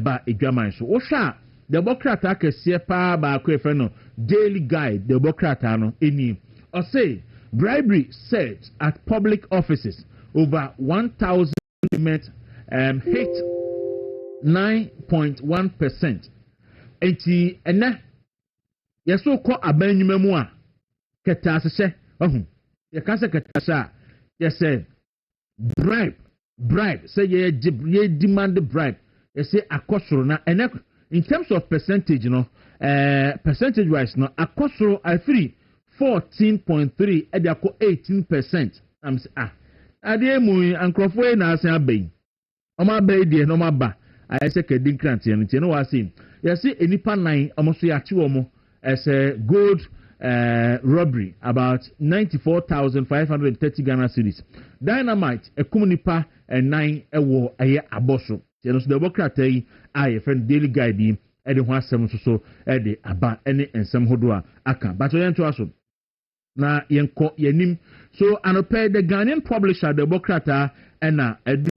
aba edwaman so wo hwa Democrat akese pa ba ko efe no Daily Guide Democrat no eni or say bribery set at public offices over 1,000 hit 9.1%. Enti ena yeso ko abanyuma mu a keta asese ohu ye ka se keta sha ye say bribe say ye demand bribe ye say akosoro na ena in terms of percentage percentage wise no akosoro afiri 14.3 e dey akọ 18%. am say ade mu ankrofo e na asan abai omo abai de no maba ayese kedin krant ye no wa say ye say enipa 9 omo so ya chiwo mo as a gold robbery about 94,530 Ghana cedis. Dynamite ekumnipa 9 ewo aye aboso. You know, so the Democrat aye friend Daily Guide e de ho asem so e de aba ene ensem hodo aka. But we to aso na yenko yenim. So anope the Ghanaian publisher the Democrat na edu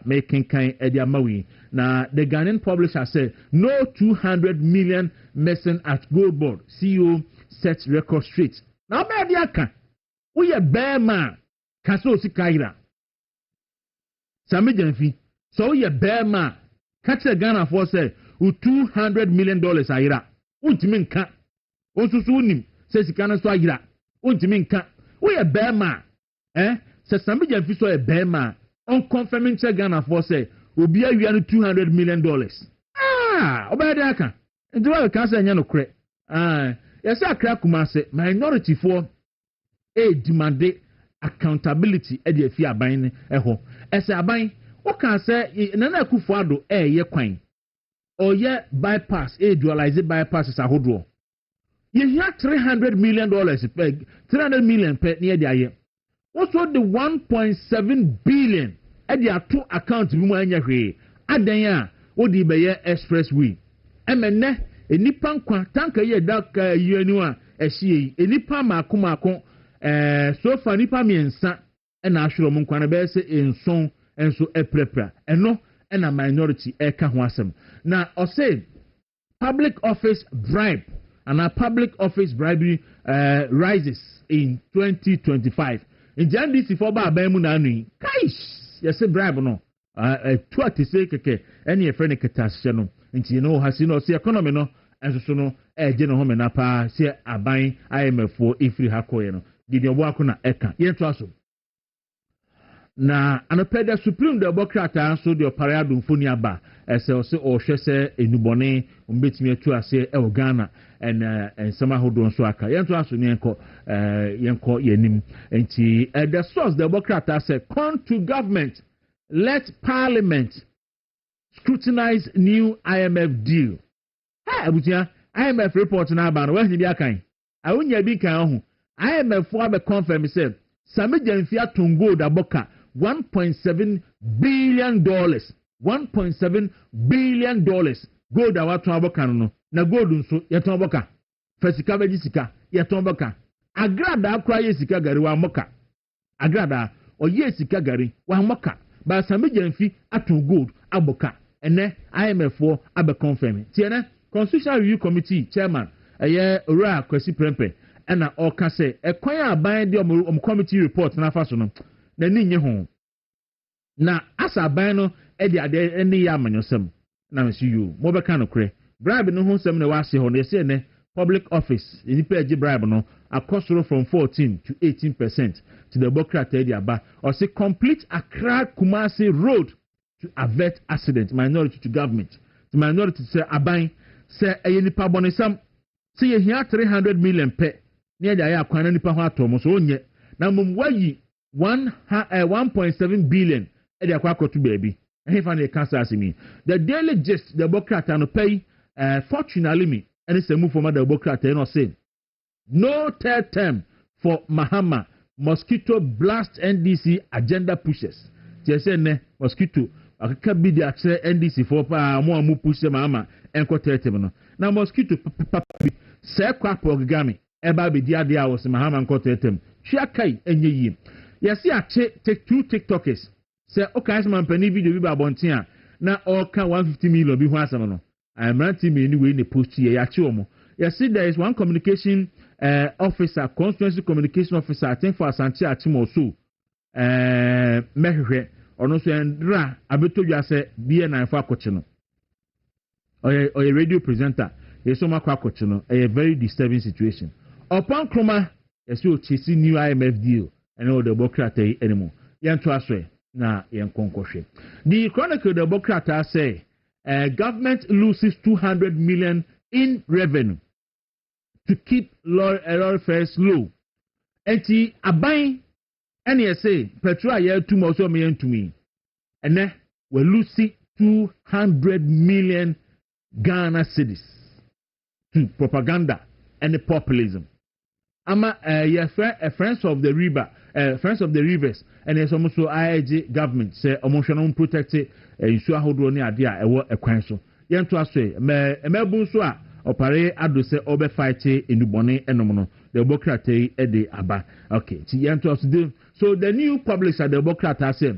making kind e de amawi. Na the Ghanaian publisher said no 200 million missing at gold board. CEO sets record straight. Now be de aka. We a bear man kaso sikaira. Sami Jenfi. So we a bear man. Catch a Ghana for say $200 million ayira. Untimi nka. Onsusu unim say sikana so ayira. Untimi nka. We a bear man. Say Sami Jenfi so a bear man. On confirming check Ghana for say obi awia no $200 million. Obey de aka. Nti wa ka say nya no kre. Yes akra kuma say minority for demand accountability e de afi aban ne ho. Ese aban o kan say Nana Akufo-Addo ye kwan. Or ye bypass dualize bypasses ahodo. Ye hear $300 million per 300 million per near the aye. Also the 1.7 billion e de ato account bi mu anya hwe. Adan a wo di be ye expressway. Emene enipa nkwa tanka ye daka yenu a ehie enipa maako so far nipa miensa na ahwero mu nkwa na be se enson enso eprepra eno na minority eka ho asem na o say public office bribe and a public office bribery rises in 2025 in JNDC for ba aban mu na anu kai yes bribe no to atise keke ene e frene ketashe no nti no hasi no say economy no enso so no eje no home na pa say aban IMF ifri hakoye no gidi obo akona eka ye to aso na anopeda supreme democrat so de oparado mfoni aba ese o se o hwese enubone ombetimi atu ase e Ghana en sama hodo nso aka ye to aso ne yenko yenim enti the source democrat say come to government, let parliament scrutinize new IMF deal. Abutia IMF report na aba no wahidi akan awunya bi kan ho IMF for be confirm say Sami Jenfi aton gold aboka $1.7 billion. $1.7 billion gold awaton aboka no na gold nso yeton aboka fasika beji sika yeton aboka agrada akwa ye sika gari wa moka agrada oye sika gari wa moka ba Sami Jenfi aton gold aboka ene IMF for abe confirm tiene Constitutional Review Committee chairman Ora Kwesi Prempe ena oka se ekwan aban de committee report na afaso no na ninye ho na asa aban no e de ade ene ya amanyosem na nsi you mo be kan no kre bribe no ho sem na wa se ho na se ne public office enipa agi bribe no akosoro from 14 to 18% to the Democrat area aba or say complete Accra Kumasi road to avert accident. Minority to government the minority say aban say enipa bonisam say ye hia 300 million pe near the aya kwana nipa ho atom so onye na mum wayi 1.7 billion e de akwa akoto baby ehefa na cancer asimi the Daily Gist the Democrat no pay fortunately me and it's a move from the Democrat no say no third term for Mahama mosquito blast NDC agenda pushes say ne mosquito akaka bi di akse NDC for pa mo push Mahama enko third term no na mosquito say kwa progami eba be dia dia was Mahama enko third term hwia kai enye yi yesi ache take two TikTokers say okay as man pani video bi ba bonten a na all can 150 million bi ho asam no I'm ranting me anyway in the post here ya chi you see there is one communication officer, constituency communication officer, I think for Asante Achimo so mehwe ono so endra abeto dwa se BN for akoche no or a radio presenter is so much akoche no a very disturbing situation upon kroma you see chasing new IMF deal and all the Democrat anymore yanto aswe na yankonkoshe the chronicle the Democrat say government loses 200 million in revenue to keep lorry fares low. Enti aban any say petrol year 2 months or million to me. And then we losing 200 million Ghana cedis to propaganda and the populism. Ama friends of the river, friends of the rivers, and there's almost IIG government say emotional protect ensure how do ni idea a kwanso. Yen to aswe me so a opare ado se obe fight enubone enomo the Democrat e de aba. Okay, so the new publisher the Democrat say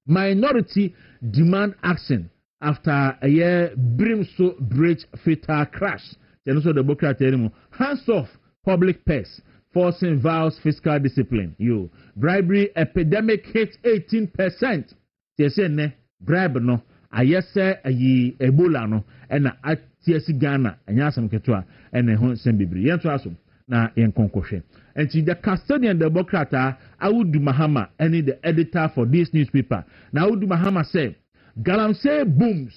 minority demand action after a year Brimso bridge fatal crash. Then also the Democrat anymore hands off public purse forcing vows fiscal discipline. You bribery epidemic hits 18%. They say ne bribe no ayese ayi Ebola no and TSC Ghana and Yasam Ketua and a home sembibri. Yanto na yenkonkoshe. And the custodian Democrat Audu Mahama any the editor for this newspaper. Now Audu Mahama said Galamsey booms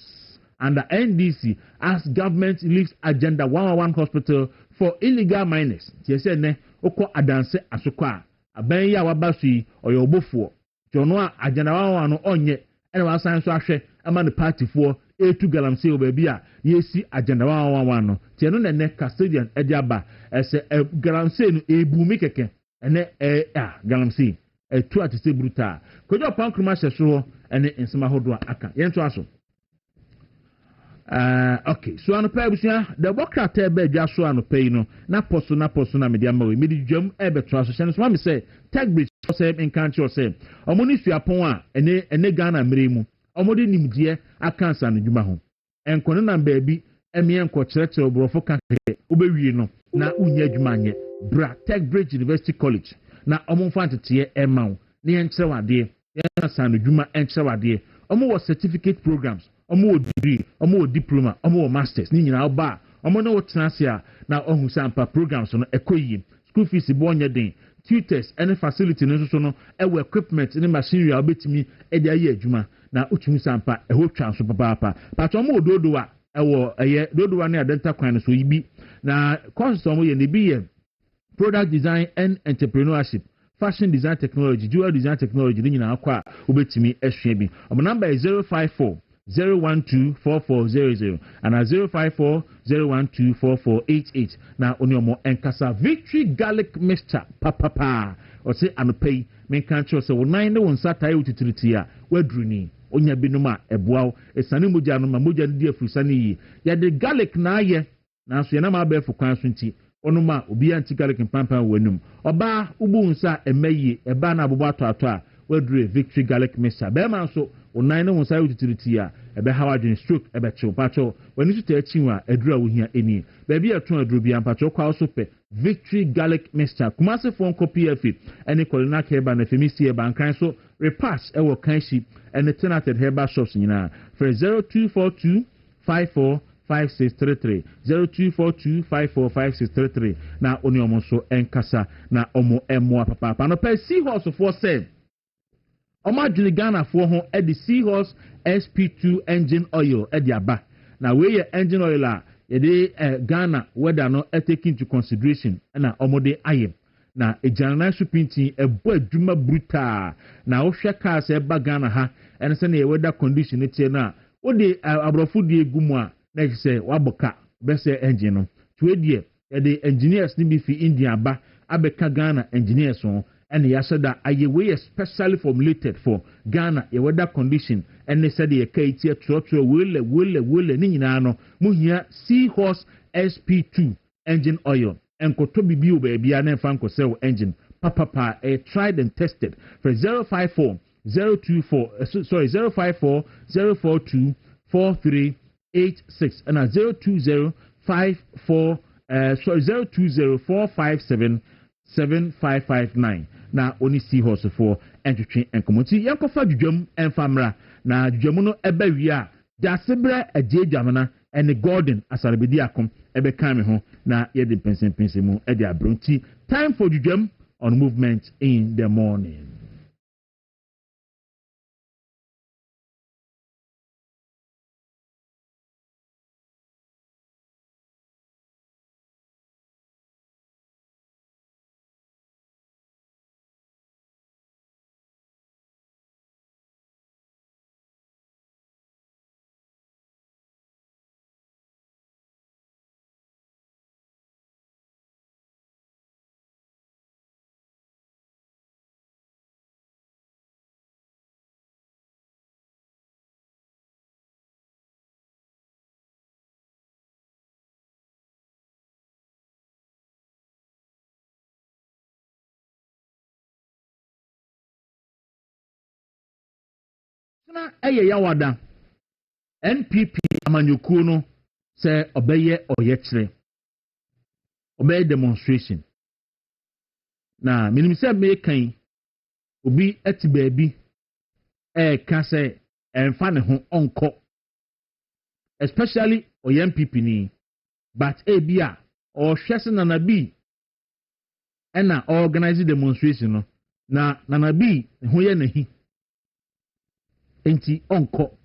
and the NDC as government leaves agenda 101 hospital for illegal miners. TSC ne oko adanse asukwa abenya wabasui oyobofo. Jono agenda 101 no onye and was science ahwe ama the party for etu Galamsey obabi a yesi agenda 111 no tie no ne custodian ediaba ese Galamsey no ebumi keke ene Galamsey etu atise bruta kojo pankruma hyeso ene nsema hodo aka yento aso okay so anopa busia the Democrat ebe dwa so anopa no na poso na media mawe medi dwam ebe to aso hye so me say tech bridge say in country say omoni suapon a ene Ghana mremu omodi nimdie akansa no dwuma ho enkono na baabi emie enko kyerɛkyerɛ obrofo ka obewie no na unya adwuma anye bra tech bridge university college na omomfa ntete emaw ne yenkyerɛ wade yensa no dwuma enkyerɛ wade omo wo certificate programs omo wo degree omo wo diploma omo wo masters ni nyina oba omo no wo tenase na ohun sampa programs no ekoyi school fees bo onye den tutors any facility no so no ewo equipment ni machinery obetimi e dey aye adwuma na utumi sampa eho twa so papa pato omo ododo a ewo eye dodo na adenta kwan no so yibi na course omo ye ne bi ye product design and entrepreneurship, fashion design technology, dual design technology ni nyina akwa obetimi ehwe bi omo number is 054-012-4400 and 054-012-4488 na onyomo enkasa victory garlic mixture papa o say anopay men kan cho say wonan ne wonsa tai utitiriti a wadruni onya binum a eboaw esane moja no ma moja di afurisa yi ya de garlic na aye na so ye na ma ba fu kwan so nti onuma obi anti garlic pampan wanum oba ubu nsa emayi eba na abobo ato a wadru victory garlic mixture be man so wonan ne wonsa utitiriti a ebe hawadin stroke ebe chill pacho when you tell chinwa edura wo hia eni be bia ton aduru bia pacho kwa so pe victory garlic mixture kumase phone copy afi ene kolina keba na femisi e bankan so repass e wo kanshi ene tenated herbal shops nyina for 0242545633 0242545633 na oni omo so enkasa na omo emo papa no pe seahorse for say Oma Ghana for home at the Seahorse SP2 engine oil at the aba. Now where engine oil are Ghana whether no take into consideration na omode ayem. Na a general supinti a boy juma bruta. Na osha cars eba Ghana ha and send a weather condition it na. What the abrofu de gumwa next say waboka best engine no. To the engineers nibi fi India ba abeka Ghana engineers on. And he said that I way especially formulated for Ghana, a weather condition, and they said the Katia Trotro will Ninano, Muhia Seahorse SP2 engine oil, and Kotobi Biu baby and Franco Cell engine, Papa, a tried and tested for 054 024 054 042 4386 and 02054 020 7559 na oni see horse for entwetwe enkomoti yankofa dwudwam enfamra na dwudwam no eba wi a jasebre ajeejamana ene golden asarbedi akom ebe kan me ho na ye de pensen mu e de abronti time for dwudwam on movement in the morning. Na eye yawada NPP amanyokuo no se obeye oyekire obeye demonstration na minim se mekan obi ati baabi ka se emfa ne ho onko especially oye NPP ni but bia o hwese na nabi na organize demonstration no na nabi ho ye nahi enti onko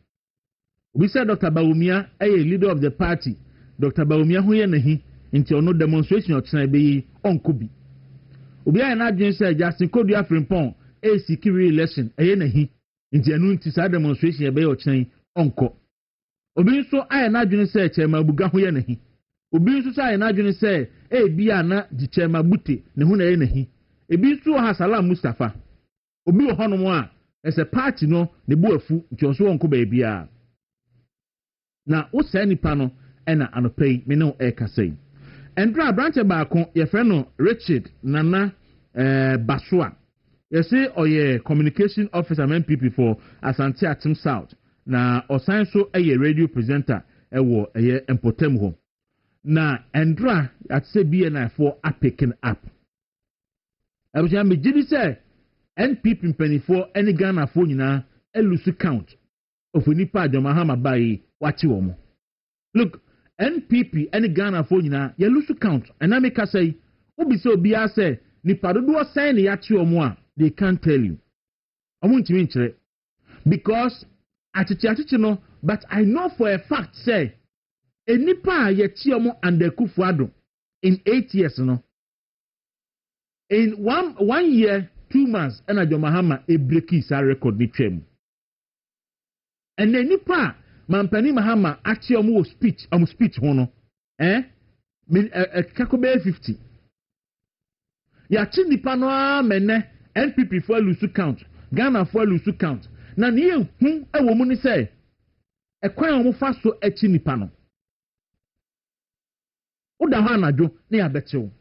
obi say Dr. Bawumia leader of the party. Dr. Bawumia ho ye nahi enti ono demonstration otena be onko bi obi aye na adwen say Justin Kodua Frimpong security election nahi enti anu enti sa demonstration be otena onko obi nso aye na adwen say Chema Buga ho ye nahi obi nso aye na adwen say bia na di Chema Bute ne ho na ye nahi ebi nso ha Salam Mustafa obi ho no mo a as a party no ne buafu nti onso wonko ba bia na wo sa nipa no na anopei me no kasei endra branch baako ye frɛ no Richard Nana Basua ye say oye communication officer MPP for Asante Atim South na osan so radio presenter wo Empotem ho na endra at say BNI for picking up abusha me gidi say NPP mpanifo any Ghana fo nyina elusu count of nipa adwamahama bai wachi wo. Look, NPP any Ghana fo nyina ye lusu count and I make say obi se obi a say nipa dodo say ne yachi wo a they can't tell you. Omo ntimi nkyere because atichi no but I know for a fact say enipa ye chi omo under Kufuado in 8 years no in one year 2 months and Adjomahama a breaky sa record ni twem. And then nipa Mampani Mahama actually almost speech hono. Kakobe 50. Ya chi nipa no mene NPP for lusu count. Ghana for lusu count. Na niye hu ewo mu ni say e kwan omo fa so echi nipa no. Oda ho anadwo na ya betew.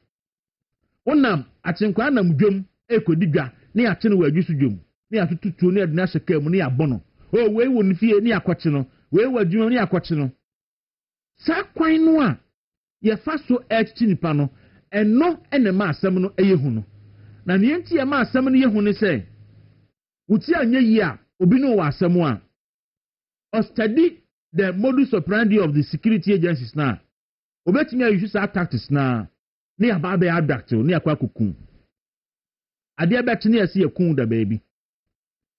Onam achenkwa na mdwom ekodigwa ne ya chene wajusu dwom ne ya tututu ne ya dina sheka mu ne ya bono o we wo nfie ne akwache no we wadwuma ne akwache no sa kwan no a ye fa so echi nipa no eno ene ma asem no eyehu no na ne enti ye ma asem no yehu ne se wuti anye yi a obi no wa asem a or study the modus operandi of the security agencies na obetimi ayu sa tactics na ne ya ba be adact ne akwa kokun ade bet ne yesi ekun da baby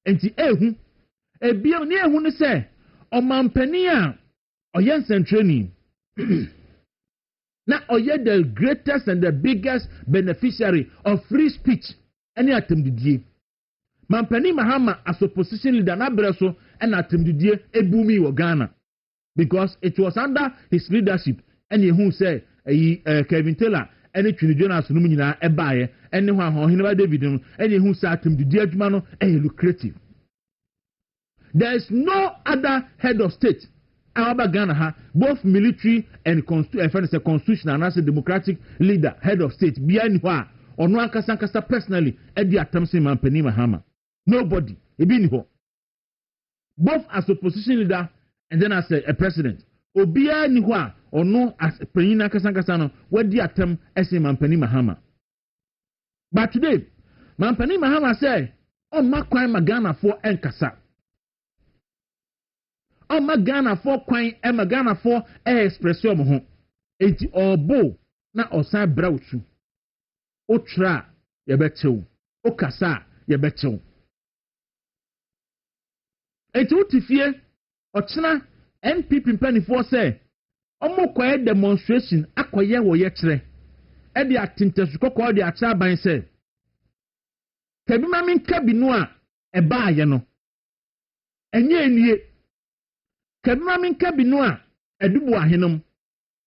enti ehu ebia ne ehu ne se omampani a oyensen training na oye the greatest and the biggest beneficiary of free speech any atemdidie mampani Mahama as opposition leader na breso and atemdidie ebumi wo Ghana because it was under his leadership and who say Kevin Taylor any Trini Jonas no nyina ebaye ene ho ahohene David no ene hu sa atemdidie adwuma no lucrative. There is no other head of state Our Ghana both military and constitutional and as a democratic leader, head of state, behind who or no ankasa personally, Eddie Atamsi Mampani Mahama. Nobody. ebi ni ho both as opposition leader and then as a president obiara ni ho a ono as panyin akasa no wadi atem ese Mampani Mahama. But today Mampani Mahama say on makwan magana for enkasa on magana for kwan e magana for expression mo ho enti obo na osan brawchu o tra ye bechew o kasa ye bechew enti utifie ochina NPP mpanifo say omo kwaye demonstration akoye wo ye kire e de atintesu kokko de acha ban say kebi mamin kabinu a e ba ye no enye enie kebi mamin kabinu a edubu ahenom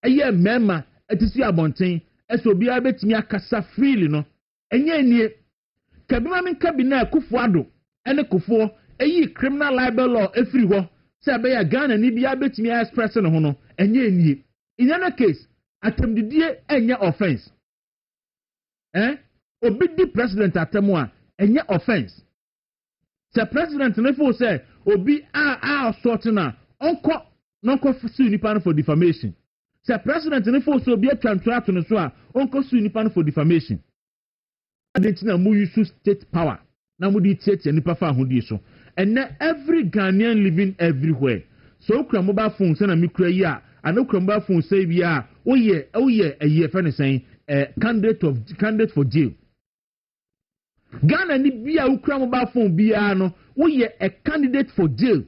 eye mema etisi abonten eso bia betimi akasa freely no enye enie kebi mamin kabinu akufo ado ene kufo eyi criminal libel law efiri ho se be ya Ghana ni bia betimi express no ho no enye enie in any case atemdidie enye offense obi di president atemu a enye offense se president ne fo say obi a sort na onko sue nipa for defamation se president ne fo so obi atwanto ato ne so a onko sue nipa for defamation adentina mu use state power na mu di tietie nipa fa ahodi so and every Ghanaian living everywhere so okura mobile phone say na mikura yi a anokura mobile phone say bi a oye eye fa ne saying candidate for jail Ghana ni bia ukura mobile phone bia no woyɛ a candidate for jail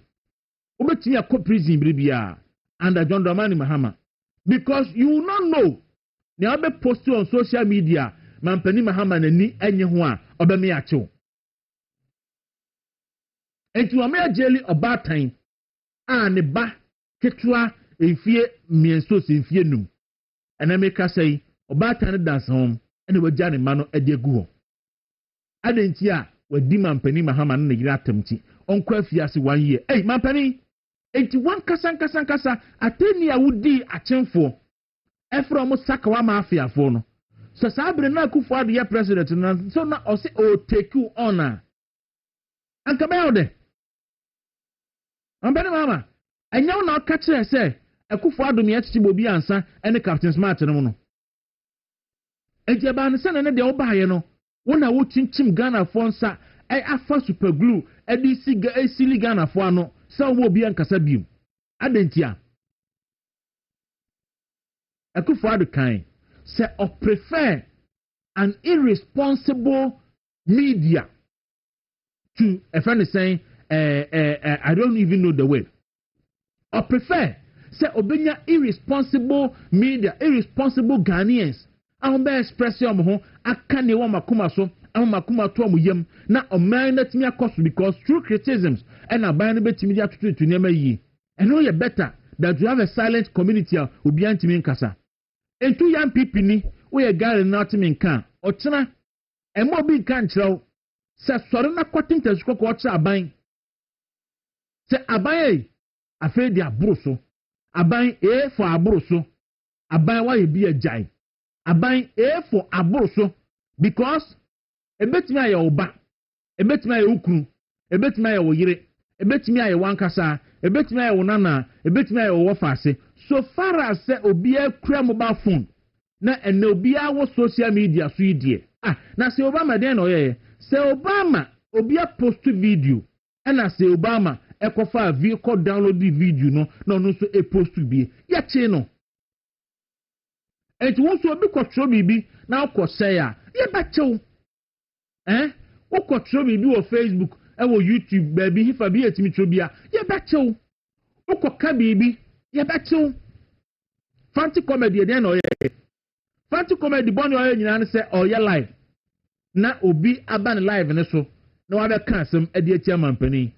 obetimi akɔ prison bia under John Dramani Mahama because you will not know na obe post on social media Mampani Mahama nani enye ho a obeme achew enti o me ajeli obatan a ne ba ketua enfie mienso se enfie num ena me ka sei obatan ne dance home ene wagya ne ma no ade agu ho adenti a wadi Mampani Mahama na yira atamti onko afiase 1 year Mampani enti wan kasa ateni a wudi achemfo efro mo saka wa mafiafo no so sabre na akufo ade ya president na so na o se o take you on anka be ode Mampani Mahama enyaw na ka kire se akufo adom ya titi bobi ansa ene Captain Smart no no enti ba ne se ne de obaye no wona wo chinchim Ghana for nsa afa super glue edi siga esili Ghana for ano sa wo obi ankasa biom adentia akufo adu kan say I prefer an irresponsible media to a friend is saying I don't even know the word. I prefer say obenya irresponsible media, irresponsible Ghanaians be express your ho aka ne wa makoma so makoma to amuyam na oman na timi akoso because true criticisms and aban no betimi dia tutu nema yi and no ye better that you have a silent community obi antimi nkasa entu young people ni we ye gare na timi nka ochena emo bi nka nkyerɛw se sɔre na kwatin tasuko ko ɔkyerɛ aban se aban afa di aburo so aban for aburo so aban wa ye bi agyan aban for aburo so because ebetimi aye oba ebetimi aye ukuru ebetimi aye woyire ebetimi aye wankasa ebetimi aye wonana ebetimi aye wofase so far as say obi akura mobile phone na ene obi awo social media so yidie na say Obama den no ye say Obama obi post video na say Obama ekofa vehicle download the video no no so e post bi ya che no enti won so obi kwotro bibi na kwose ya ye ba chew wo kwotro bibi wo Facebook wo YouTube baby hifa bi etimi trobia ye ba chew wo kwaka bibi ye ba chew fancy comedy den no ye fancy comedy boni o nyina se o ye live na obi aban live ne so na wa be kan asem ade atia Mampani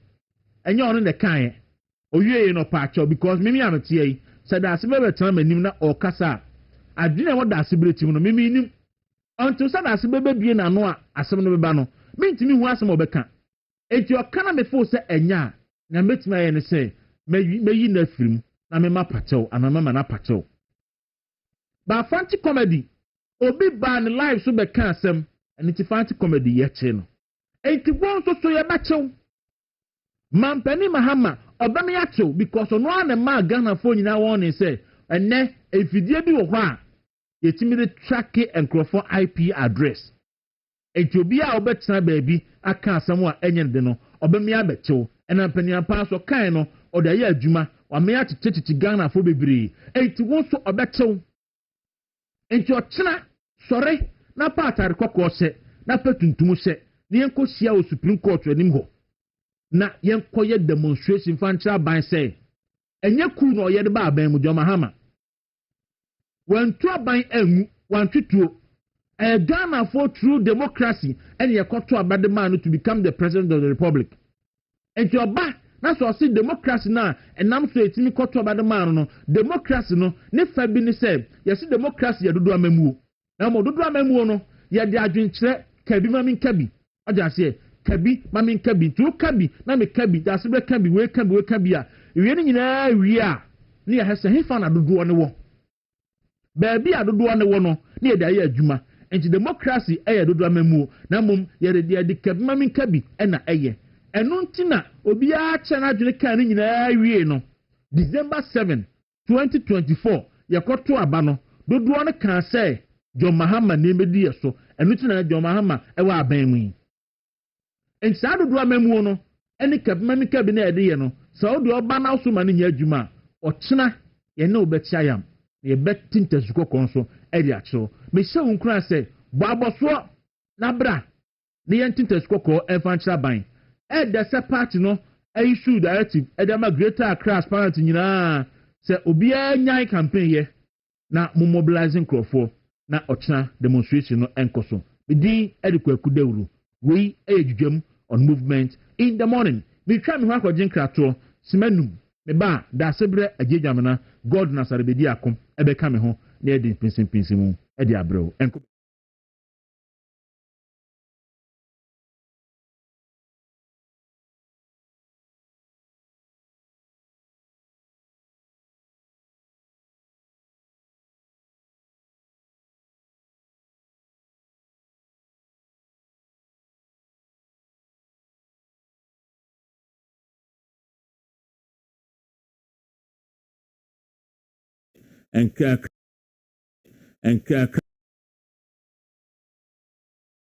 enye ono ne kan owie no pa acho because mimi amete yi said as be betan manim na o kasa adwene wo da asebretim no mimi nim onto said as be bie na no a asem no beba no mentimi hu asem obeka enti o kana me fo se enya na metima ye ne se meyi na firim na me ma pacho anama ma na pacho ba fancy comedy obi ban live so be kan asem enti fancy comedy ye che no enti won so ye ba chew Mampani Mahama obame yacho because ono ana ma Ghana for nyina won ne say ene efidie bi wo ho a yetimi de track enkrofo IP address enti a obetena baabi aka asam a enye de no obame abechew ena pani apa so kan no oda ya adwuma wa me atete Ghana for bebre enti won so obechew enti ochena sore na paatare kokko se na patuntum se ne enkosia o Supreme Court anim ho na yenkoye demonstration fantra ban say enye ku no ye de ba aban mu Mahama wantu aban anu wantutuo Ghana for true democracy and ye koto abade man to become the president of the republic enti oba na so say democracy na enam so etimi koto abade man no democracy no ne fa bi ni say yes democracy ye dodo amamuo na mo dodo amamuo no ye de adwenkyere kabi mamin kabi aja say kabi mamin kabi tu kabi na me kabi da se be kabi we kabi a wie ni nyina wie a ne ye hese hefa na dodo ne wo baabi a dodo ne wo no ne ye da ye adwuma enti democracy eye dodo amamuo na mom ye de kabi mamin kabi na eye eno ntina obi a che na adwene kan ni nyina wie no December 7 2024 ye koto aba no dodo ne kan say John Mahama ne medi yeso eno ntina John Mahama wa aban mu en sa dodo amamuo no ene kabi mamin kabi na ede ye no sa odo oba na so ma ne nya adwuma ochena ye na obeti ayam ye betin tesuko konso ede acho me se unkura se bo aboso na bra ne yentin tesuko ko efantra ban ede se party no issue directive ede ma greater Accra aspirant nyina se obi anyai campaign ye na mo mobilizing crowd na ochena demonstration no enkoso bidin ede Kwaku Dawuro we ejudwam on movement in the morning me twa me ho akogye nkrato simanum me ba da sebre agejamna God na sarebedi akom ebe ka me ho na edi pinsin mu edi abrew enko and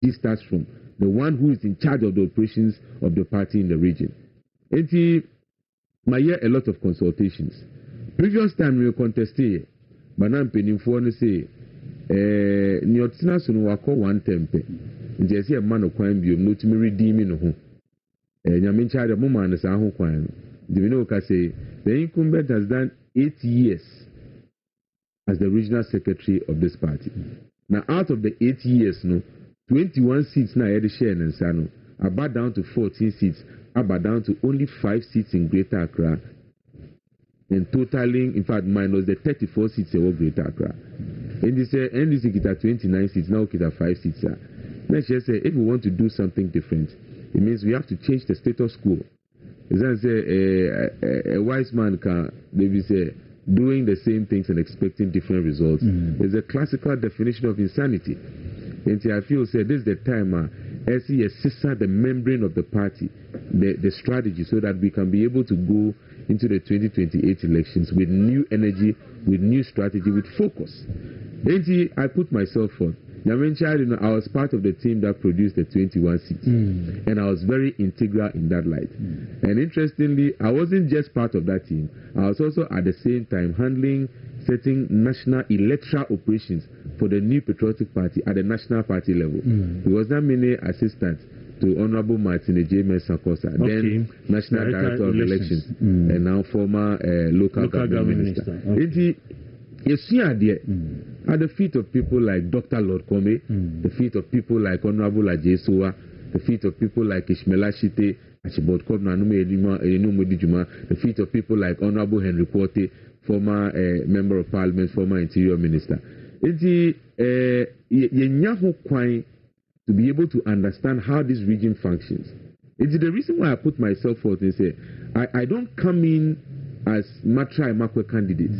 This starts from the one who is in charge of the operations of the party in the region. And he might hear a lot of consultations. Previous time we were contesting, but now I'm paying for say, Nyotina Sunu Wako 1 tempe. And just see a man of crime, you not me redeeming no home. Yamin child of Mumman is a home crime. Do you know what I say? The incumbent has done 8 years as the regional secretary of this party. Now, out of the 8 years, 21 seats now had share in Sano, about down to 14 seats, about down to only 5 seats in Greater Accra, and totaling, in fact, minus the 34 seats in Greater Accra. And this NDC get 29 seats, now get 5 seats. Let's just say, if we want to do something different, it means we have to change the status quo. As I say, a wise man can maybe say, doing the same things and expecting different results is a classical definition of insanity. And I feel say this is the time as he assists the membrane of the party, the strategy, so that we can be able to go into the 2028 elections with new energy, with new strategy, with focus. Then I put myself forth. I was part of the team that produced the 21 seats, and I was very integral in that light. And interestingly, I wasn't just part of that team, I was also at the same time handling certain national electoral operations for the New Patriotic Party at the national party level. There was not many assistants to Honorable Martin J. Mensakosa, then National Director of Elections, and now former local government minister. You see at the feet of people like Dr. Lord Kome, the feet of people like Honorable Ajesoa, the feet of people like Ishmael Ashite, the feet of people like Honorable Henry Porte, former Member of Parliament, former Interior Minister. To be able to understand how this region functions. It's the reason why I put myself forth and say, I don't come in as Matra Makwe candidate.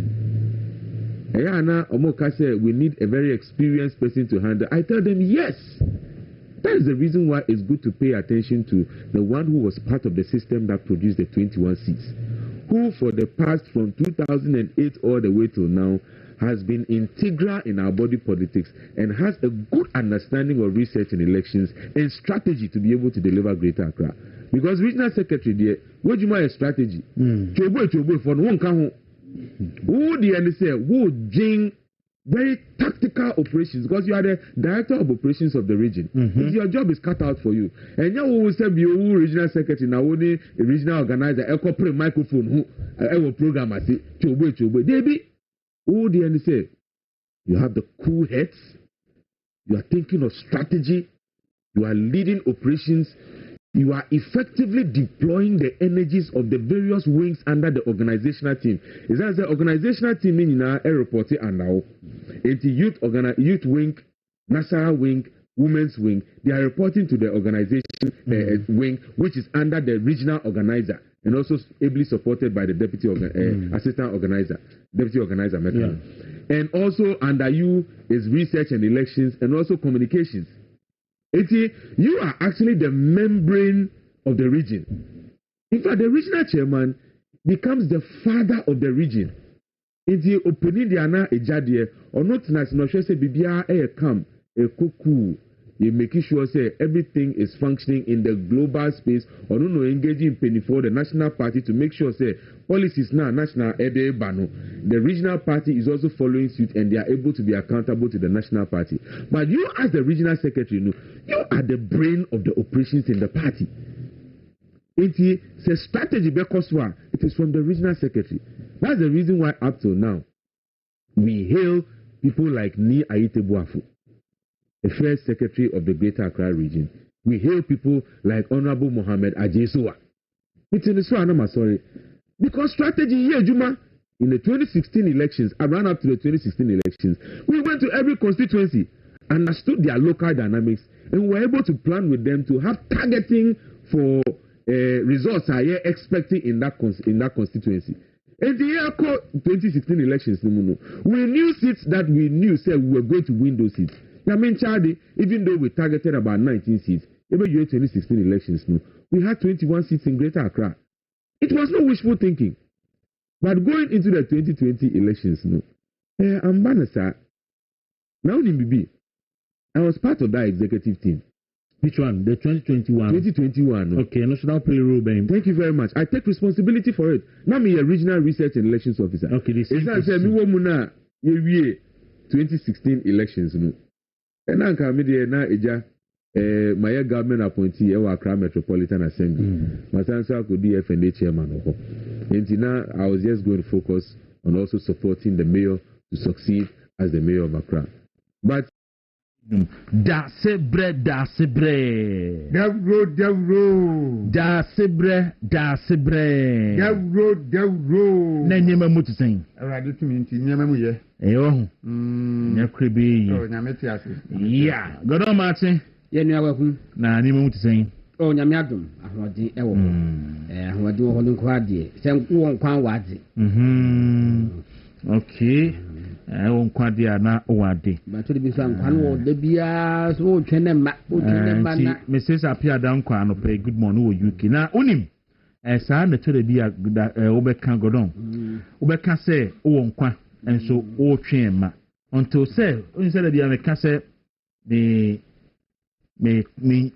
We need a very experienced person to handle. I tell them yes. That is the reason why it's good to pay attention to the one who was part of the system that produced the 21 seats, who for the past from 2008 all the way till now has been integral in our body politics and has a good understanding of research and elections and strategy to be able to deliver Greater Accra. Because regional secretary there, what do you mean strategy? Chobo for one can who the end say who jing very tactical operations, because you are the director of operations of the region. Your job is cut out for you. And you will say be who regional secretary now only a regional organizer a corporate microphone who program as chobo. They be who the end say you have the cool heads, you are thinking of strategy, you are leading operations, you are effectively deploying the energies of the various wings under the organizational team. Is that the organizational team in a report and now it's youth wing, national wing, women's wing. They are reporting to the organization wing, which is under the regional organizer and also ably supported by the deputy assistant organizer, deputy organizer mechanism. Yeah. And also under you is research and elections and also communications. You are actually the membrane of the region. In fact, the regional chairman becomes the father of the region. It's opening the ana ejadie or not national say bibia come a kuku. You making sure say everything is functioning in the global space or no engaging penny for the national party to make sure say policies now national bano. The regional party is also following suit and they are able to be accountable to the national party. But you as the regional secretary, you are the brain of the operations in the party. It is a strategy because it is from the regional secretary. That's the reason why up till now we hail people like Ni Ayitebuafu, the first secretary of the Greater Accra region. We hail people like Honorable Mohammed Ajesoa. It's in the sorry. Because strategy here, Juma, in the 2016 elections, I ran up to the 2016 elections, we went to every constituency, understood their local dynamics, and were able to plan with them to have targeting for results are here expecting in that constituency. And the year 2016 elections, we knew seats that we knew said we were going to win those seats. I mean, Charlie, even though we targeted about 19 seats, every year 2016 elections, we had 21 seats in Greater Accra. It was no wishful thinking. But going into the 2020 elections, I'm Banasa. Now, I was part of that executive team. Which one? The 2021? 2021. Okay, national payroll. Thank you very much. I take responsibility for it. Now, I'm a regional research and elections officer. Okay, this is 2016 elections. And I'm coming here now, my government appointee, Accra Metropolitan Assembly. My son could be FNA chairman. And now I was just going to focus on also supporting the mayor to succeed as the mayor of Accra. But Dawuro. Nanyema mutu saying. Already to me, Yamamu. Yeah, God on Martin. Yenu na ni mutu saying. Oh, Nyamiadum, Ahwadi, Ahwadi, holding quadi, send one quan wadi. Okay. On Quadia na Owadi. But to be some one the beer, so Mrs. Apia down Quano pay good morning, UK. Now, Unim, as I am to the beer, Obekan Godon. Obekan say, on Qua, and so, O Chema. Until say, instead of the American the me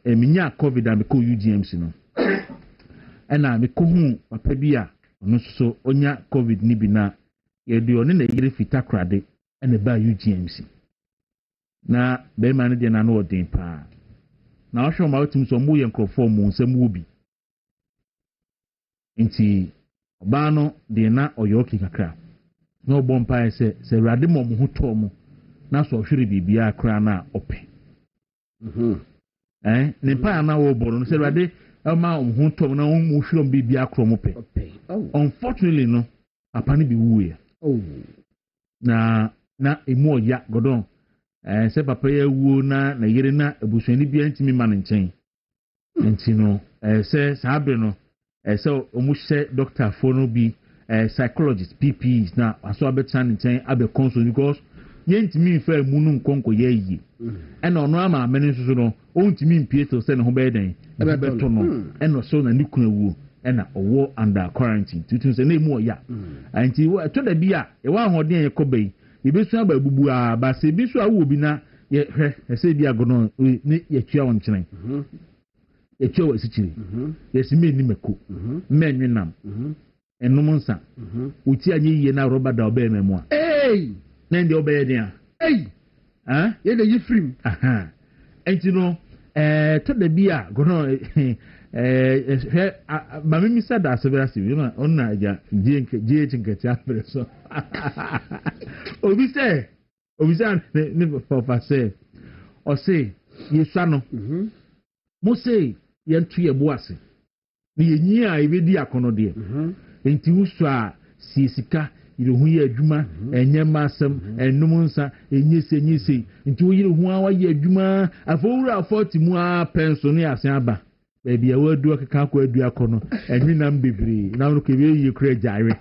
minya COVID and call UGMC no. And I me kohun papabia, no so onya COVID nibina. Yedu oni na yire fita krade ene ba UGMC na be man de na no odin pa na ohwo ma otum so mu ye nkrofo mu nsem wo bi nti oba no de na oyoki kakra na obom pa se rade mo mu hoto mu na so hwere bibia akra na ope ne pa na wo boro no se rade ma mu hoto mu na mu hwere bibia akro mu pe unfortunately no apani bi wuye. Oh, na emu ya godon se papa ya wuo na yere na ebusuani bia ntimi ma ne nchen ntino se sabe no se omuhye doctor for no bi psychologist PPs na aso abetan nchen abe console because yɛntimi mfa mu no nkɔnkɔ yɛ yi ɛna ɔno ama amene nso no ɔntimi mpie to sɛ ne ho bɛyɛ den ɛbɛto no ɛna so na ne kuna wuo ɛna ɔwɔ under quarantine tutu sɛ na emu ɔya anti ɛtɔ da bi a ɛwɔ ahoɔden a yɛkɔ bɛyi yɛbɛsu aba bubu a baasa ebi so awo bi na yɛhwɛ ɛsɛ bi agono ne yɛtua wɔn nkyɛn yɛtua wɔ asikyiri yɛsi mmɛ nim ɛko mmɛ nwenam ɛnum nsa oti anye yie na rɔba da ɔbɛyɛ mɛ mu a na ndi ɔbɛyɛ den a yɛ de yi firim ɛnti no ɛtɔ da bi a gono hwɛ maame mi sa da asɛbɛ ase bi ma ɔno na agya gye nkɛtɛ apere so obi sɛ ne papa sɛ ɔse yɛsua no mo se yɛnto yɛ bo ase na yɛnyi a yɛbɛdi akɔnɔ deɛ nti wusu a sie sika yɛhu yɛ adwuma ɛnyɛ ma asɛm ɛnum nsa ɛnyɛ se nti woyere ho a wayɛ adwuma afɔwura afɔti mu a pɛnso ne asen aba baabi a wadu akeka akɔ adu akɔ no ɛnwinam bebree na wɔn kɛbɛ yie kura gyaare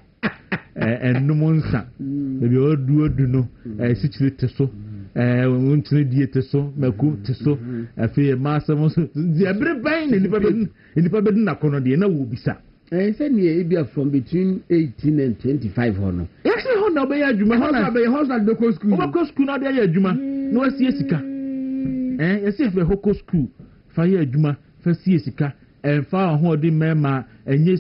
ɛnum nsa baabi a wadu no ɛsikyire te so wɔntene die te so mako te so afei ma asɛm nso ɛbere ban na nipa bɛdi n'akɔnɔ deɛ na wɔ bisa. Sɛnea ebia from between 18 and 25 hɔ no. Yɛsi hɔ na ɔbɛyɛ adwuma hɔ na bɛkɔ school. Ɔbɛkɔ school na ɔde ayɛ adwuma na wasie sika. Yɛsi fɛ hɔkɔ school fa yɛ adwuma fa sie sika ɛnfa ahoɔden mɛɛma ɛnyɛ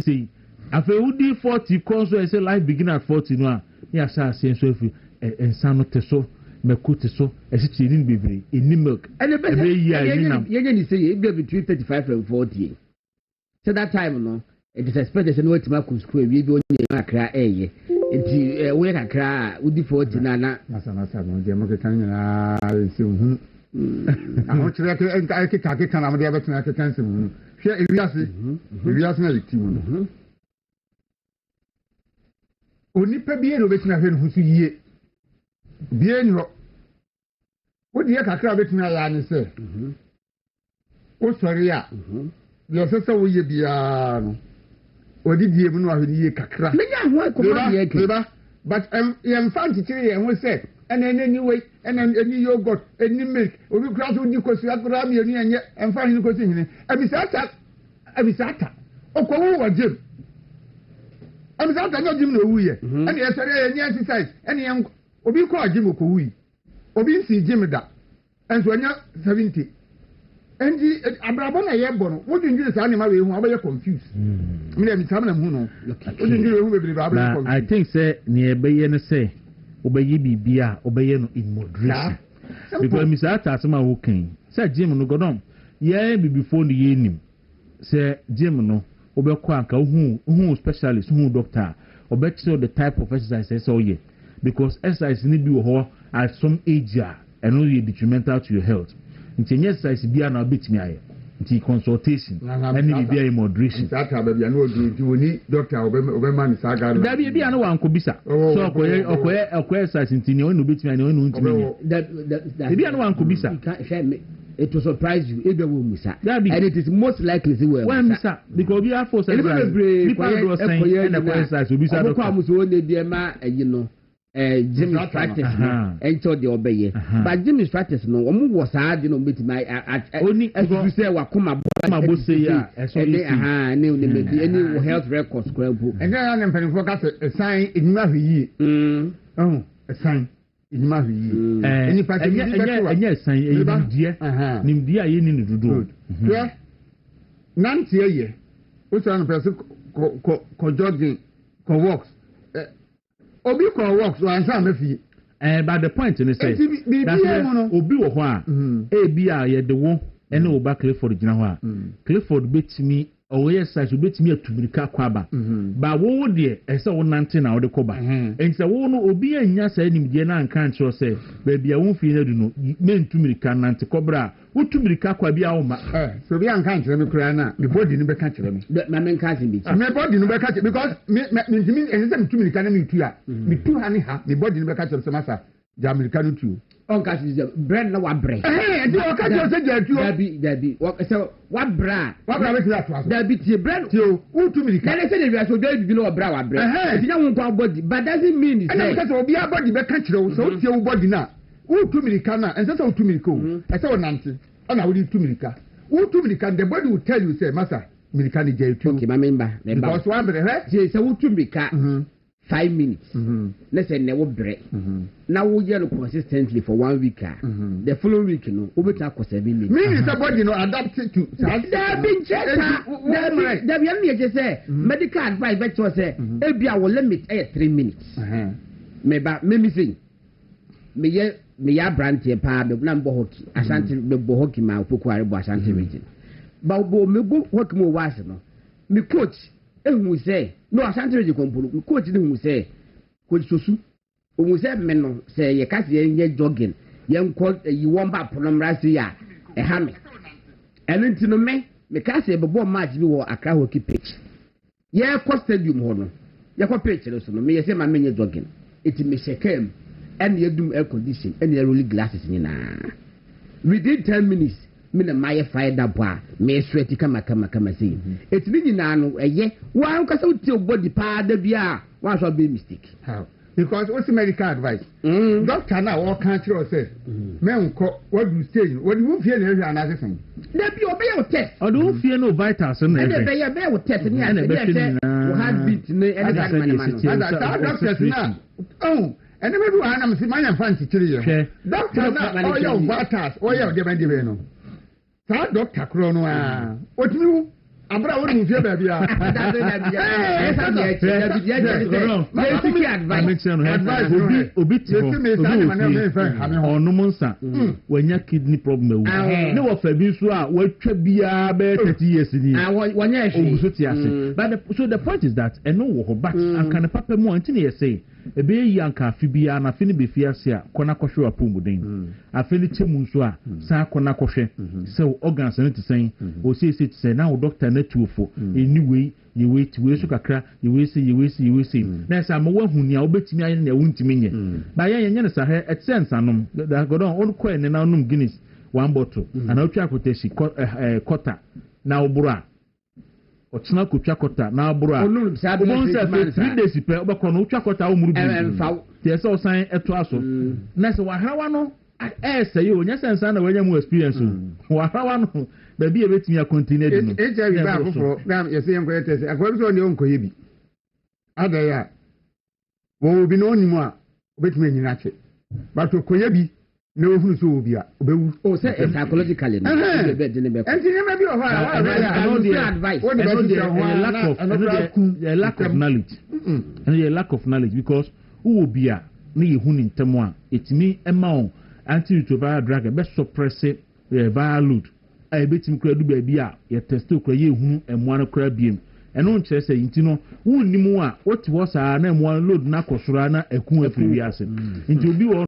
se. Afei wudi 40 kɔ nso ɛsɛ life begin at 40 no a yɛ ahyɛ aseɛ nso afi nsa no te so mɛko te so ɛsi kyerɛ ni bebree ɛni milk. Ɛbɛ yi a ɛni nam. Yɛnyɛ ni sɛ yɛ ebia between 35 and 40. So that time no it is expected say no wetima ku school we bi onye akra eye nti we kakra udi 40 na nasa no je mo kekan na se hu ahụ chere ke ka na mo de abetina ke kan se hu hwe ewiase na yiti mu onipa bi no betina hwe no hu so yie bie ni ho wo de kakra betina ya ni se o sori a yɛ sɛ woyɛ biara no ɔde die mu no ahwɛ kakra menya ho akɔma yɛ ke but yɛmfa nkyekere yɛn ho sɛ ɛna ɛni wei ɛna ɛni yogurt ɛni milk obi kura so di kosua kura mmienu yɛnyɛ ɛmfa hene kosi hene abisata ɔkɔwo wɔ gyem abisata nyɛ gyem na owu yɛ ɛna yɛsɔre yɛnyɛ exercise ɛna yɛn obi kɔ gyem ɔkɔwu yi obi nsi gyem da ɛnso ɛnyɛ 70 endi abrabọ na yɛ bɔ no wodi ndiri saa nneɛma wei ho abɛyɛ confused mmiri mi sam na mu no wodi ndiri wei ho bebree ba abɛyɛ confused. I think sɛ nea ɛbɛyɛ no sɛ wobɛyɛ biribi a wobɛyɛ no in moderation because misa ata asɛm a wokan sɛ gym no gɔdɔm yɛn bibifoɔ no yɛ nim sɛ gym no wobɛkɔ anka wohu specialist wohu doctor ɔbɛkyerɛ the type of exercise ɛsɛ ɔyɛ because exercise ni bi wɔ hɔ at some age a ɛno yɛ detrimental to your health. Nti nye exercise bia na obetimi ayɛ nti consultation ɛne bibia in moderation sata ba bia na odi nti woni doctor obema ni saga da bia na wanko bisa so okoye exercise nti ne onu obetimi ne onu ntimi da bia na wanko bisa it will surprise you ebe wo musa and it is most likely say well musa because obi afo say people do say and the exercise obi sa doctor ko amuso woni bia ma ayi no gym practice no ento de obeye but gym practice no omu wo saa de no betima oni esu say wakoma bo say ya eso ne ne maybe any health records kwa bu and then na mpanifo ka say sign enima hwi sign enima hwi any part of enya sign nimdie a ye ni dudu nanti eye o say no person ko jogging ko walks obi ko work so ansa ma fi but the point is say that obi wo ho a bi a ye de wo ene oba Clifford gina ho a Clifford betimi oye exercise betimi atubirika kwaba ba wo de ese wo nante na wo de koba ense wo no obi anya sa nimdie na anka nche se ba bia wo fi na du no mentumirika nante kobra wo tumirika kwa bia wo ma so bi anka nche me kura na me body ni be ka kire me na me nka se bi me body ni be ka kire because me ntimi ense me tumirika na me tu a me tu ha ni ha me body ni be ka kire se masa ja america no tu on ka si bread na wa bread ndi o ka jo se jatuo dabi so wa bra be ti ato aso dabi tie bread tio utu mirika na say dey so dey no bra wa bread ti nya won kwa body but doesn't mean say and because obi a body be ka kire wo so tie wo body na utu mirika na ense say utu mirika o ese wo nante ona wo utu mirika utu mirika the body will tell you say master mirika ni jatuo okay member because one bre he say utu mirika 5 minutes. Let's say never break. Now we get consistently for 1 week. The following week, you know, we take 7 minutes. Meaning somebody you know adapted to. There been check. There be only just say medical advice. But you say, maybe I will limit 3 minutes. Maybe thing. Me ya branch here pa be na mbo hockey. Asante be bo hockey ma opoku arebo Asante region. But me go hockey mo was no. Me coach ehun say no Asante region kompolo coach ni hu say coach sosu ohun say me no say ye ka say ye jogging ye nko yi won ba pronomra say ya e ha me eno ntino me ka say be bo match bi wo Accra hockey pitch ye ko stadium ho no ye ko pitch no so no me ye say ma me nye jogging iti me shekem and ye dum air condition and ye rolling glasses ni na within 10 minutes me na my fire da boa me sweat kama say it ni na no eye wan ka so ti body pa da bia wan so be mistake how because what's medical advice doctor na what country or say me nko what do stay what do you feel na ana say da bi o be your test or do feel no vitals na e be your test ni ana be say o heartbeat ni any that man doctor na oh and never do ana me say man fancy kiri ye doctor na all your vitals all your de no sa doctor kro no a otimi abra wo ni fie ba bia onumunsa wanya kidney problem ne wo fa bi so a watwa bia be 30 years ni wanya ehwe so ti ase but so the point is that eno wo ho but akana papa mu anti ne say ebe yi anka afi bia na afi ne be fi ase a kona kohwe apomuden afi ne chemu so a sa kona kohwe so organs ne ti sen o say ti say na doctor na tuofo anyway you wait so kakra you wait say na say am wo huni a obetimi aye na wuntimi nye ba ye nye ne sa he etsense anom da godon on ko ne na onum Guinness one bottle ana otwa koteshi quarter na oburu a otuna kotwa quarter na oburu a obon say 3 days pe obekọ no otwa quarter o muru bi tie say osan eto aso na say wa hrawa no say you nya sense na wanya mu experience wa hrawa no ba bi e betimi a continue di no HIV ba afoforo na ye say enko test akwa bi so ne onko ye bi adaya wo bi no onimu a obetimi anyina che but okoye bi na ohunu so obi a obewu o say psychologically no be de ne be enti ne ma bi o ha wa advice lack of knowledge and the lack of knowledge because who obi a na ye hunu ntemo a etimi ema on antiretroviral drug be suppress viral load a betim kura du ba bi a ye test kura ye hunu emo an kura biem eno nkyere say nti no wunnimu a woti wo saa na emo an load na kosora na akun afiri wi ase nti obi wo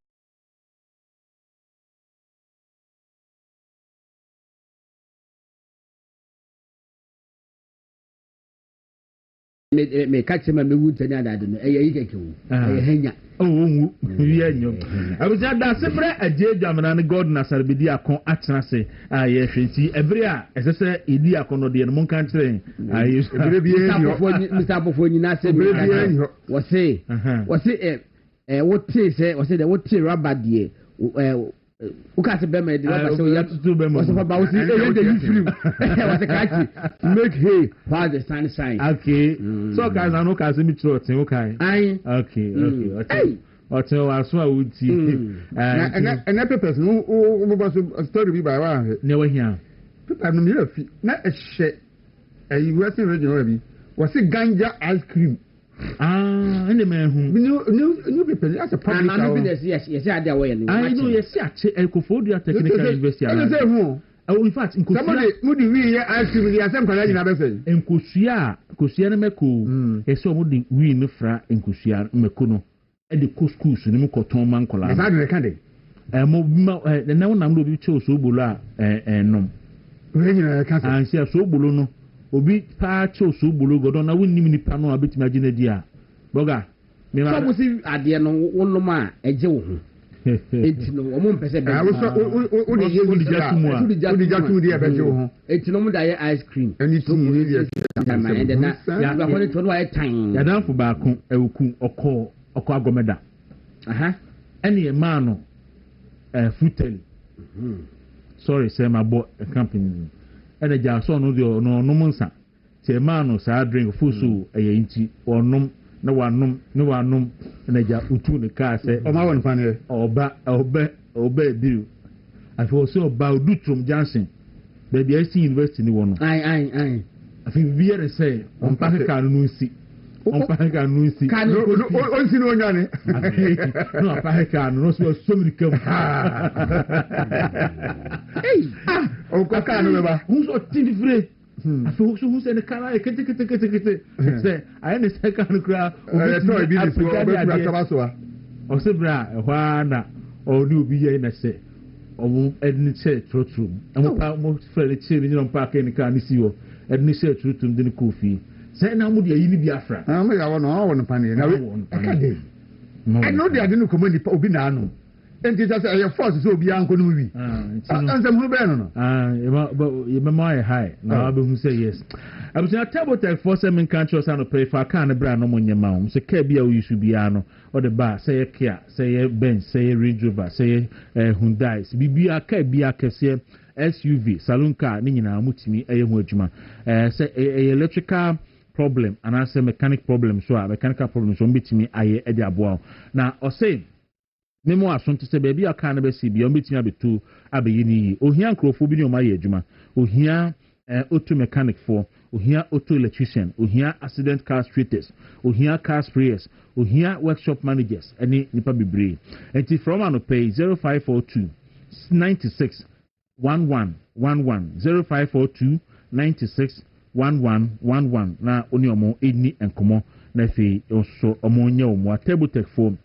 me catch me wuntanya da do no e yi keke wo e henya wu wi anyo abuja da sebre aje dwamana ne god na sarbedi akon atena se ye hwenti ebre a esese edi akon no de no mon kan kire ayi ebre bi Mr. Bofoni na se ebre bi wo se wote se wo se de wote rubber de ukase be me de rubber so ya tutu be mo wo se fa ba wo se e de you film wo se catch make hay while the sun shine okay so guys I know ka se mi tro tin okay okay ote wa so a wuti and papers no o bo so story bi ba wa ne wa hia paper no mi rafi na ehye ayi western region bi wo se ganja ice cream ene me hu new people as a public no business yes ade away ni I know yes ache Ekofodia Technical University I say hu in fact somebody mudi wi ice cream di asem kwala nyina be say nkosua ne meko eso mudi wi ne fra nkosua meko no e de couscous ne mko ton man kola e fa de kan de mo na wonam do bi che so bolo a nom we nyina kan an sia so bolo no obi pa che so bolo godon na wonni ni pa no abetimi agina di a boga me ma so musi ade no wonnom a eje wo ho enti no wo mo mpese be wo de ye wo de jatumu de be jo ho enti no mo da ye ice cream eni ti ni ye ma ende na ya ba ko ne to no aye tan ya dan fo baako ewuku ọkọ agomeda aha ene ma no frutel sorry say my boy company ene ja so no de no nsa say ma no sa drink fusu eye nti onom na wanom na ja utu ne ka say o ma won fa ne oba biru afo so oba Odutrom Johnson baby I see university ni wono ai afi biere say on pa ka no nsi on pa ka no nsi on si no nyane no pa ka no so mi kam o ko ka no ba hu so tin free afi hu se ne kala kete say I ne say ka no kra o to bi ni so o be bra taba so o se bra hwa na o ni obi ye na say o edni say trotrum mo pa mo frere che ni no pa ka ni ka ni si wo edni say trotrum de ni kofi say na mo de yi ni Biafra me ya won pa ni na aka de I know they are the community obi na anu enti just your force so obi anko no wi ansem hu be no you my high na be hu say yes abusia table tech for seven countries and pay for can bra no monyema o say ka bia o yisu bia no o de ba say Kia say Benz say Range Rover say Hyundai bibia ka bia kese SUV saloon car ni nyina mutimi eye ho adwuma say electrical problem and I say mechanic problem so mechanical problem so mbitimi aye e de aboa na o say memo asonto se baby aka na be si bia mbitimi abetu abeyini ohia nkrofo bi ni o ma ye adwuma ohia auto mechanic for ohia auto electrician ohia accident car streeters ohia car sprayers ohia workshop managers any nipa bibre enti from an pay 0542 96 1111 0542 96 1111 na oni omo eni enkomo na fe so omo nya omo table tech phone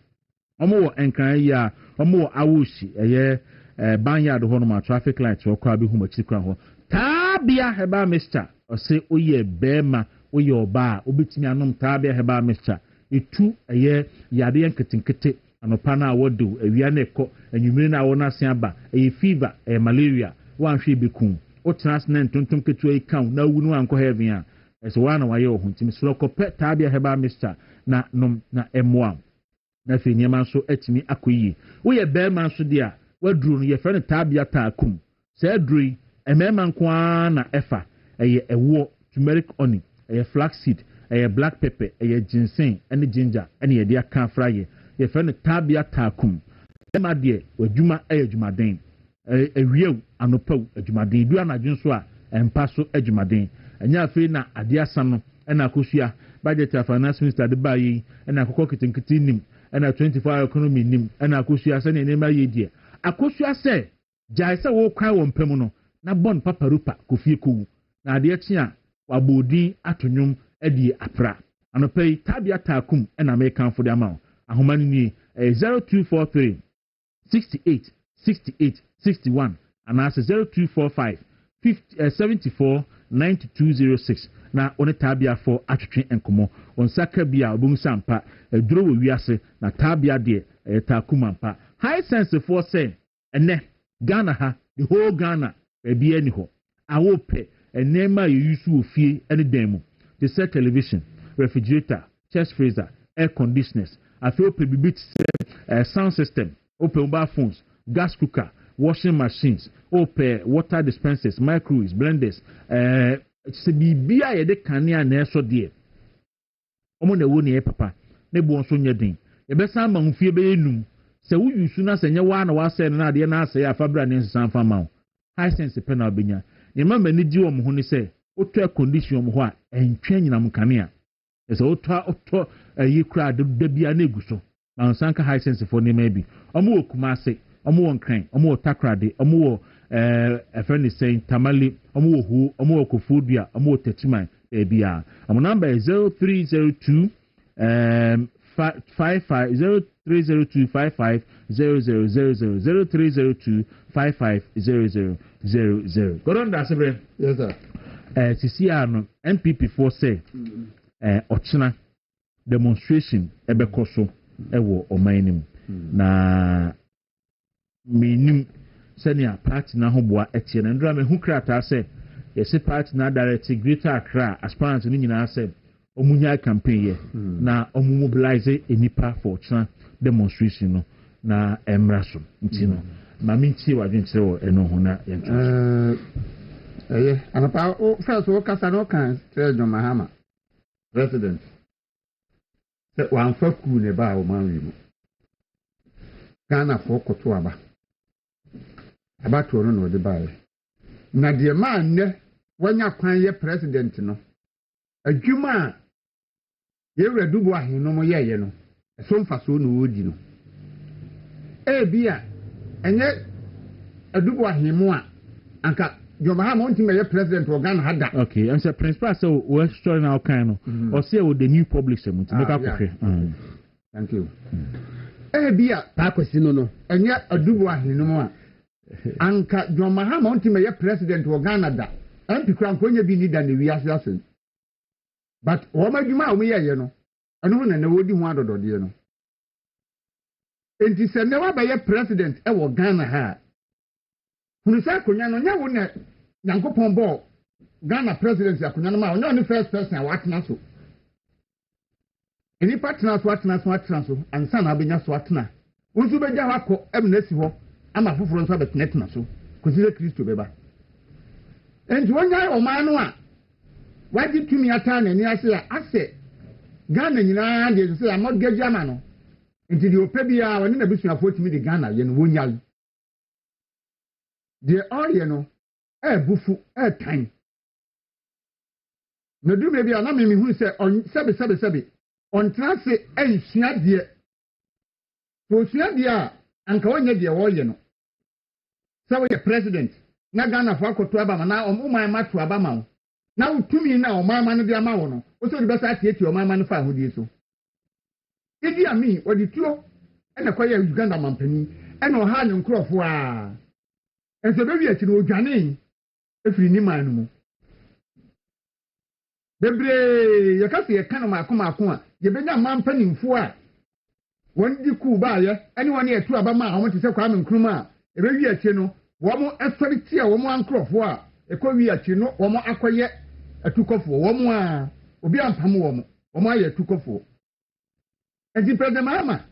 omo wo enkran ya omo wo awushi eye banyard ho no ma traffic light wo kwa bi hu machi kra ho tabia heba mister ose oye bema oye oba obetimi anom tabia heba mister etu eye yade enketenkete anopa na wodo awia na ekọ anwumire na wo na se aba eye fever malaria wanhwe bekun o transnet tontom ketu e kan na wu no anko heaven a eso wana waye ohun timi so kopɛ tabia heba mister na nom na emoa na fe nyema so atimi akoyi wo ye bema so dia waduru no ye fe ne tabia taakum se aduri emema nko na efa eye ewo turmeric honey eye flaxseed eye black pepper eye ginseng ene ginger ene ye dia kan fraye ye fe ne tabia taakum ema de wadwuma eye dwumaden ewieu anopaw adwumaden du anadwun so a empa so adwumaden anya afi na ade asa no ena akosua budget of finance minister de bayi ena akokɔ kitinkiti nim ena 24 economy nim ena akosua se ne nema ye die akosua se jai se wo kwa wo mpam no na bon paparupa kofie kowu na ade akyi a wabodin atonwom adi apra anopai tabia taakum ena mekan fo de ama ahoma ni 0243 68 68 61 and as 0245 74 9206 na one tabia for atwetwe enkomo on saka bia obum sampa duro wo wiase na tabia de taakuma mpa high sense for say ene Ghana ha the whole Ghana bia ani ho awope enema yusu ofie ene demu the set television refrigerator chest freezer air conditioners afiope bibit sound system open mobile phones gas cooker washing machines open water dispensers microwaves blenders se bibia ye de kanea na eso de omo na wo ne papa ne bo nso nya den ye be san ma mfie be enum se wo yusu na se nye wa na wa se na de na ase ya fabra ne nsan fa ma high sense penal benya ne ma mani di wo mo ho ne se oto condition mo ho a entwa nyina mo kanea se oto yi kra de bia na eguso na nsan ka high sense for ne ma bi omo wo kuma ase omo wo nkran omo wo takrade omo wo a friend is saying tamale omo hu omo wo kofodua omo wo techiman bia omo number is 0302 55 0302 55 0000 0302 55 0000 Goronda sebre yes sir sisi ano MPP for say ochina demonstration ebekoso ewo omainim na menim sɛnea party na ho boa ɛteɛ na ndura me hu krataa sɛ yɛsɛ party na direct Greater Accra aspirants no nyinaa sɛ ɔmunya campaign yɛ na ɔmu mobilize enipa for chana demonstration no na emra so nti no ma me ntie wadwenkyerɛ wɔ ɛno ho na yɛntwa anapa first o kasa no kan sɛ John Mahama president sɛ wamfa ku ne ba o man wi mu Ghana fo koto aba to no no de ba na de ma nne wanya kwan yɛ president no adwuma yɛwura dubu ahenu mo yɛyɛ no ɛso mfa so no wodi no bia ɛnyɛ adubu ahemu a anka John Mahama won't be president of Ghana had that. Okay, and so principal so we're story now kind of or say with the new public segment. Thank you. Bia Pakwesino no. And yet a dubu ahenu anka John Mahama won't be president of Ghana that. And to crown when you be need and we assassin. But what my juma we are, you know. I know and the woody one or you know. And it said never by a president ever Ghana ha. Unisa kunya no nya wona Nyankopon bo Ghana presidency akunya no ma onye on first person watena so. Eni partner so watena so ansa na abenya so watena. Unsu beja hako emnesi ho ama foforo nso abetena so. Kosile Kristo beba. Enti wonya o man no a wadi tumi ata na ni ase Ghana nyina de se amodgage ama no. Enti de opebia woni na bisuafo timi de Ghana ye no wonya. The oil no bufu time na du me bia na me hu se on sebe on transe ensua de so sua de a anka wonye de oil no se we president na Ghana fa akoto aba na oman ma to aba ma na utumi na oman ma no de ama wo no o so de besa tieti oman ma no fa ahodie so edi ami odi tuo na kwa ya Uganda mampani na o ha ne nkrofo a and so baby at no Johnny if you need my no. Bebre, you can see a can of my coma, you been a man penning for one di cool by anyone near two Abama, I want to say Kwame Nkrumah, a baby at Chino, one more extra tier, one more crop war, a coy at Chino, one more acquire, a took off for one more, or be on Pamuam, or my took off for. And the President Mahama.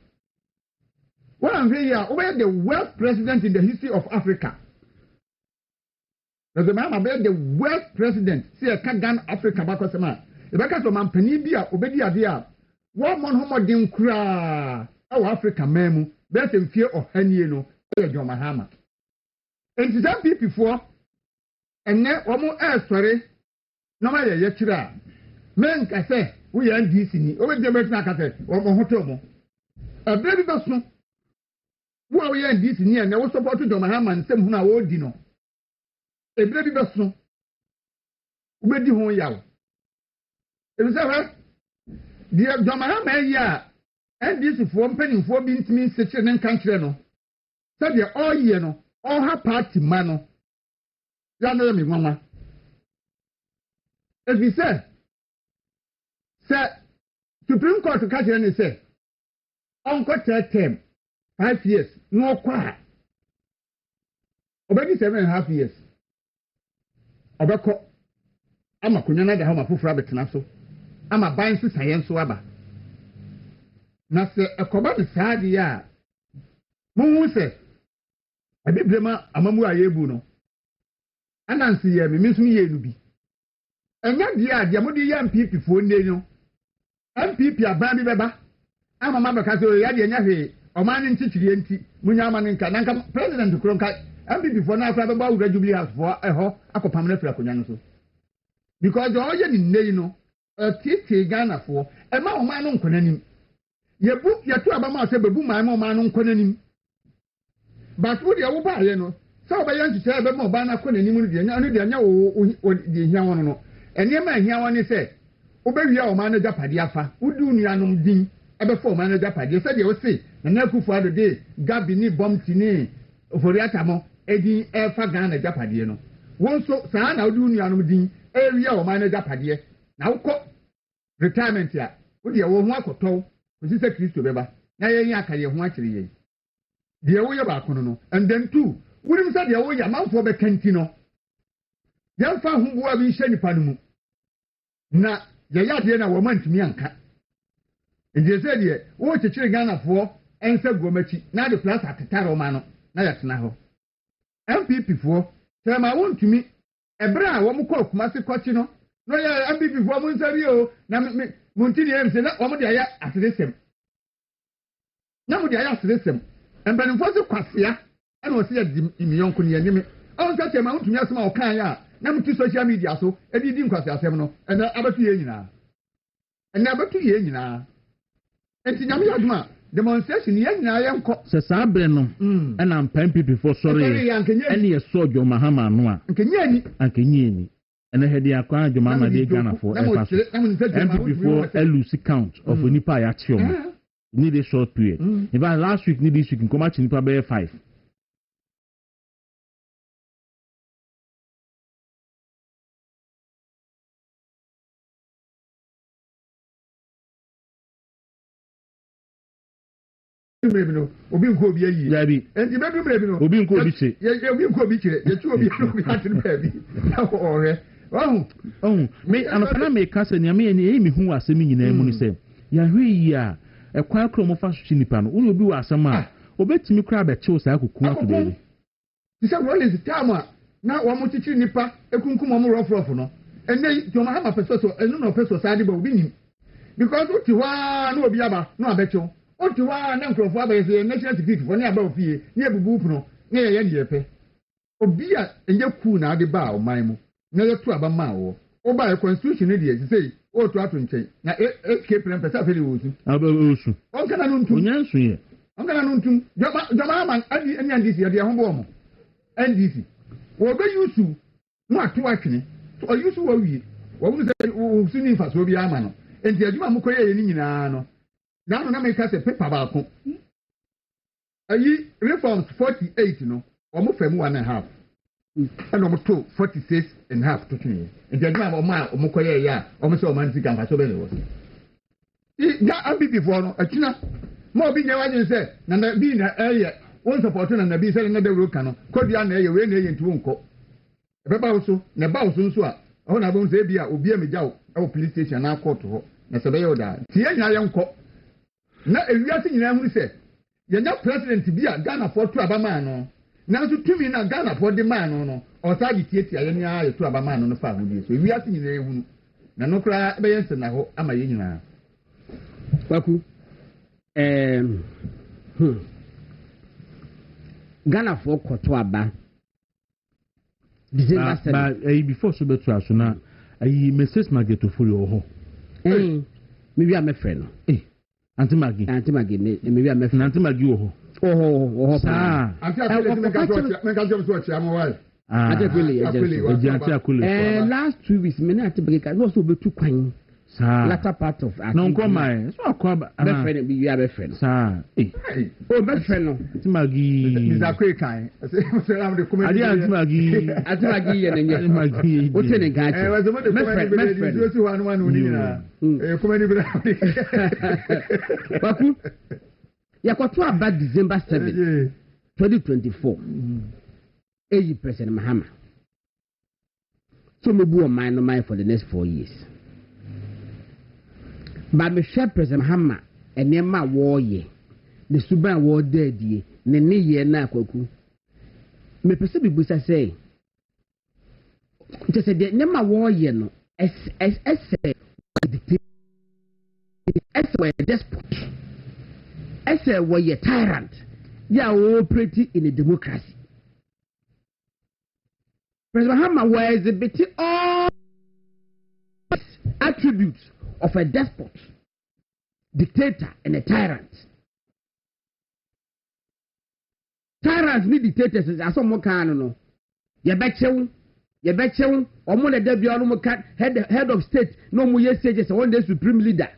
Well, I'm here, over the worst president in the history of Africa. The man about the worst president, see a Ghana Africa Bakosama. The Bakas of Mampanibia, Obedia Dia, one man homo dim cra, our Africa memu, best in fear of Heniano, John Mahama. And to some people before, and now one more air story, no matter yet. Men, I say, we are in DC, over the American, or Hotomo. A baby person, who are we in DC, and I was supported John Mahama and some who are old, you know. Ebile bi beso ubedi ho yawo ebisa wa dia domara ma ya NDC fo mpanimfo bi ntimi sekire ne nkankire no se dia oye no all ha party ma no ya no me nwanwa ebisa se Supreme Court ka kire ne se onko term 5 years no kwa obedi 7.5 years obeko ama kunyana da ha ma foforo abetena so ama ban so science aba na se ekoba de saade ya munhu se abibrema amamu ayebu no anansi ye me misu ye nu bi enya dia dia modi ya MPP fo nne no MPP aban bi beba ama ma beka so ya dia nya hwe o man ntichiri enti munya ama nka nanka president kronka MPP fo na akra beba wura Jubilee House fo eho akopam na fira konya no so because the oye ni nne no titi Ghana fo e ma o man no nkonanim yebu yetu abama se bebu man o man no nkonanim but wo de wo ba ye no so ba yan tete be mo ba na konanim no de nya no de nya wo de hia won no ene ma hia won ni se wo be wi a o man no japade afa wo du nuanom din e be fo o man no japade se de wo se na na kufu ado de gabi ni bomti ni oforiata mo edi e fa Ghana japade no won so saa na wo du nuanom din area o man no japade na wo ko retirement ya wo de wo ho akoto wo si se Kristo beba na ye yin akaye ho akire ye deɛ woyɛ baako no and then two wonim sɛ deɛ woyɛ amanfoɔ bɛka nti no yɛmfa ahoboa bi nhyɛ nipa no mu na yɛyɛ adeɛ na wɔma ntumi anka nti sɛ deɛ wɔkyekyere ghanafoɔ ɛnsa guomakyi na de plus atetare ɔma no na yɛtena hɔ MPP foɔ sɛ ma wɔntumi ɛberɛ a wɔn kɔ kumase kɔkye no na yɛ MPP foɔ mo nsa bi o na mo nti ne yɛm sɛ na wɔn de ayɛ asedesɛm na mo de ayɛ asedesɛm mpanimfoɔ sɛ kwasea ɛna wɔsi yɛ di mmiyɔnko ne yɛnyeme ɔn sɛ kyɛ ma wɔntumi asɛm a ɔkan yɛ a na mo ti social media so ɛde di nkwasea asɛm no ɛna abɛto yɛ nyinaa nti nyame yɛ adom a demonstration yɛ nyinaa yɛ nkɔ sɛ saa berɛ no ɛna mpa MPP foɔ sɔre ɛne yɛsɔ John Mahama no a ankɛnyɛ ni ɛnɛ hɛde akwa John Mahama de Ghanafoɔ ɛfa so MPP foɔ ɛlusi count of nipa a yɛakye ɔmo need a short period in fact last week need this week nkɔmɔ akye nipa bɛyɛ 5 obi nko obi ayi yabi enti bedu mre bi no obi nko obi che obi nko obi kire ye tu obi no bi hate no baabi na ɔhwɛ me anofana me ka sɛ nyame ye me hu asɛm nyinaa mu ni sɛ ya hwe yi a ɛkwan kro mo fa so nipa no wo obi wɔ asɛm a obetimi kra bɛkyew saa koku akodo bi ti sɛ rollins time a na wɔn mo kyikyiri nipa ekunkum wɔn rɔfrɔfo no ɛnɛ John Mahama pɛsɛ so ɛno na ɔpɛsɛ saa de ba obi nim because o ti hɔ na obi aba na abɛkyew o ti hɔ na nkurɔfoɔ aba yɛ national security fo ne aba ofie ne ebubu puno ne yɛ ne yɛpɛ obi a ɛnyɛ cool na ade ba ɔman mu na yɛ to aba ma wɔ o ba yɛ constitution ne deɛ sɛ o to ato nkyɛn na escape plan pɛsɛ afɛ de wɔ su osu ɔnkana no ntum onyanso yɛ ɔnkana no ntum John Mahama adi ɛne NDC yɛde ɛho bɔ ɔmo NDC wɔbɛ yusu no ato atwene ɔyusu wɔ wie wɔn sɛ wɔsu ne nfaso bi ama no enti adwuma mo kɔyɛ yɛ ne nyinaa no na no na me ka sɛ paper baako ayi reforms 48 no ɔmo fam 1.5 ɛna ɔmo to 46.5 to twene enti adwuma ɔmo a ɔmo kɔyɛ yɛ a ɔmo sɛ ɔmo anti kan faso bɛ ne wɔ ya MPP foɔ no atwina ma obi nyɛ wagye sɛ na bi na ɛyɛ wɔn support na bi sɛ na Dawuro ka no kodua na ɛyɛ wei na ɛyɛ ntuwo nkɔ ɛbɛba wo so na ɛba wo so nso a ɛhɔ na abɛhu sɛ ebi a obi a megya wo ɛwɔ police station na akɔɔto hɔ na sɛ bɛyɛ wo daa tie nyinaa yɛ nkɔ na ewiase nyinaa hunu sɛ yɛnya president bi a Ghanafoɔ to aba maa no nanso tumi na Ghanafoɔ de maa no ɔsaa de tietia yɛn nyinaa yɛ to aba maa no fa ahodie so ewiase nyinaa ehunu na no koraa ɛbɛyɛ nsɛnna hɔ ama yɛn nyinaa Kwaku Ghanafoɔ kɔto aba December 7 before so betu aso na ayi Mrs. Magetofori wɔ hɔ maybe I'm a friend Auntie Maggie maybe I'm a friend Auntie Maggie wɔ hɔ saa Auntie Akule me ka jom so achi am why Auntie Akule last 2 weeks me na Auntie Maggie no so betu kwan saa latter part of no nko mai so akwa be friend be a friend saa be friend no Auntie Maggie is akwe kan say am de comedy Auntie Maggie ye nenye o te ne ga achi was the comedy be do so one ni na comedy be Kwaku yakoto aba December 7 2024 eyi President Mahama so me bu o man no mind for the next 4 years. But me share President Mahama enema wo ye the suban wo dadie ne ne ye na Kwaku me pese bi busa say just say the enema wo ye no as a despot as a warrior tyrant ya operating in a democracy. President Mahama was exhibiting all attributes of a despot, dictator, and a tyrant. Tyrants need dictators as some kind no. You betcha, or more than head of state, no more yesterday, one day supreme leader.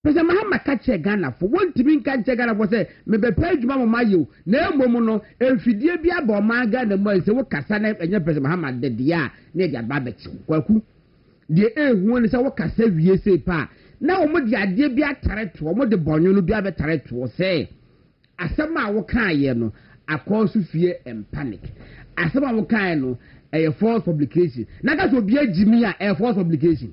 President Mahama catch Ghana for one to be catch Ghana for say, maybe page Mama Mayo, no mono, and Fidia Bia Bomaga, the Moy, so what Cassana and your President Mahama did the near their barbecue. Kwaku. The one is our Cassa, we say, pa. Now, what the idea be a turret, or what the bonyo be a turret was say. asema wo kan ye no akọsu fie and panic asema wo kan no a false publication na ka so bia jimi a false publication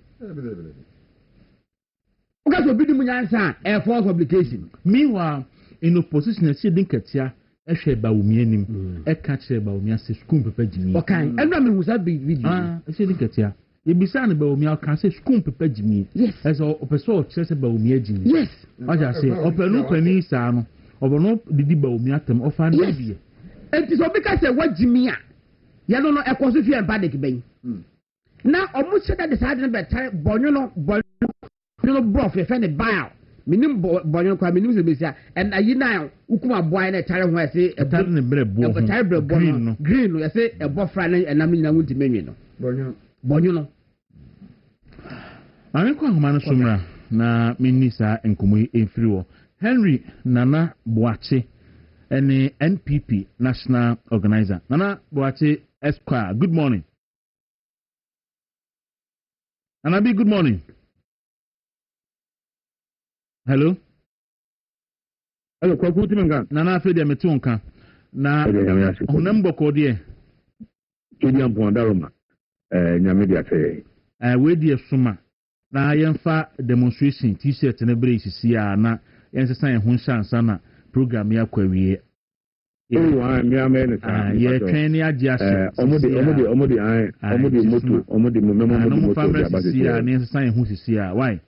o ka so bi dimu nyansa a false publication meanwhile in opposition she din katia ehwe ba omi anim e ka kire ba omi ase school papa jimi o kan enu me husa video she din katia e bisa ne ba omi aka se school papa jimi yes as o person kire se ba omi ajimi yes o ja say openu pani sa no obono didi ba omi atem ofa na bie enti so bi ka se wajimi a ya no ekoso fi en panic ben na omu se da de sa de be tare bonyo no brof e fe ne bile minim bonyo kwa minim se besia and ayi na ukuma boy na tare ho ase e tare ne bre bo ho tare bre bo no green no ase e bofra na enam nyina wunti menwe no bonyo no ani kwa homa no somra na minisa enkomo efiri wo Henry Nana Boache any NPP national organizer Nana Boache Esquire, good morning. Anabi, good morning. Hello. Hello, Kwaku Timenga. Nana Fede Metunka. Na Onembo Kodie. Kenya Mpondaroma. Nyamedia say. We dear Suma. Na yemfa demonstration t-shirt na bre sisi a na yensesan ye hunshan sana program ya kwawie. Mi amene sa. Ye twen ni agi ase. Omodi moto, omodi memo moto ya basi ya ni yensesan ye hunsisi a. Why?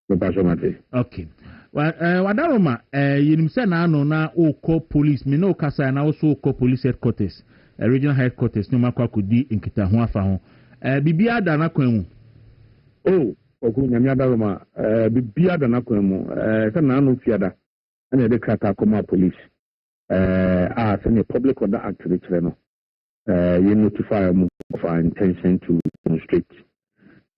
Baba mate. Okay. Wadaroma yinim se na ano na okọ police me no kasa na also okọ police headquarters regional headquarters no makwa kodi nkita ho afa ho bibia da na kwan mu oku nyame adaroma bibia da na kwan mu se na ano fiada ana de krata koma police se ne public order act re no you notify mu of our intention to demonstrate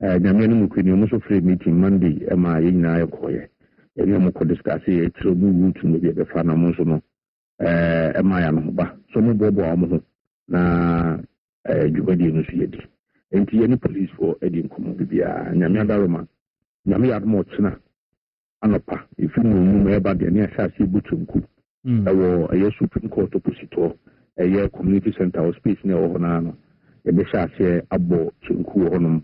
nyame no kwani mu so free meeting Monday ma yina yakoye eni mo ko discuss e tro bu route no be fa na mo so no ma ya no ba so mo bobo o mo na jubadi no so yedi enti ye ni police for edi nkomo bibia nyame adaroma nyame ya mo china anopa ifi mo mu me ba de ne asase butunku ewo aye supreme court opposite aye community center or space ne o na no e be shase abo tunku honum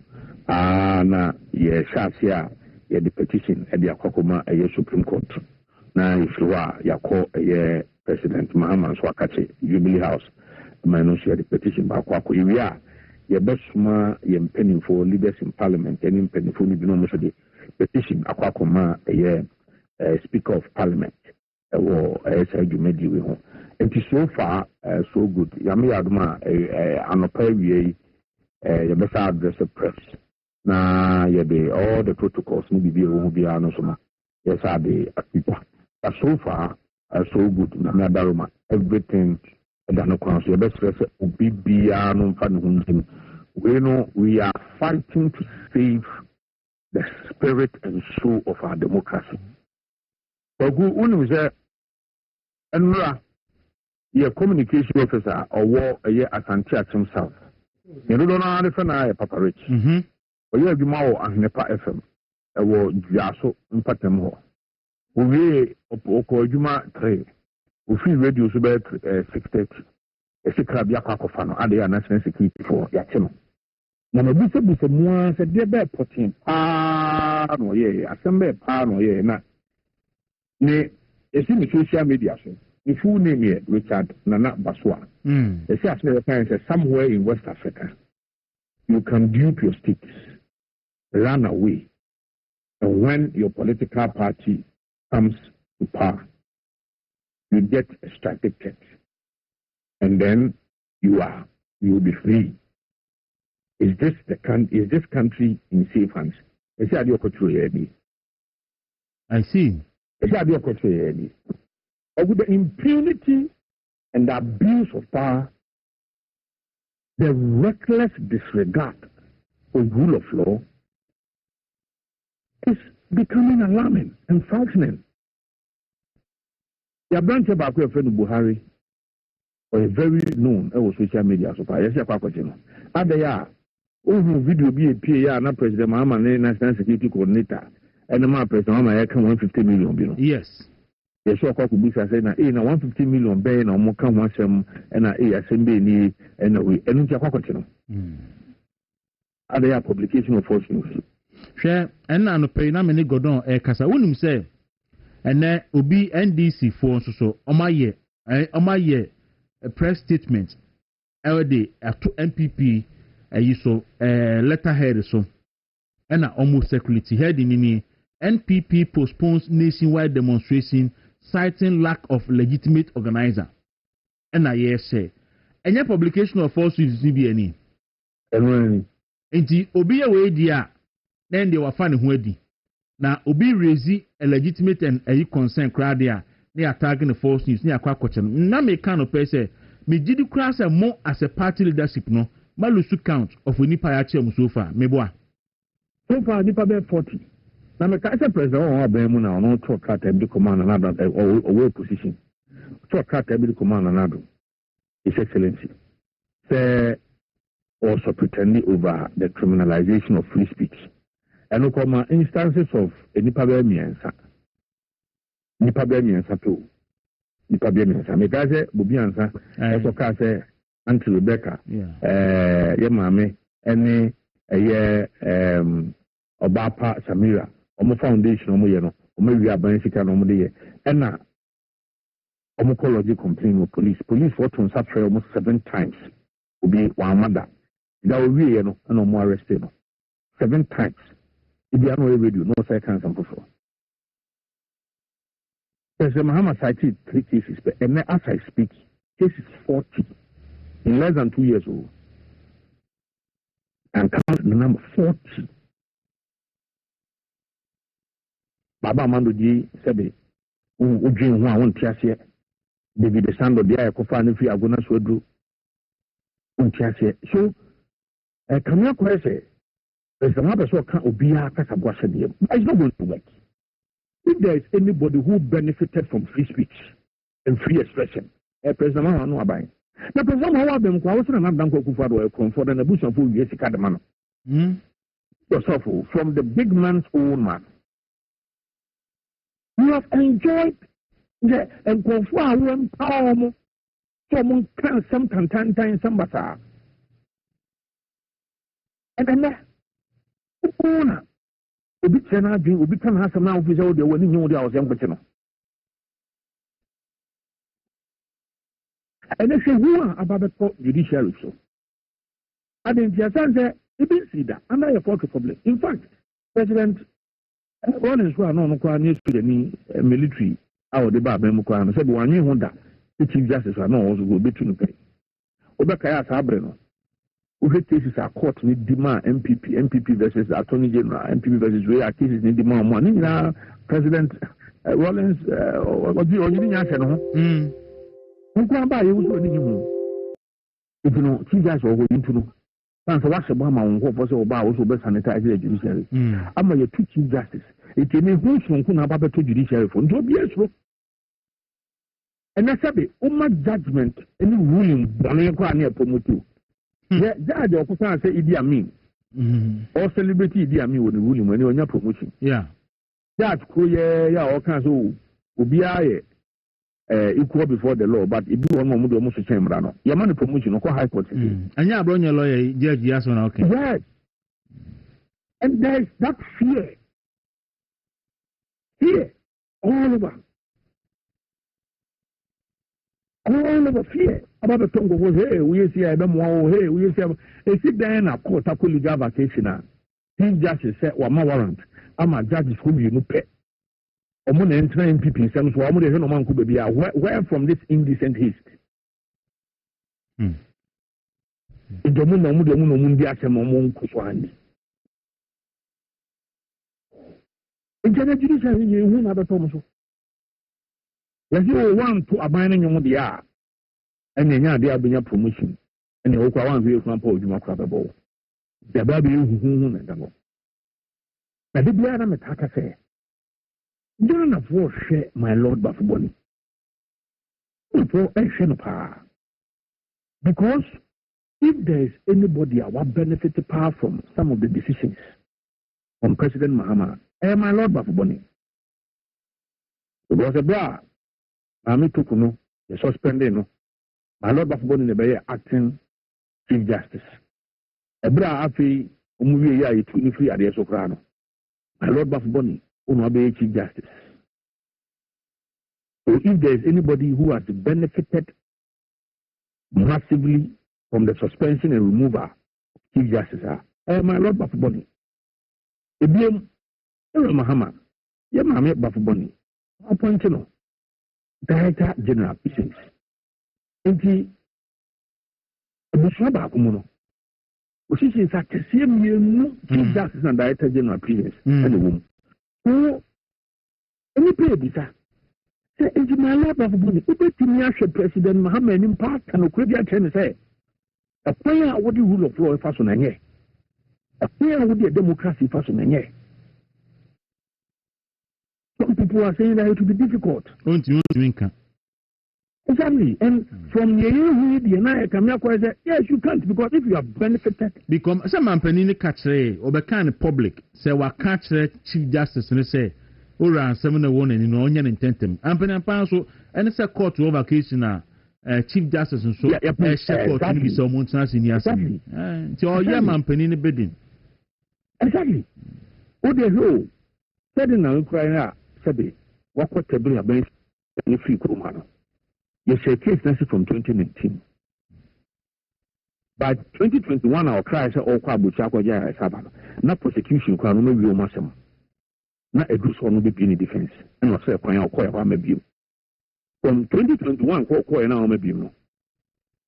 na ye shase a ye the petition e the akokoma a Supreme Court na ifwa yakọ a President Mahama Swakache Jubilee House man no the petition ba Kwaku iwi a ye besuma ye mpenin for leaders in parliament and mpenin for ni bino so the petition akokoma a Speaker of Parliament or say Jumedi we ho and so far so good yami aduma anopa wie ye besa address the press na yebe all the protocols no be wo bia no so ma yes are the people but so far so good na daroma everything that no kwan so yebe stress obi bia no mfa no huntim we are fighting to save the spirit and soul of our democracy ogu unu ze enra ye communication officer owo ye Asante Achim South you don't know how to find Papa Rich oye adwuma wo Ahnepa FM ewo Dwaso mpatam ho owie okọ adwuma 3 ofi radio so be 6:30 esikra bia kwakofa no ade ya national security for ya chemo na mabisa mua se de be potin no ye asembe no ye na ne esi mi social media so the full name here Richard Nana Baswa esi aseme the say somewhere in West Africa you can dupe your sticks, run away, and when your political party comes to power, you get extradited, and then you will be free. Is this country in safe hands? I see. With the impunity and the abuse of power, the reckless disregard for rule of law is becoming alarming and frightening. The branch of our friend Buhari, or a very known social media super. Yes, Adaya, video be a PA, not President Mahama, National Security Coordinator, and the President Mahama, 150 million. Yes. Yes, so Kwaku Bisa said, na 150 million bay na mo kan ho asem na asem ni na we enu ntia kwakwete no. Other publication of false news. Hwɛ ɛna no pay na me ne Gordon kasa wonim sɛ ɛnɛ obi NDC fo nso so ɔmayɛ a press statement ɛwɔ ato MPP ayi so letterhead so ɛna almost security head ni NPP postpones nationwide demonstration citing lack of legitimate organizer ɛna yɛ sɛ ɛnyɛ publication of false news ni bi ani nti obi yɛ wei di a then they were finding who edi. Now, Obi raise a legitimate and a concern crowd there. They are targeting the false news. They are quite question. Now, me kind of person, me did you cross a more as a party leadership no. Malusu count of we nipa yache so far. Me boa. So far, nipa be 40. Now, me can't say president or Bemu now. No talk at every command another or position. Talk at every command another. His Excellency. Say also pretending over the criminalization of free speech. And no come instances of nipa be miensa. Nipa be miensa too. Nipa be miensa. Me ka say bobi ansa. Eso ka say Auntie Rebecca. Ye maame ene ye Obapa Samira. Omo foundation omo ye no. Omo wi aban sika no omo de ye. Ena omo college complain with police. Police for to suffer almost 7 times. Obi one mother. That we ye no and omo arrested no. 7 times. If you are not radio, no second sample for. President Muhammad cited 3 cases, and as I speak, cases 40 in less than 2 years old. And count the number 40. Baba Mando G said, Ujin Juan Tiasia, David the Sando, the Ayakofan, if you are going to so do Tiasia. So, a Kamia question. There's another sort of Obia Casabwasha. It's not going to work. If there is anybody who benefited from free speech and free expression, President Mama no abide. Now, President Mama them was not done for comfort and a bush of food, yes, Cadamano. Yourself from the big man's own man. You have enjoyed the and comfort when power someone can some time some basa. And then Ona obi tsena adwin obi kan ha sama ofisa o de wani nyu de awosem kwete no ene se hu ababeto judiciary so adentia sanse ibi sida under your pocket problem. In fact, President Ronald Swa no kwa ni student military awo de ba mu kwa no se bi wanwe ho da the chief justice no also go betu no pay obeka ya sabre no we cases are court ni demand MPP versus Attorney General, MPP versus where cases ni demand money na President Rollins oji ni nya se no nko ba ye wuso ni hu if no chief justice go into no san so wase ba ma nko for so ba wo so be sanitize the judiciary ama ye two chief justice it ni hu so nko na ba be to judiciary for ndo bi esro and na sabe umma judgment any ruling bone ko ani promote. Yeah, judge okusan say Idi Amin. Or celebrity Idi Amin with the ruling when you on your promotion. Yeah. Judge Koye ya all kinds of Obiaye equal before the law, but it do one more almost chamber no. Your money promotion or high court. And ya brought your lawyer, Judge Yason, okay. Yes. And there is that fear. Fear all over. All over fear about the tongue was hey, we see I don't know, hey, we see a sit down a court a legal vacation. He just said, well, my warrant. I'm a judge whom you know pay. Omon entering people in some so I'm going to man could be where from this indecent haste. The moon mundi asem kuswani. In general, you know about Thomas. Yes, you want to abandon your dia, and then you have been promotion, and you walk around with your poor Juma Crabable. The baby who and but the blood I'm a taka don't have war share my Lord Buffaboni. For action of power. Because if there is anybody what benefit the power from some of the decisions from President Mahama, my Lord Buffaboni. It was a bra. Mami Tukuno, the suspended no. My Lord Bafuboni Nebeye acting Chief Justice. Ebra Afi Umuvi ya itu ni free ade Sokrano. My Lord Bafuboni Unabe Chief Justice. So if there is anybody who has benefited massively from the suspension and removal of Chief Justice, my Lord Bafuboni. Ebiem Mahama, Yamame Bafuboni, appointed Director General Prisons. Enti Busaba Kumuno. Which is at the same year, Chief Justice and Director General Prisons and the woman. So, any pay bisa. Say, it's my lord of money. President Mohammed in part and Ukrainian ten say, a prayer would the rule of law fashion and ye. A prayer would be a democracy fashion and ye. Some people are saying that it will be difficult. Exactly. And from the year the United said, yes, you can't, because if you have benefited. Because some manpenini catch or the kind of public say, what catch Chief Justice and say, Ora 701 and no onion intentem. Ampany Panso and it's a court over case na Chief Justice and so court to be so much in Yasami. To all your manpenini bidding. Exactly. What the whole said in our Ukraine, Sabi, what to bring a bench and free Kumano. You say case from 2019. By 2021, our cries are all Kwabu Jaya Sabana. Not prosecution, Kwano, you Masam. Not a group will be in defense. And I say, maybe. From 2021, Koi now maybe.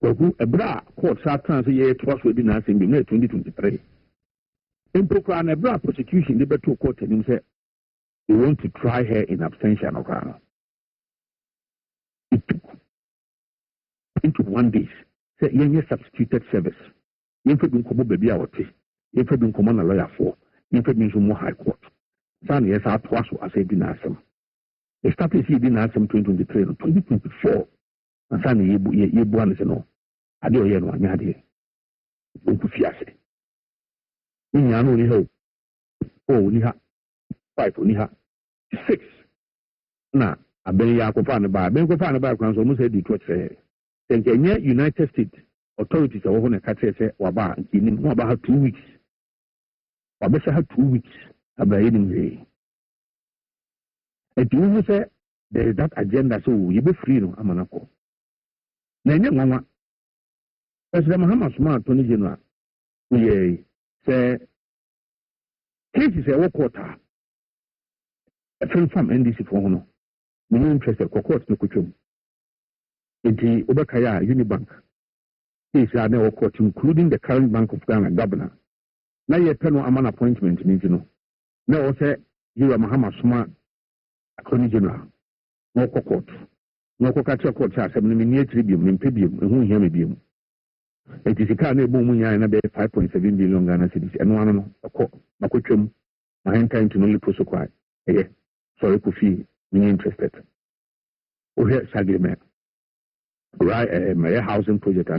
Kwaku, a bra court Satan year twice within us in 2023. In Pokran, a bra prosecution, the better court and said, they want to try her in absentia of Ghana. It took into 1 day. Say, young substituted service. You have been come baby out. You have been command a lawyer for. You have been more high court. San yes, I twice as a dinasum. They started see dinasum 2023 and 2024. And San ye born is no. I do hear one yard. Fiase. In Yan only hope. Oh, Niha. 5 Niha. 6. Now, I been Yakofan by Benkofan by Council almost said it was then United States authorities are going to catch say Waba in about 2 weeks. Wabesa had 2 weeks about eating. And you say there is that agenda, so you be free no Amanako. Nanya Mama President Muhammad Smart Tony General. We say cases a quarter. A friend from NDC for Hono. We are interested in court no kuchum. Inti Obakaya Unibank. These are now court, including the current Bank of Ghana governor. Now you have no amount appointment in you know. Now say you are Muhammad Smart Attorney General. No court. No court has a mini tribune in Pibium, and who hear me beam. It is a car near Bumuya and about 5.7 billion Ghana cities, and one a court, Makuchum, my time to only push a quiet. Sorry, Kofi, me interested. Oh, here, Sagli, right, my housing project.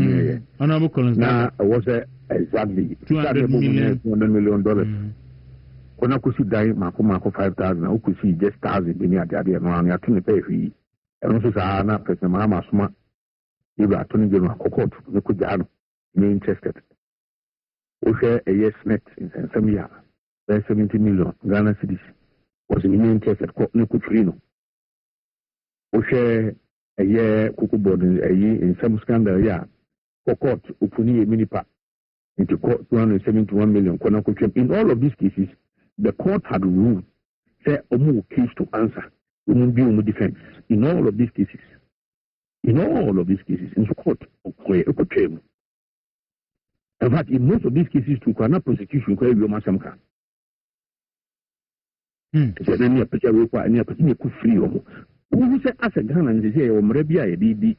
Honorable Collins, now was exactly $200 million. When I could see die, Mako 5,000, I could see just 1,000 beneath the idea, and I couldn't pay fee. And also, I President Mahama Smart, you are turning in court, you could have me interested. We share a yes net in some year, 70 million Ghana cities. Was in interested court no Kutrino. We share a year cuckoo board in some scandal, yeah. For court, Upuni Minipa into court 271 million. In all of these cases, the court had ruled, say, Omu case to answer, Omu defense. In all of these cases, in the court, in fact, in most of these cases, to Kana prosecution, Masamka. It's a picture require any opportunity to free you. Who say as a Ghana and say, Omrebia, a DD,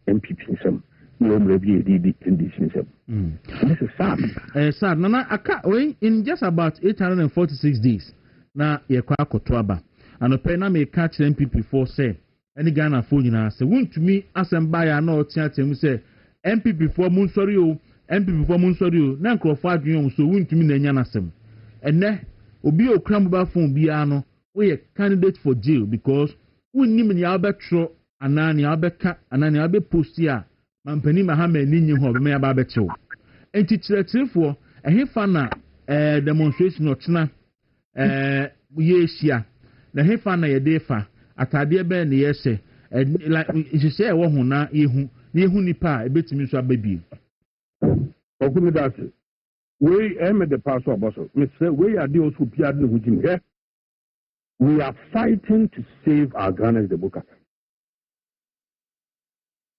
MPP, some, Omrebia, DD, and this. This is sad. Sad. Nana, in just about 846 days, now, ye Kwaku Twaba, and a penna may catch MPP for say, any Ghana phone in us. Won't to me, as and buy a no chance, and we say, MPP for Munsorio, MPP for Munsorio, Nanko 5 young, so won't to me, Nanasem. And then, Obi o kram ba phone biano we a candidate for jail because we nim ni albetro anani abeka anani abe post ya mampani mahama ni nyi ho be me aba betew enti kyerɛkyerɛfoɔ ɛhefa na demonstration ɔtena yɛhyia na hefa na yɛde fa atadeɛ bɛɛ ne yɛhyɛ like nhyehyɛ ɛwɔ ho na yehu nipa a ebetumi nso ababie okumi dase we the pastor aboso me say we are the also pia de hu jim we are fighting to save our Ghana's democracy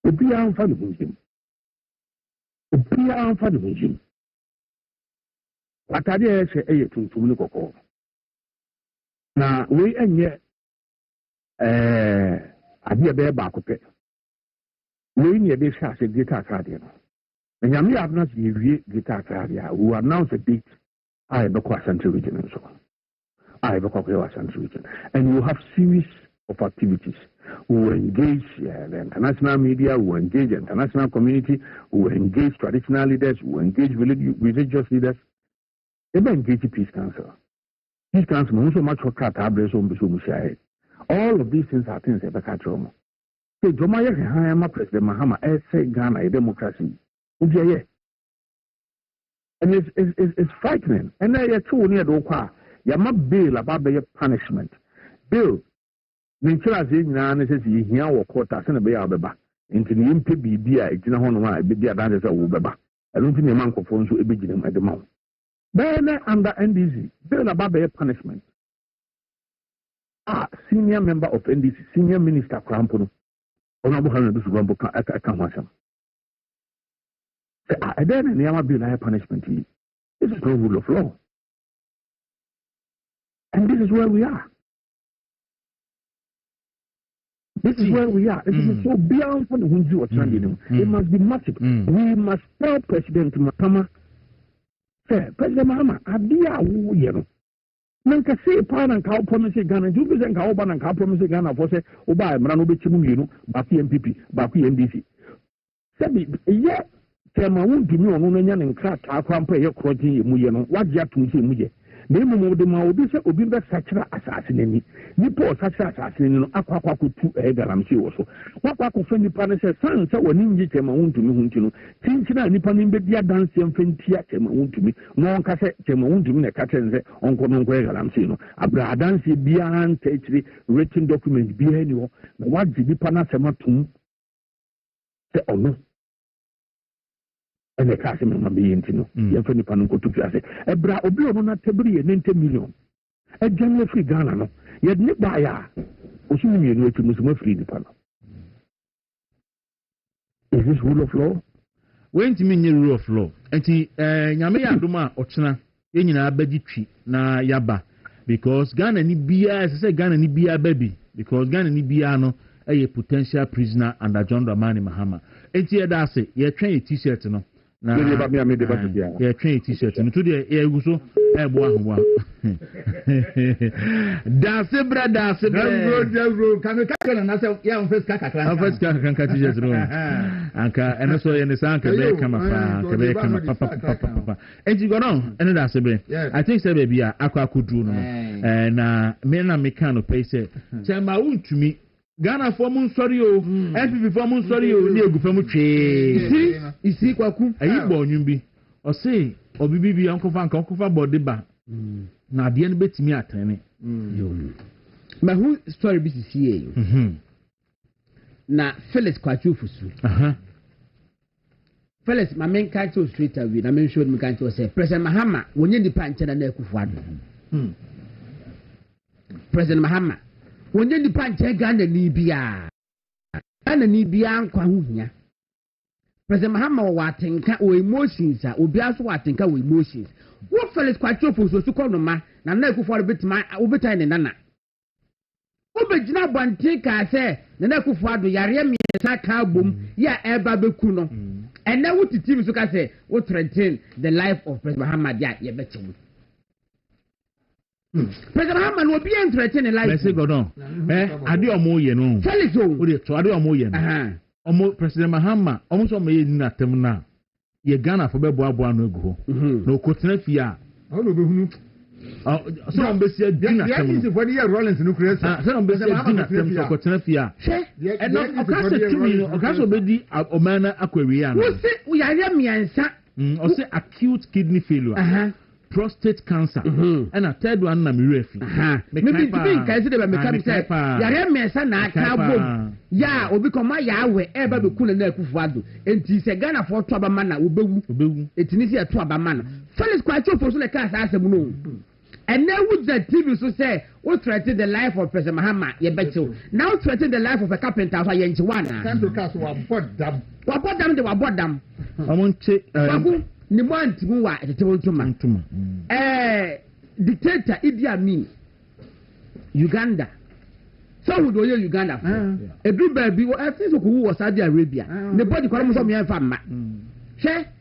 obi anfa de hu jim atadeɛ yɛhyɛ ɛyɛ tuntum ne kɔkɔɔ na we enye adeɛ bɛyɛ baako pɛ we ne yɛde hyɛ ase data akadeɛ no nyame abna se yɛwie data akadeɛ we announce a date I yɛbɛkɔ Central Region nso I Central Region and we will have series of activities. We will engage the international media, we will engage the international community, we will engage traditional leaders, we will engage religious leaders. We will engage the Peace Council. Peace Council, so much for all of these things are things that are trauma. So, President Mahama, say Ghana, a democracy. And it's frightening. And then you're too near the you must bill about the punishment. Bill. Ninchira ze nyina ne sɛ yehia wɔ kɔta sɛ na bɛyɛ abɛba nti ne yimpe biribi a ɛgyina hɔ no a ɛbɛdi adanse sɛ wo bɛba ɛno nti ne ma nkɔfoɔ nso ɛbɛgyina mu ɛde ma wo bɛyɛ ne under NDC bill aba bɛyɛ punishment senior member of NDC senior minister krampo no ɔno aboha no dusu krampo ka ho asɛm sɛ ɛdɛn ne nneɛma bill ayɛ punishment yi this is no rule of law and this is where we are. This is where we are. It is so beyond for the Hunji or Trandinum. It must be massive. We must tell President Mahama, sir, President Mahama, Adia Wuyero. Nanka say pan and cow promise Ghana, you present Kaoban and cow promise Ghana for say, Oba, Mranobichimu, Baki MPP, Baki NDC. Sabi, yet, Tema won't do me on Unyan and Crack, our crampe, your crotty, Muyano, what Jatu Muye. The moment the Maudisa will be the Sacha assassin. Nipo Sacha assassin, Kwaku to Egaramsi also. Kwaku Fendi Panes, San, so when Ninja Tema won't to me, Huntino, Tinchina, Nippon, Bedia dance and Fentia Tema won't to me, no cassette Tema won't to me, a Catenze, Uncle Egaramsino, Abra Dancy, Bian, Tetri, written documents, Bienio, what did the Panasamatum say or no? And the Casim may be into your friend Panuko to say, a bra oblong on a tebri and 90 million. A general free Ghana, no, yet Nibaya, assuming you know to Muslim free the panel. Is this rule of law? When to mean rule of law? And Yamea Duma Ochna, in Abeditri, na Yaba, because Ghana Nibia, as I say, Ghana Nibia baby, because Ghana Nibiano, a potential prisoner under John Dramani Mahama. And here that's it, you're trying a t-shirt, no. Na ya train t-shirt nto de ya guso ebo ahwa da sebra bro kan ka na say ya on face kakra t-shirt no anka eno so ye ne sanka be kama papa enti go no eno da sebe I think say baby akwaduru no na me na me kan no pay say chema untumi Ghana for mun sorry o FPP for mun sorry o ni egu famu twe isi kwaku ayi bo onwumbi o say obibibi ankofa body ba na de no betimi atene ma who story bi sisi na Felix Kwaku fusu Felix ma men kan to straight away na men show me kan to say President Mahama wonye nipa nchena na Akufo-Addo President Mahama wonye nipa nche Ghana ni bia nkwa ho hia President Mahama watenka o emotions a obi aso watenka o emotions wo Felix Kwaku so ko no ma na Akufo-Addo betima obetai ne nana obegina bante ka se na Akufo-Addo yare miesa ka bom ya eba beku no ene wo titimi so ka se wo threaten the life of President Mahama dia ye bechewu President Mahama no be entertain life. Let's go down. Ade omo ye no. Felix o. O de to ade omo ye no. Omo President Mahama, omo so me ye ni atem na. Ye Ghana for be boa no egu ho. Na okotena fi a. O no be hunu. so on be say dinner tem no for the Rollins no create so on be say dinner tem so kwatena fia and no okase timi no okase obedi omana akwawiya no wo se wo yare miansa o say acute kidney failure prostate cancer and a third one na mirefi maybe to be kai say dey me come say yare miansa na aka bom ya obi koma ya awe e ba be kuna na akufu ado enti se Ghana for to abama na obewu etini se to abama na Felix Kwaku for so le ka sa asem no and now with the TV so say we threaten the life of President Mahama ye becho now threaten the life of a carpenter for yenchi wana time to cast wa bodam de wa bodam amonche Kwaku ni mwanti mu wa etetewo ntuma dictator Idi Amin Uganda so who do you Uganda edu baby I think so who was Saudi Arabia the body kwara mo so me fa ma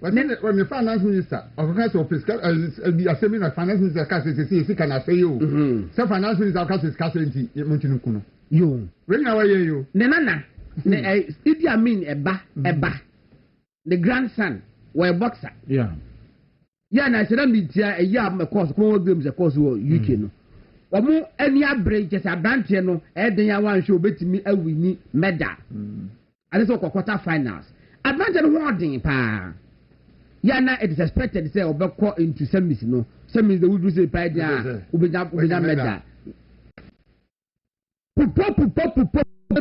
when the finance minister of the fiscal assembly of finance minister can say you so finance minister of casting Montinu Kuno yo when you are you nana Idi Amin eba the grandson were boxer na say na media a year me course ko games a course wo UK no omo any average just abrantie no e den ya wan hwe obetimi awini medal and so quarter finals advantage no holding pa na it is expected say obekọ into semis no semis they would do say pa dia obenya medal pop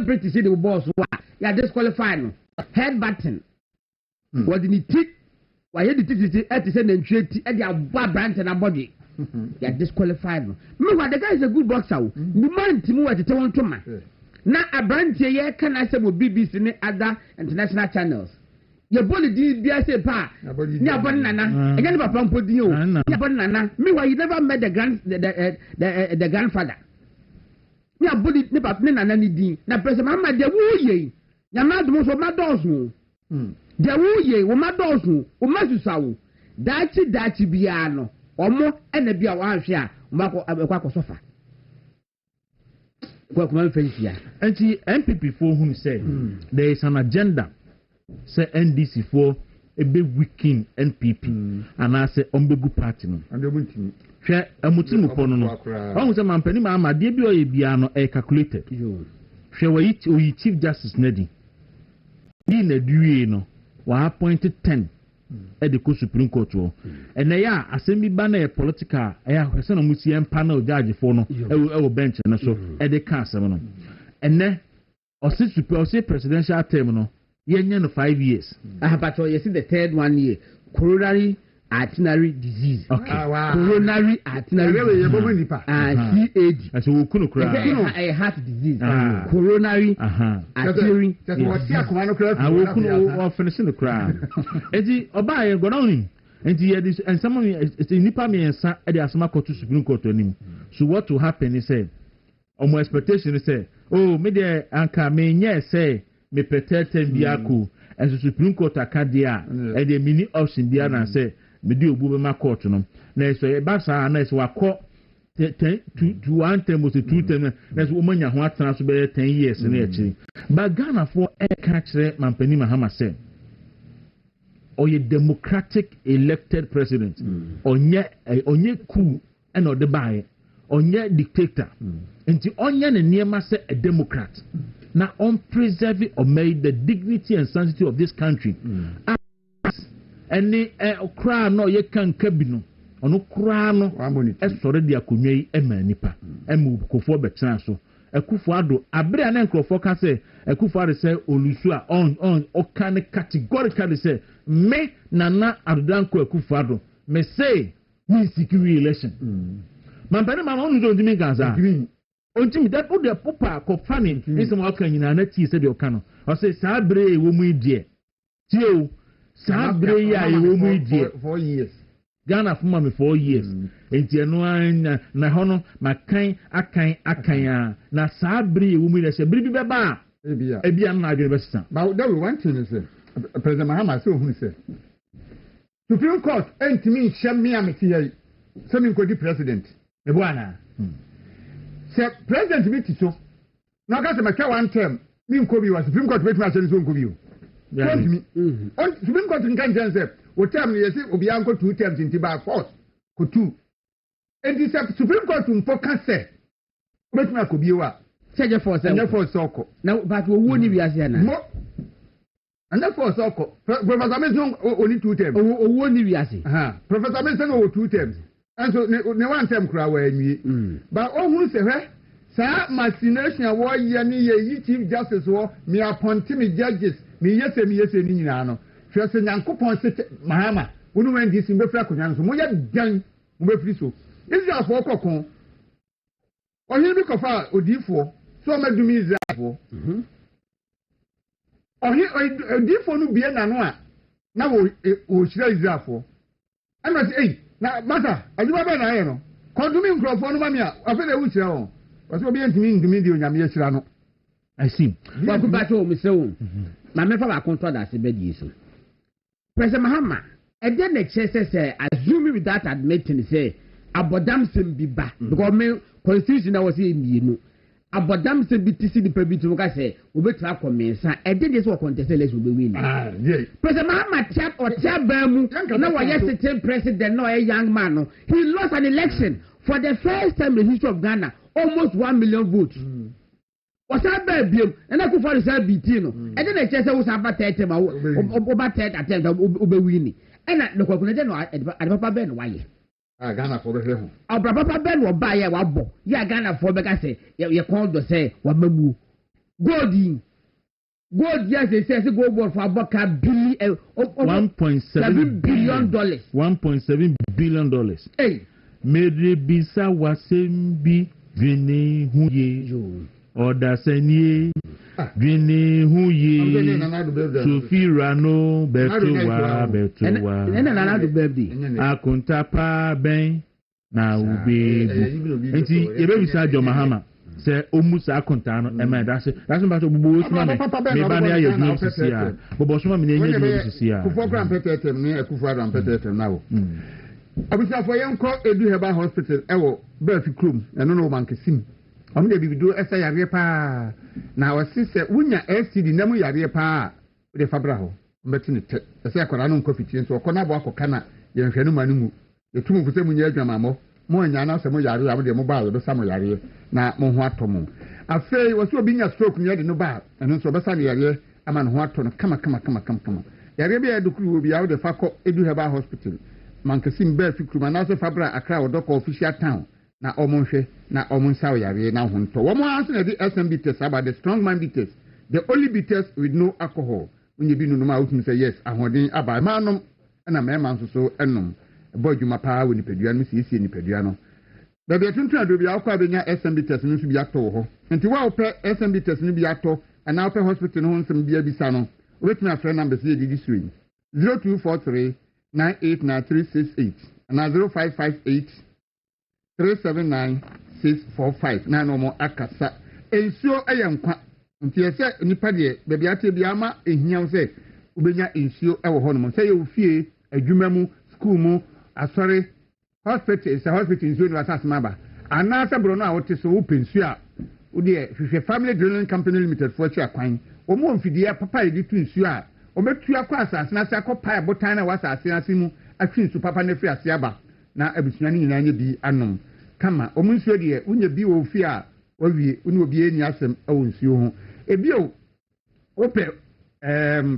British the boss ya disqualify no head button what did he take why he did it at the same entry at the brand and a body ya disqualified no me what the guy is a good boxer the man timu at the one to man na a brand here can I say with BBC and other international channels your body did be say pa nya body nana again papa mpodi o nya body nana me why you never met the grandfather nya body ne papa ne nana ni din na president mama de wo ye nya ma do so ma dozo de wo ye wo ma dozo wo ma susawo dachi bia no omo ena bia wa hwe a wo akọ sofa kwa kuma fancy anti MPP for whom say there is an agenda say NDC for a big weekend NPP and I say ombegu party no and obuntimi hwe amutimu pono no won say mampani ma amade bi oye bia no e calculated hwe oyi chief justice nedi ni na duwe no wa appointed 10 at the Supreme Court and they are assembly banner political hwese no musi panel judge for no e bench na so e de council no and then or say presidential term no yenye no 5 years but you see the third 1 year coronary artery disease coronary artery CAD as we kunu kra a heart disease coronary artery we kunu finish the kra enti oba ye godon enti ye this and some nipa me ensa e dey asoma court to Supreme Court anim so what will happen is say omo expectation is say oh me dey anka me nye say me petete biako and the Supreme Court akadia e dey mini option dia na say me di obu be ma court no na so e ba sa na so akọ 10 to 1 term was 2 term na so omanya ho atena so be 10 years na echi but Ghana for e ka kire mampani Mahama say oye democratic elected president onye coup and the buy onye dictator nti onye ne niema say a democrat na on preserve or made the dignity and sanctity of this country any okra no ye kan kabino ono kra no e sore dia konwa yi e manipa e mu kofo betena so ekufo ado abre na nkrofo ka say ekufo ade say olusu a on okane categorically say me nana adodanko ekufo ado me say we secure election mampane ma onu do ndimi ganza ontimi that put the popa ko fani nsem aka nyina na tie say de okano o say sabre wo mu die tie sabre ya wo mu die 4 years Ghana for me 4 years enti eno na hono makan akan na sabre wo mu dey biribi beba ebia na adwe besa but that we want to say President Mahama say ohun say Supreme Court entimi hye ameti yi say me nkodi president e bo ana say president bi tito na ka say maka one term me nkobi wa Supreme Court bet ma say so nkobi o on Supreme Court nkan say o term ni say obi anko 2 terms inti ba force ko 2 enti Supreme Court mpoka se obetumi akobiewa Cheje for se anya for soko na but wo ni wiase na mo anya for soko Professor Mason only 2 terms wo ni wiase Professor Mason o 2 terms and so ne one term kura wa anwie but ohun se hwe sa machination wo ye ne ye chief justice wo me appoint me judges me yese ni nyina no hwe se Nyankopɔn se mahama wonu wen di sin be fra konyan so mo ye dan mo be firi so Israel for kokon ohin bi kofa odifo so madumi Israel ohin odifo no bie na no a na wo hira Israel for ana say na mata aduma ba na aye no kodumi nkrofo no ma me a afa na wu hira won waso obi ntimi di onyame ye hira no I see wa ku ba to mi se wo ma me fa ba konto da se be di so President Mahama e dey na say assume with that admitting say abodam sem bi ba because me constitution na was say mienu abodam sem bi tisi di pebi to ka say obetra commensa e dey so contest election be win President Mahama chat or chat ba mu na wa yesterday president no a young man no he lost an election for the first time in the history of Ghana almost 1 million votes wasa ba biem na ku for say BT no e dey na say wo sa ba 30 ma wo ba 30 attempt obe win na the kwakuna dey no adepapa be no waye Ghana for be ho abapapa be no ba ye wa bo ya Ghana for be ka say ye kon do say wa mamu gold yes they say go board for aboka billion 1.7 billion dollars 1.7 billion dollars Medre bisa wasembi vini huye Odasenie Vini huye Sofira no betuwa Nana do birthday Akuntapa ben na ubebu Enti yebe bisa Jo Mahama se omusa akontano ema that's about obubu osuma me ba na ya dum sisi a bobo suma me na nya dum sisi a kufo kran petetem ne akufo adam petetem na wo abisa fo yenko edu heba hospital ewo Belfi Krum eno no man kesim omo de bibido esa yare pa na wasise wunya STD namu yare pa de fabra ho mbeti ne te esa akwara no nkofiti nso okona bo akoka na yenhwenu manu mu etumu fuse mu nya adwamamo mo anya na se mo yare ya de mo ba do samo yare na mo ho atomo afei waso obi nya stroke nya de no ba eno nso besa ne yare ama no ho ato no kama yare bi edukuru obi ya de fakọ edu heba hospital mankesim Belfi Krum na so fabra akra odoko official town na omonhwe na omonsaw yare na ho nto wo mo anse na the SMB test about the strong man test the only be test with no alcohol when you be no ma utum say yes ahoden aba manom na mema nso so enom bodwuma pa we nipadua no siesie nipadua no da be tuntun ado bi akwa benya SMB test no so bi ato ho nti wa opɛ SMB test no bi ato ana opɛ hospital no nsem bi abisa no wetumi afrɛ number say didi swing 0243 989368 and 0558 379 na no mo akasa ensuo eyenkwa nti ese nipa de bebi ate bi ama ehiam se ubenya ensuo ewo ho no mo se ye ofie adwuma mu school mu asori hospital ensuo no asase maba ana se bro no a wote so wo pensuo a wo de hwehwe family drilling company limited for chi akwan wo mo mfidie papa ye tu ensuo a wo betu akwa asase na se akopa botan na wasase asimu atwi su papa na fi ase aba na abusua ni nyina nya bi anom kama omunsuo de unya bi wo fi a wawie uni obi eni asem awo nsuo ho ebio ope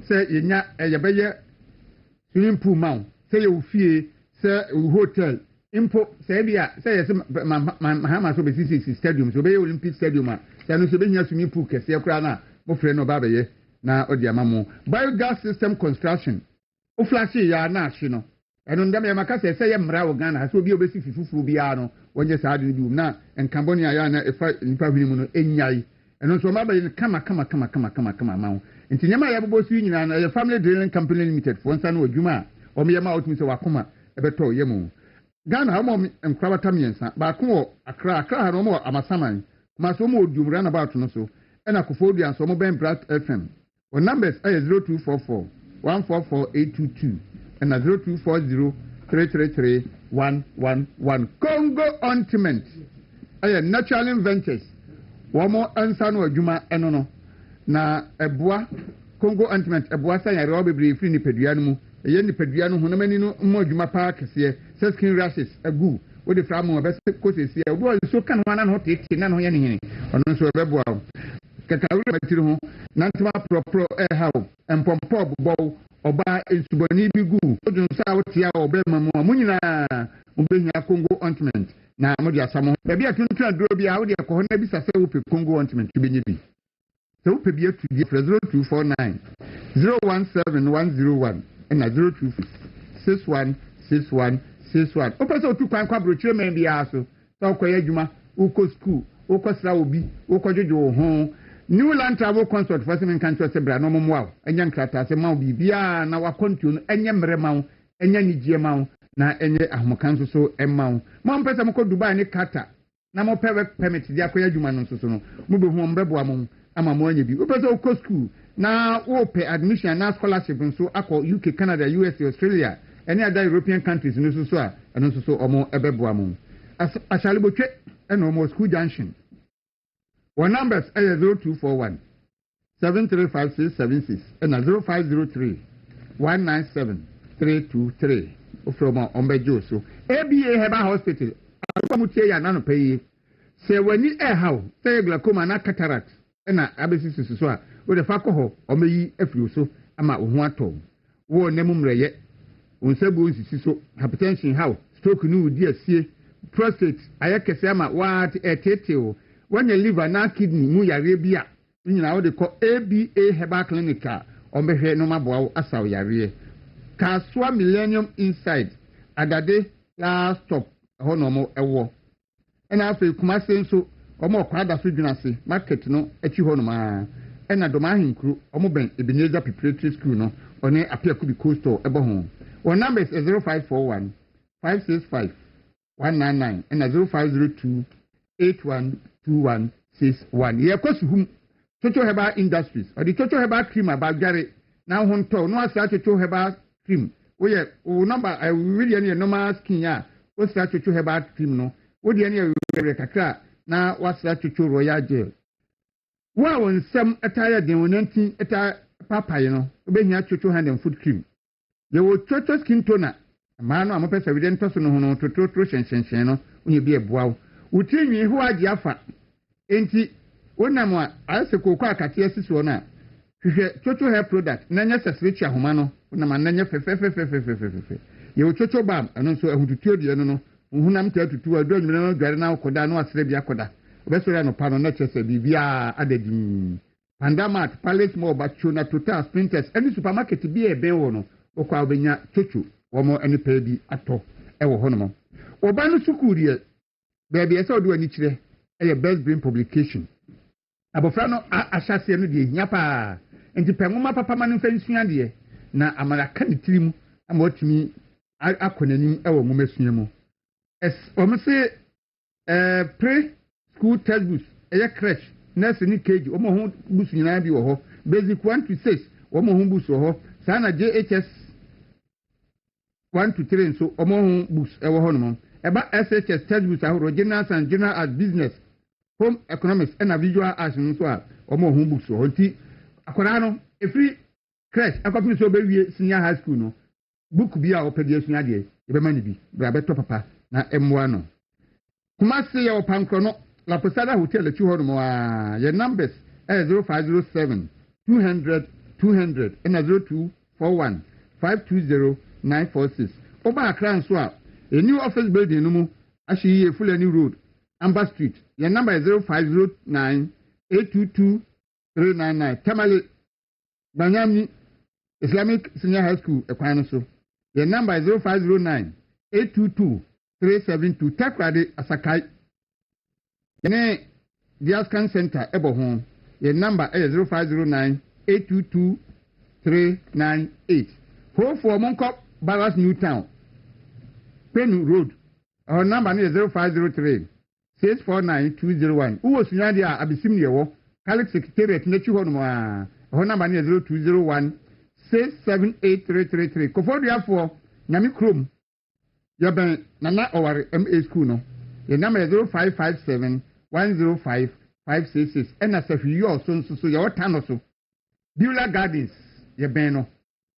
se yenya yebeye swimming pool ma se ye ofie se hotel impo se bia se ye se mahama so be sisi stadium so be Olympic stadium a se no so be nya swimming pool kese akura na mo frɛ no ba beye na odi amamo biogas system construction o flash ya na ahye no eno ndam ya makase se ye mra wo Ghana so obi obesi fifufuru bia no wonye saade ni dum na enkamboni ya na efa nipa hwini mu no enyai eno nso ma bayi kama ma nti nyama ya bobo su nyina na ye family drilling company limited for nsa na odwuma o me yema otumi se wakoma ebeto yemu Ghana ha mo enkrabata miensa ba ko wo akra ha no mo amasaman ma so mo odwumra na ba to no so ena kofodu anso mo ben Brat FM o numbers are 0244 144822 and 0240 333-111. Congo Ointment. Aye, Natural Inventors. Wamo ansano adwuma eno no. Na eboa Congo Ointment eboa san yare obebri free ni pedua no mu. Eye ni pedua no honamani no mo adwuma pa kese. Skin rashes agu. wo de fra mo be ko sesi e wo so kan ho na no tete na no ye ne hene ono so be boa kakawure matiri ho nantuma propro ha wo empompo bobo oba ensuboni bi gu odun sa wo tia oba mamu amunyina obehia Congo ointment na mo dia samo be bia tuntu aduro bia wo de ko na bi sase wo pe Congo ointment bi nyi bi so wo pe bia tu di 0249 017101 and 02616161 o pese o tu kwan kwa brochire men bia so so ko ye djuma o ko school o ko sra obi o ko jojo ho New Land Travel Consult for some country sebra no mo wa enya nkrata se ma bibia na wa kontu no enya mrema enya nijie ma na enye ahomakan so emma mo mpesa mo ko Dubai ni Qatar na mo pe permit dia ko adwuma no so no mo be hu mbebo am ama mo anya bi o pese o ko school na o pe admission na scholarship so akọ UK Canada US Australia any other European countries no so a eno so omo ebebo am asale botwe eno mo school junction. One numbers are 0241 735676 and 0503 197 323. From Ombejo. So, ABA Heba Hospital, Amutia Nano Pay. Say when you how, say glaucoma na cataract, and Abasis Susua, with a faco, or me if you so, ama Uhuato. War nemum reye, Unsebu so, hypertension how, stroke new dear see, prostate, Ayakasama, what a teteo. When you liver na kidney mu yare bia nyina wo de ko ABA Herbal Clinic o mehwe no maboa asaw yare Kaswa Millennium Inside adade last stop ho no mo ewo ena afi kuma se nso o mo kwada so dwunase market no achi ho no ma ena do ma hinkru o mo ben Ebenezer Preparatory School no one Apiaku bi coastal ebo ho one number is 0541 565 199 ena 0502 812161. Ye kosuhum Chocho Heba Industries or the Chocho Heba cream about Gary now honto no asa Chocho Heba cream. We o number I really any normal skin ya. O sa Chocho Heba cream no. O di any kakra na wasa Chocho Royal Gel. Wa won sem attire den wonantin eta papa ye no. Obehia Chocho hand and foot cream. Ye wo Chocho skin toner. Ma no amopesa we den toso no no totoro hyenhyen no. Onye bi eboawo. Utinyi hu agiafa enti wonamwa ase kokọ akate asisi wona hwehwe Chocho hair product na nya sasrechi ahoma no wonama na nya fefefefefefefe ye Chocho bam eno so ahututuo die no hunam ta tutu adu nyina no dware na akoda no asre bia akoda obesore no pa no na chese bibia adadi Pandamat Palace Mall Bacho na Total Sprinters any supermarket bi ebe wo no okwa obenya Chocho wo mo eni pa bi ato ewo ho no mo oba no sukuriye baby esa odu ani kire e best brain publication abofra no ahyase no de hia pa enti pengoma papa ma no fa nsua de na amara ka ne tirim ama otumi akonanim e wo mo masua mu es o mo se pre school textbooks e crèche nurse ni kg o mo ho books nyina bi wo ho basic 1 to 6 o mo ho books wo ho sana JHS 1 to 3 so o mo ho books e wo ho no mo eba SHS textbooks ahoro general and general as business home economics and visual arts nso a omo ho books ho nti akora no efri crèche akopin so be wie senior high school no book bi a opedi asua de e be mani bi bra be to papa na emwa no kuma se ya opankro no la posada hotel achi ho no a your numbers 0507 200 200 and 0241 520 946 oba akra nso a a new office building no mu ashi Fulani Road Amber Street your number is 0509 822 399 Tamale Banyami Islamic Senior High School ekwan so your number is 0509 822 372 Takrade Asakai ne Diascan Center ebo ho your number is 0509 822 398 ho for Monkop Barras Newtown Penu Road. Our number is 0503 649201. Who was Nadia Abisim Yewo, Catholic Secretariat Nature Honma. Our number is 0201 678333. Kofodia for Nami Krum. Yaban Nana or MA School. No. Your number is 0557 105 566. And as if you are so your town also. Beulah Gardens, Yabeno.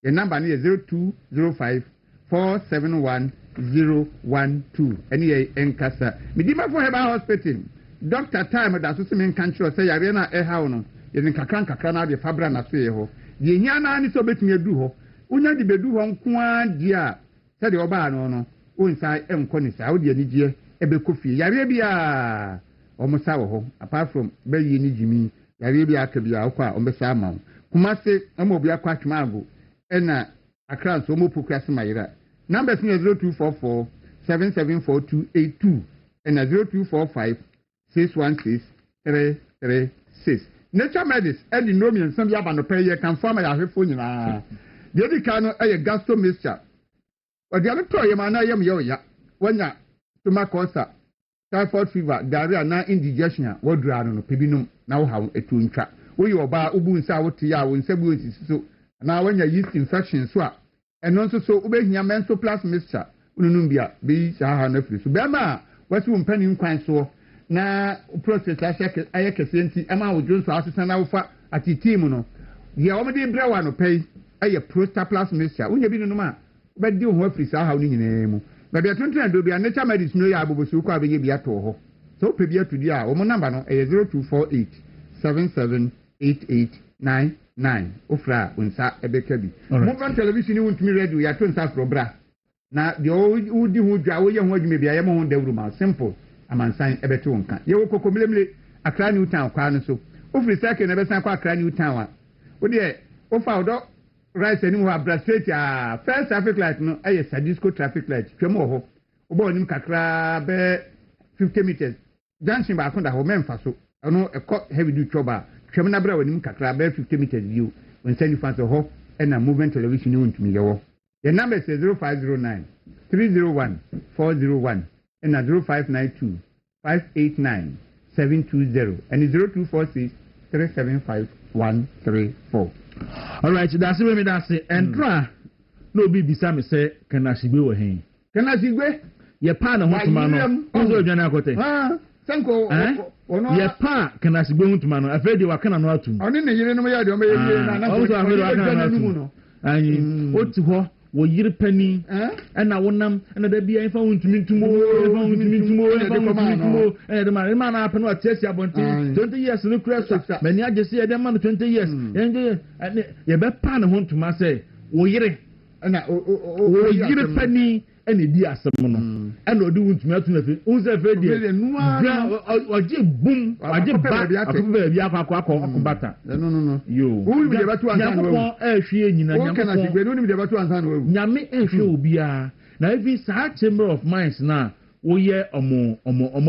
Your number is 0205 471 012 ɛne yɛ nkasa medimafo herbal hospital doctor time da so me nka nkyerɛ sɛ yare na ɛhaw no yɛne nkakra na de fabra na so yɛ hɔ deɛ hia na ne sɛ obetumi adu hɔ wonya de bedu hɔ nko a di a sɛ de ɔbaa no wonsa ɛnkɔ ne saa wode ani gye ɛbɛkɔ fie yare bia ɔmo sa wɔ hɔ apart from bɛyie ne gyimi yare bia aka bia wokɔ a ɔmbɛsa ama wo kumase ɔmo obi akɔ atwema ago ɛna akra nso ɔmo pokura se mayera numbers no 0244 774282 ɛna 0245 616 336 nature medicine ɛde nnomi nsa bi aba no pɛ yɛ kan fama yɛ ahwefo nyinaa deɛ di kan no ɛyɛ gastro mixture ɔde ano tɔ yɛ ma na yɛm yɛ ɔya wanya stomach ulcer typhoid fever diarrhea na indigestion a wɔdura no pebinom na wo hawo etu ntwa woyɛ ɔbaa ubu nsa a wote ya wo nsa bu nsisi so na wanya yeast infection so a ɛno nso so wobɛhia menstrual mixture ununum bia bi saa na firi so bɛma a wasi wo mpani nkwan so na process ayɛ kɛseɛ nti ɛma wo dwo so asesa na wofa atiti mu no deɛ wɔmde brɛ wa no pɛi ɛyɛ prostaplas mixture wonya bi nonom a wobɛde wo ho afiri saa haw no nyinaa mu baabi atontona do bia nature medicine no yɛ abobosuo kɔ a bɛyɛ bi atɔ hɔ sɛ wopɛ bi atu di a wɔn namba no ɛyɛ 0248 778899 ofra nsa ɛbɛka bi mobile television ni wontumi radio yɛato nsa afro bra na deɛ wodi ho dwa woyɛ ho adwuma bia yɛ mo ho dawuro ma simple amansan ɛbɛte wo nka yɛwɔ kokomlemle akra new town kwa no so ofiri second na bɛsan kɔ akra new town a wodeɛ wofa wodɔ rice anim hɔ abra straight a first traffic light no ɛyɛ sadisco traffic light twam wɔ hɔ wobɔ anim kakra bɛ 50 meters junction baako da hɔ mɛmfa so ɛno ɛkɔ heavy duty twɔba a twam na bra w'anim kakra bɛ 50 meters bio wɔnsa nifa so hɔ ɛna movement television ne wontumi yɛwɔ the number is 0509 301 401 and 0592 589 720 and 0246 375 134. All right, that's it. And no be bisa me say can I sigbe wo hen. Can I sigbe? Ye pa na hotuma no. Nzo dwana akote. Sanko ono. Ye pa can I sigbe hotuma no. Afre de waka na no atum. Oni ne yire no ya de o me yire na na. Ozo afre de waka na atum. Anyi oti ho wo yiri pani na wonam na da bia ifa wontumi ntumo de ma na apeno atesi abonten 20 years no kura so mani agese ye de ma no 20 years ye be pa na hontuma say wo yiri na wo yiri pani na di asem no na odi wontumi atu na fe unse fe de oje bum oje ba akoba bia akọ bata no yo wo bi de batu ansan wo ehwe nyina nyam kana sigbe no ni de batu ansan wo nyame ehwe obia na even sa chamber of mines na wo ye omo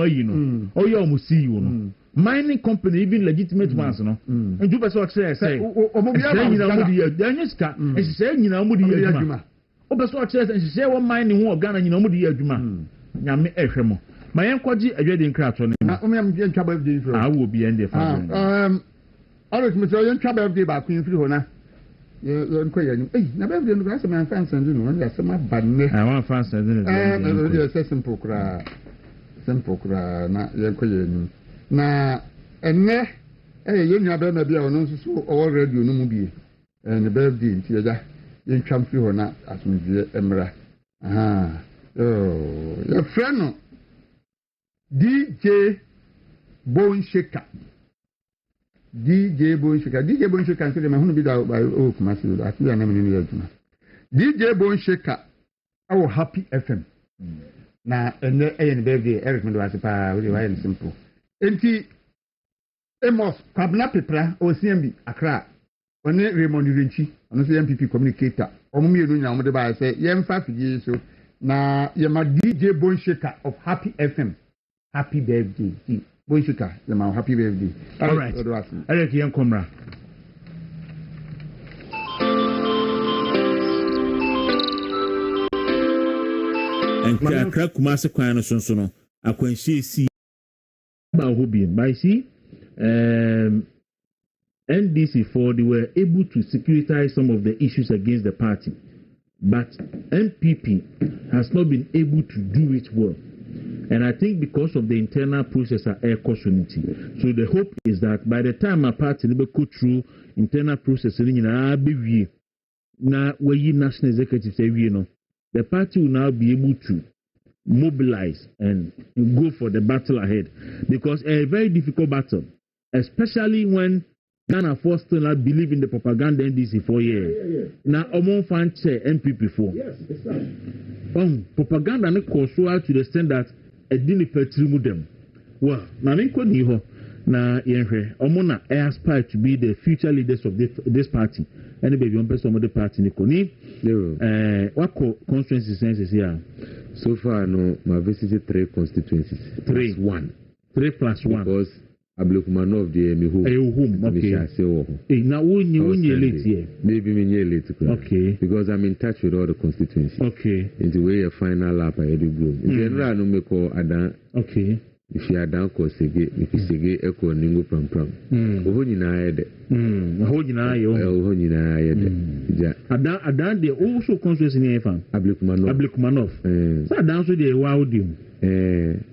yi no o ye omo CEO no mining company even legitimate ones no nju be so say omo bia ba nyina mo di ya ska say nyina mo di ya adwuma o be so say wo mining ho Ghana nyina mo di ya adwuma nyame ehwe mo ma yen kwaji adwede nkrato ne na o yam yen twaba birthday for wo bi ende fa always me say yen twaba birthday ba kun firi ho na yen ko yen na birthday no ka say man fan send no na say ma banne wan fan send no say simple kra na yen ko yen na enne yen nwa ba ma bia ono nso so o radio no mu bi ne birthday nti ya yen twam firi ho na asomdwe emra your friend DJ Bonsheka nso de ma hunu bi da o kuma si do ati ya na me ni aduma DJ Bonsheka awo Happy FM na ene ne birthday Eric Mendo asipa we why simple enti Emos Kwabna Pepra o CMB Accra one Raymond Renchi ono so MPP communicator omo mienu nya omo de ba say yemfa fidie so na yema DJ Bonsheka of Happy FM happy birthday Bonsheka yema happy birthday. All right Eric yen komra and Accra Kumasi kwan no sonso no akwanhye si ba ho bi by see NDC4 they were able to securitize some of the issues against the party, but MPP has not been able to do it well. And I think because of the internal process at air cautionity. So the hope is that by the time our party will go through internal process, na we national executive say we the party will now be able to mobilize and go for the battle ahead, because a very difficult battle, especially when Ghana first still not believe in the propaganda NDC for years. Now, among fan chair MPP for. Yes, it's that. Propaganda ne cause so to the extent that a didn't petri them. Well, now me ko ni ho na yenhwe omona aspire to be the future leaders of this party. Any baby on person of the party ni ko ni what constituencies senses here. So far, no, my visited 3 constituencies. 3 plus 1. 3 plus 1. Because Ablukumanov de me home. Okay. Now when late here. Maybe me late. Okay. Because I'm in touch with all the constituencies. Okay. In the way a final lap I do go. In general, no me call Adan. Okay. If you are down, cause Sege, if you Sege, Echo, Ningo Pram Pram. Ohonina Ede. Ohonina yo. Ohonina Ede. Adan they also constituency in Efan. Ablukumanov. So Adan so they wow dim.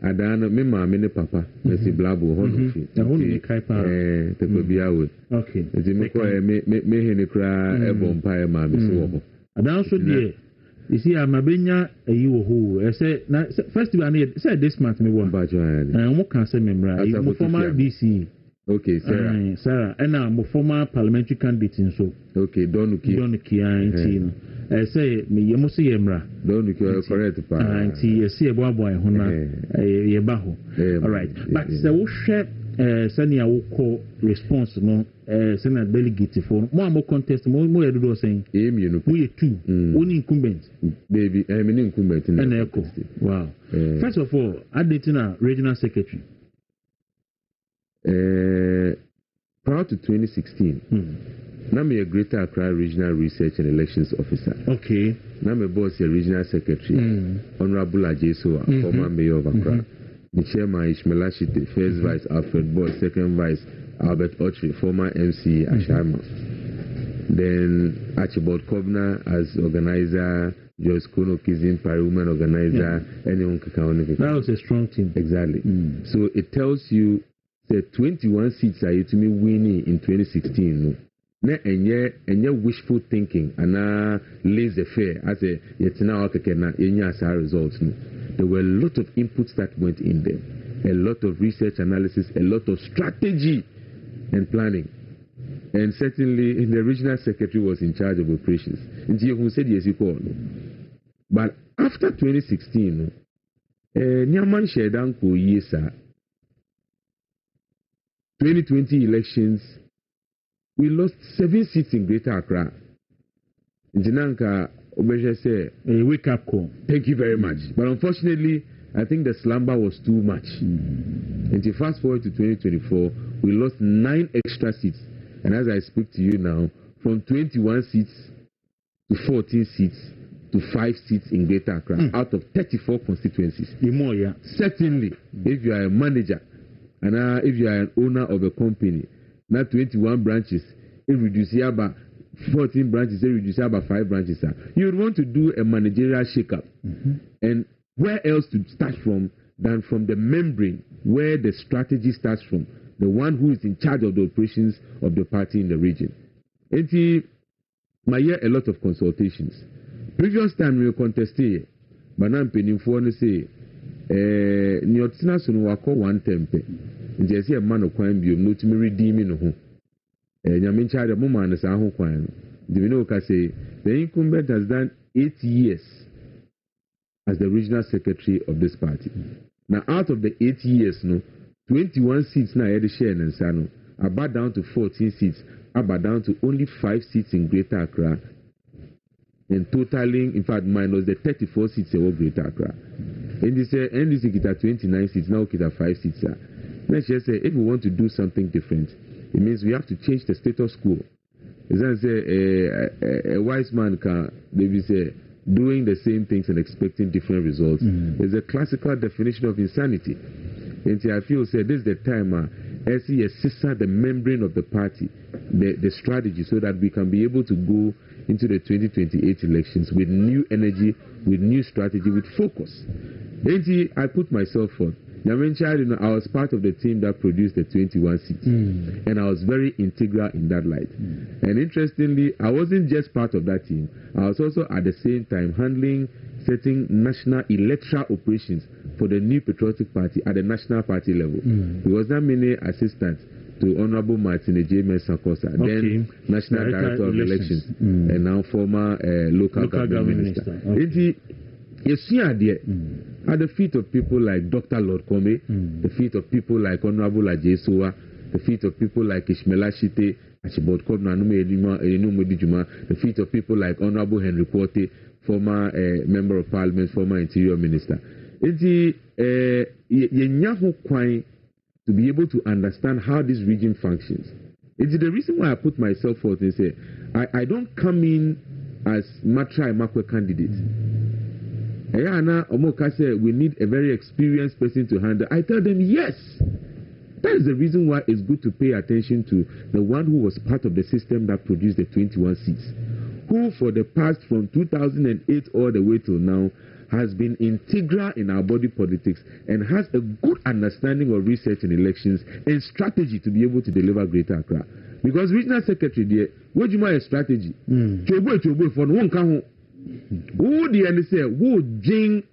Adan me ma me papa. Me si blabo hono fi. Hono me kai pa. Te ko bia we. Okay. Nti me ko me he ne kra e bom pa e ma me so wo. Adan so dey. You see, I'm a benya a you who I say festival I need say this month me one. And what can say member? You former DC. Okay, Sarah. Sarah, and I'm a former parliamentary candidate in so. Okay, Donuki and I say me you must see Emra. Donuki correct pa. And see a boy hona ye baho. All right. But so share sani awoko response no sani delegate for more contest more you do saying you know we 2 only incumbent baby I'm an incumbent in an echo. Wow. First of all, Adetina regional secretary prior to 2016 now me a Greater Accra regional research and elections officer. Okay. Now me boss a regional secretary Honorable Ajeso, former mayor of Accra. The chairman Ishmael Ashite, first vice Alfred Boy, second vice Albert Ochri, former MC Ashama. Then Archibald Kobna as organizer, Joyce Kono Kizin, Women organizer, anyone can. That was a strong team. Exactly. So it tells you that 21 seats are to me winning in 2016. No, and wishful thinking and laissez faire as a yet now results. No. There were a lot of inputs that went in there, a lot of research analysis, a lot of strategy and planning. And certainly, the regional secretary was in charge of operations. And who said yes, you call. But after 2016, Nyaman Shedanko Yesa, 2020 elections, we lost 7 seats in Greater Accra. Jinanka Obeja said, a wake up call. Thank you very much. But unfortunately, I think the slumber was too much. And to fast forward to 2024, we lost 9 extra seats. And as I speak to you now, from 21 seats to 14 seats to 5 seats in Greater Accra out of 34 constituencies. More, yeah. Certainly, if you are a manager and if you are an owner of a company, not 21 branches, it reduces about 14 branches, it reduces about 5 branches. You would want to do a managerial shake-up. And where else to start from than from the membrane where the strategy starts from, the one who is in charge of the operations of the party in the region. And I hear a lot of consultations. Previous time we were contesting, but now I'm paying for to say, Nyotina Sunu Wako 1 tempe. And just a man of crime, you know, to me redeeming home. And I'm in charge of Moma and Saho Kwan. Do you know what I say? The incumbent has done 8 years as the regional secretary of this party. Now, out of the 8 years, 21 seats now at the share and Sano, about down to 14 seats, about down to only 5 seats in Greater Accra, and totaling, in fact, minus the 34 seats in Greater Accra. And this NDC kita 29 seats, now kita 5 seats. Let's just say, if we want to do something different, it means we have to change the status quo. As I say, a wise man can maybe say, doing the same things and expecting different results is a classical definition of insanity. And I feel say this is the time SES the membrane of the party, the strategy, so that we can be able to go into the 2028 elections with new energy, with new strategy, with focus. And I put myself on. I was part of the team that produced the 21 seats, and I was very integral in that light. And interestingly, I wasn't just part of that team. I was also at the same time handling setting national electoral operations for the new patriotic party at the national party level. Because that many assistants to Honorable Martin J. Mensa-Kosa, then National Director of Elections, and now former local government minister. At the feet of people like Dr. Lord Kome, the feet of people like Honorable Ajesoa, the feet of people like Ishmela Shite, the feet of people like Honorable Henry Porte, former member of parliament, former interior minister. To be able to understand how this region functions. It's the reason why I put myself forth and say, I don't come in as Matra Makwe candidate. Ayana Omoka said, we need a very experienced person to handle. I tell them, yes. That is the reason why it's good to pay attention to the one who was part of the system that produced the 21 seats, who for the past from 2008 all the way till now has been integral in our body politics and has a good understanding of research and elections and strategy to be able to deliver Greater Accra. Because regional secretary there, what you a strategy? Chobo for one can who the end say who doing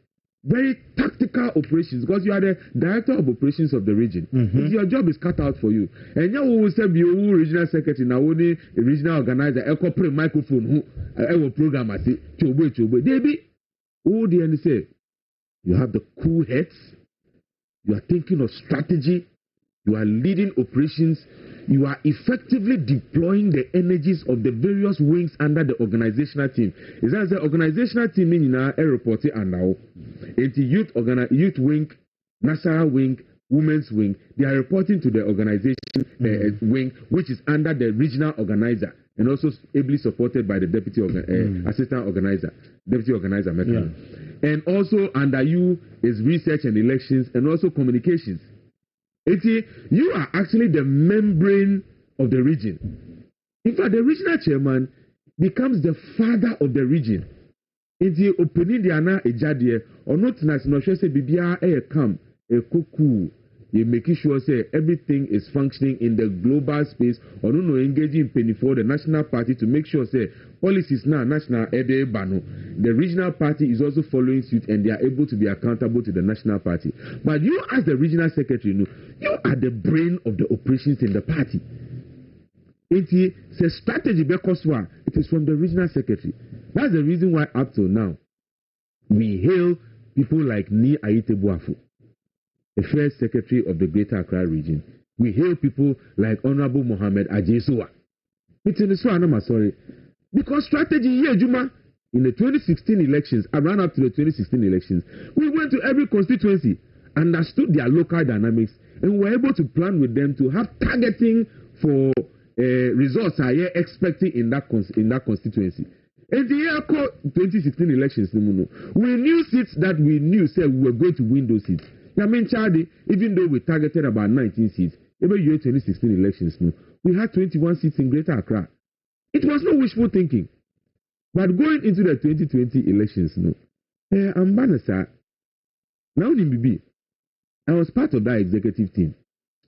very tactical operations because you are the director of operations of the region. Your job is cut out for you. And you will say be regional secretary now only a regional organizer, a corporate microphone who program as chobo. They be who the end say you have the cool heads, you are thinking of strategy, you are leading operations, you are effectively deploying the energies of the various wings under the organizational team. Is that the organizational team in a report and now it's youth wing, national wing, women's wing, they are reporting to the organization wing, which is under the regional organizer and also ably supported by the deputy assistant organizer, deputy organizer mechanism. And also under you is research and elections and also communications. You are actually the membrane of the region. In fact, the regional chairman becomes the father of the region. Iti opening the ana ejadie or not national say bibia come a kuku. You making sure say everything is functioning in the global space or no engaging penny for the national party to make sure say policies now national bano. The regional party is also following suit and they are able to be accountable to the national party. But you as the regional secretary, you are the brain of the operations in the party. It is a strategy because it is from the regional secretary. That's the reason why up till now we hail people like Ni Aite Buafu, the first secretary of the Greater Accra region. We hail people like Honorable Mohammed Ajesoa. It's in the sorry. Because strategy here, Juma, in the 2016 elections, around up to the 2016 elections, we went to every constituency, understood their local dynamics, and were able to plan with them to have targeting for results are here expecting in that constituency. And the year 2016 elections, we knew seats that we knew said we were going to win those seats. Charlie, even though we targeted about 19 seats, every year 2016 elections, we had 21 seats in Greater Accra. It was no wishful thinking. But going into the 2020 elections, I'm Banasa. Now, I was part of that executive team.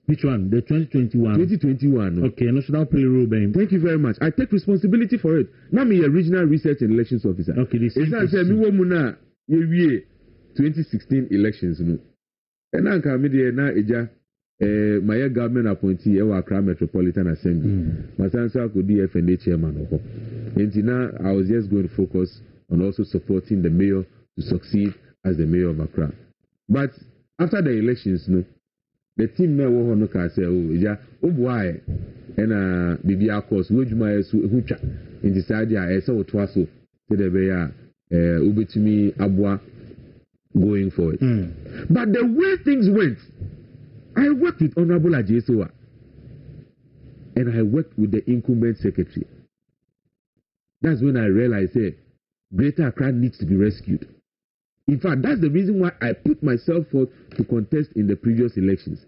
Which one? The 2021? 2021. Okay, National Payroll Bank. Thank you very much. I take responsibility for it. Now I'm a regional research and elections officer. Okay, this is 2016 elections. And now I'm my government appointee in Accra Metropolitan Assembly. My son could be FNA chairman. And now I was just going to focus on also supporting the mayor to succeed as the mayor of Accra. But after the elections, the team may want to say, why? And Bibi Akos, which my Hucha in the side, I saw Twaso, Ubitumi Abwa going forward. But the way things went, I worked with Honorable Ajesoa and I worked with the incumbent secretary. That's when I realized Greater Accra needs to be rescued. In fact, that's the reason why I put myself forth to contest in the previous elections.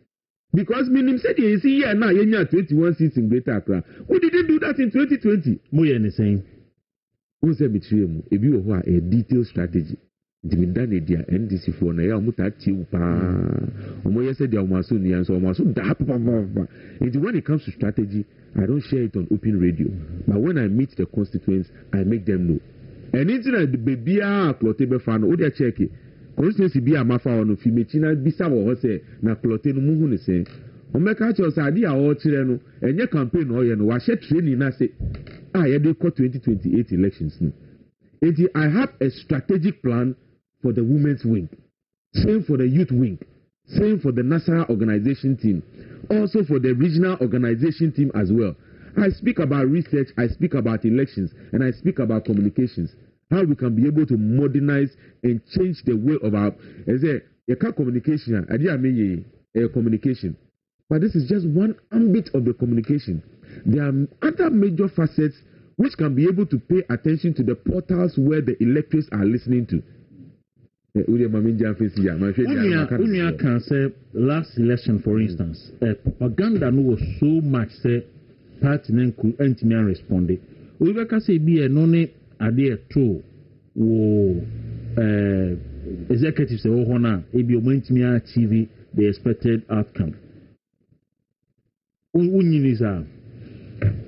Because Minim said, you see, now you have 21 seats in Greater Accra. We didn't do that in 2020. Moya anything. Who said betray mu? If you have a detailed strategy, it will done it there. NDC for na ya mutati upa. Omoye said there was so near so much. When it comes to strategy, I don't share it on open radio. But when I meet the constituents, I make them know. And internet baby clote be fan o dey check constituency bi amafa ono fi mechina bisa wo say na clote no muhu ne say o meka cho say ade a o kire no enye campaign o ye no wa she training na say ye dey 2028 elections no. I have a strategic plan for the women's wing, same for the youth wing, same for the national organization team, also for the regional organization team as well. I speak about research, I speak about elections, and I speak about communications. How we can be able to modernize and change the way of our communication. Communication. But this is just one ambit of the communication. There are other major facets which can be able to pay attention to the portals where the electors are listening to. Unia can say last election, for instance, propaganda was so much say party could intimate respond. We can say be a none idea too. Executives say, oh, Hona, if you achieve the expected outcome.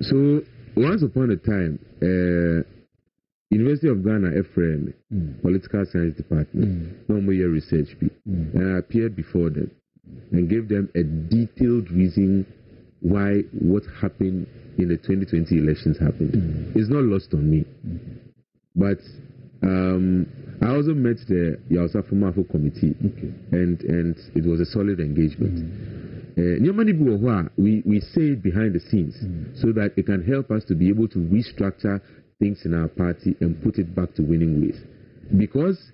So, once upon a time, University of Ghana, FRM, Political Science Department, normal year research, and I appeared before them and gave them a detailed reason why what happened in the 2020 elections happened. It's not lost on me. But I also met the Yausa Fumafo committee, and it was a solid engagement. We say it behind the scenes so that it can help us to be able to restructure things in our party and put it back to winning ways. Because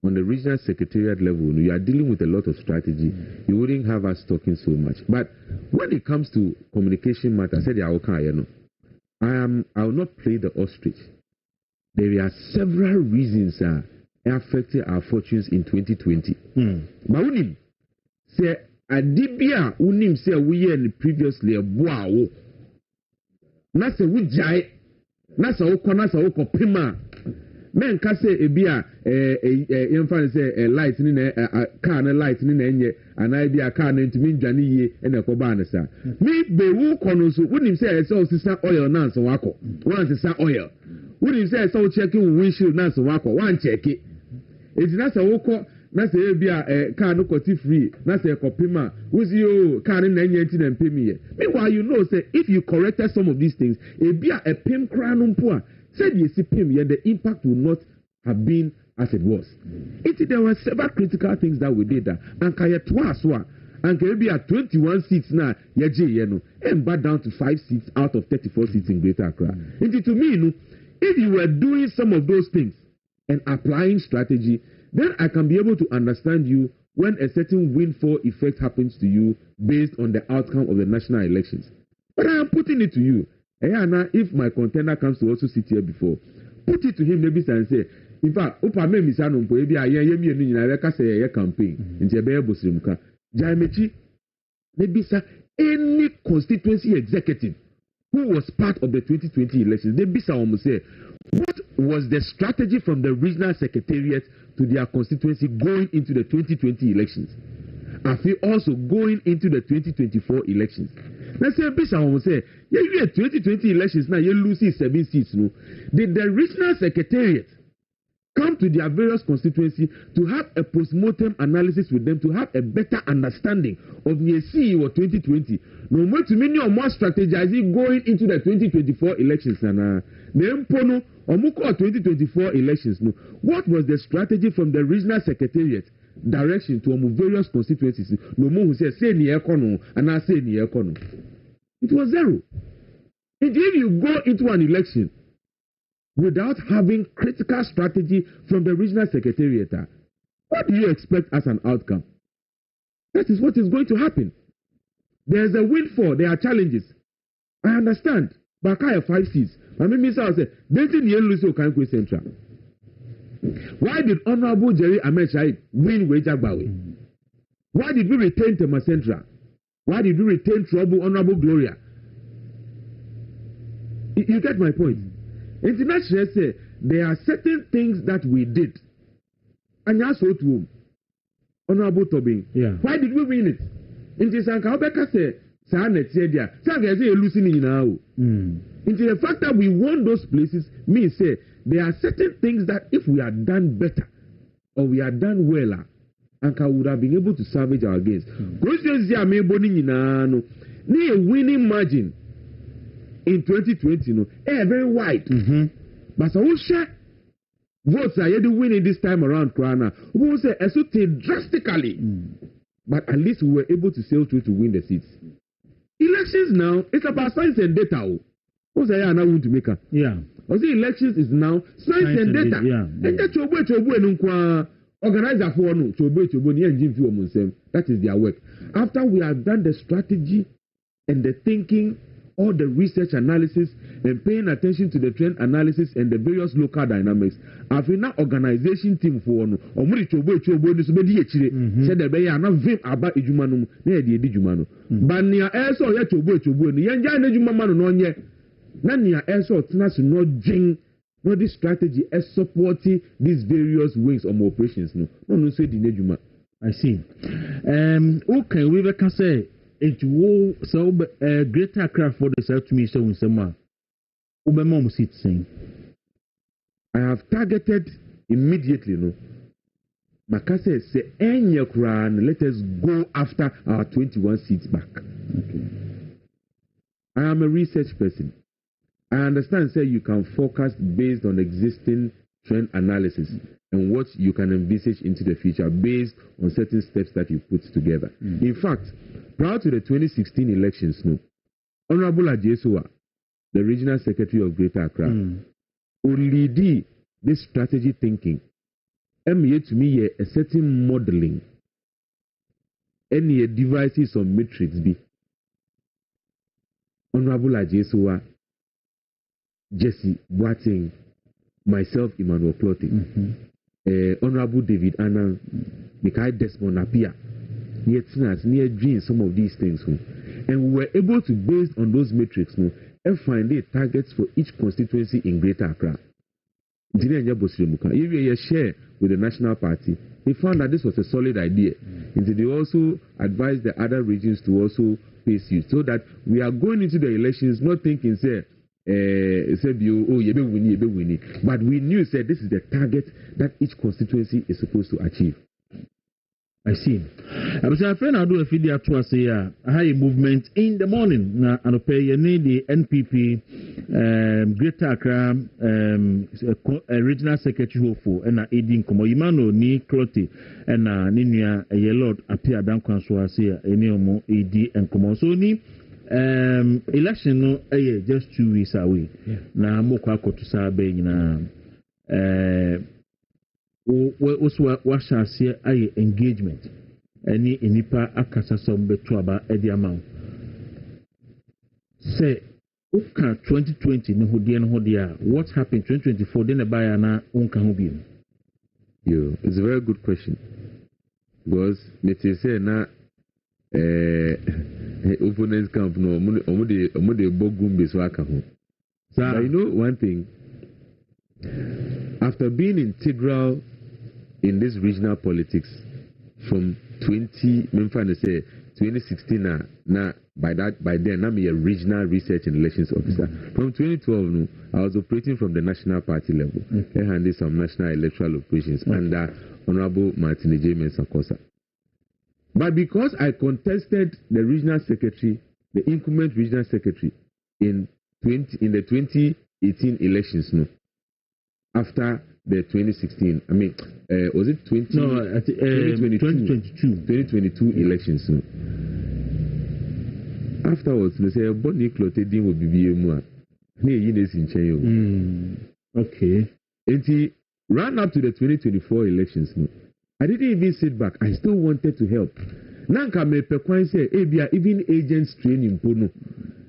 on the regional secretariat level, you are dealing with a lot of strategy. You wouldn't have us talking so much. But when it comes to communication matters, I said, I will not play the ostrich. There are several reasons affecting our fortunes in 2020. But unim say adibia unim say we year previously a boawo. Na se we jai na sa wo pima men ka say ebia yemfa say light ni na car na light ni na enye ana bia car na ntimi ndwane yie na ekoba na sa me be wo kono so unim say say osisa oil na so wako wan sisa oil unim say say checking windshield na so wako wan check it na sa wo ko na say bia car no koti free na say ekopima wuzi o car na enye nti na mpemi ye meanwhile you know say if you corrected some of these things ebia a pim kra no mpo a said you see pim ye the impact would not have been as it was. There were several critical things that we did that and kaya twa and maybe at 21 seats now and back down to 5 seats out of 34 seats in Greater Accra. To me, if you were doing some of those things and applying strategy, then I can be able to understand you when a certain windfall effect happens to you based on the outcome of the national elections. But I am putting it to you. If my contender comes to also sit here before, put it to him maybe and say, in fact, Opa me misano mpo ebi aye yemi enu nyina we ka say ye campaign nti ebe ebosirimuka Jaimechi maybe sir any constituency executive who was part of the 2020 elections they bisa omo say what was the strategy from the regional secretariat to their constituency going into the 2020 elections and also going into the 2024 elections. Let's say bisa omo say you 2020 elections now you lose 7 seats no did the regional secretariat come to their various constituency to have a post-mortem analysis with them to have a better understanding of the CEO of 2020. No more to many or more strategizing going into the 2024 elections. And Nempono or Muko 2024 elections. No, what was the strategy from the regional secretariat direction to various constituencies? No more who says say ni ekono and I say ni ekono. It was zero. And if you go into an election without having critical strategy from the regional secretariat, what do you expect as an outcome? That is what is going to happen. There is a windfall, there are challenges. I understand. But I have 5 seats. I mean, Mr. say, Central. Why did Honorable Jerry Amechai win Wejagbawe? Why did we retain Tema Central? Why did we retain Trouble Honorable Gloria? You get my point. International say there are certain things that we did. And that's what we Honorable Tobin. Yeah. Why did we win it? In Tisanka Obeka say, Sanet said, Sanka say losing now. Into the fact that we won those places means say there are certain things that if we had done better or we had done well, Anka would have been able to salvage our gains. Constituency are made no a winning margin in 2020 no very wide. But so share votes are you winning this time around Krana. We will say drastically. But at least we were able to sail through to win the seats. Elections now, it's about science and data. What's I now want to make her? Yeah. Also, elections is now science and data. And that's your way to organizer for no to that is their work. After we have done the strategy and the thinking, all the research analysis and paying attention to the trend analysis and the various local dynamics, I've now organization team for no or money to wait to bonus be said the bay are not vim about ejumanu near the ejumanu. But near also yet to wait to win yanja ejumanu no ye. Nania also tnas no jing no this strategy as supporting these various wings of operations no say the ejuma. I see. Okay, we can say it will so greater Accra for the South to me so in some Ubemom seat saying I have targeted immediately Makase say any Quran, let us go after our 21 seats back. Okay. I am a research person. I understand say you can forecast based on existing trend analysis and what you can envisage into the future based on certain steps that you put together. In fact, prior to the 2016 elections, Honorable Ajesowa, the regional secretary of Greater Accra, only did this strategy thinking. To me a certain modeling, any devices or metrics be. Honorable Ajesowa, Jesse Boateng, myself, Emmanuel Plotting, Honorable David Anna, Mikhail Desmond Apia, near Tinas, near Jean, some of these things. And we were able to, based on those metrics, and find the targets for each constituency in Greater Accra. If you share with the National Party, they found that this was a solid idea. And they also advised the other regions to also pay suit, so that we are going into the elections not thinking, say, but we knew said this is the target that each constituency is supposed to achieve. I see. I was afraid I'll do a video to us here. A high movement in the morning. Now, and pay the NPP, Greater Accra, regional secretary for and aiding Komoimano ni Cloty and Ninia a yellow appear down Consoa here, any more AD and Komosoni. Election no just 2 weeks away. Na mo Kwaku to sabe na what shall say engagement any inipa akasa some beto aba edi amount say uka 2020 no ho dia what happened 2024 then buy na unka ho bi. It's a very good question because me say na opponents camp no omo de bogum be so aka ho. But you know one thing, after being integral in this regional politics from 2016 now by then I'm a regional research and elections officer. From 2012 I was operating from the national party level. I handled some national electoral operations under Honorable Martin J. Mensakosa. But because I contested the regional secretary, the incumbent regional secretary in the 2018 elections after the 2016, was it 2022 elections? Afterwards, they say, Bonnie Cloted will be BMU. Okay. And he ran up to the 2024 elections. I didn't even sit back. I still wanted to help. Nanka me pekwan say, even agents training pono.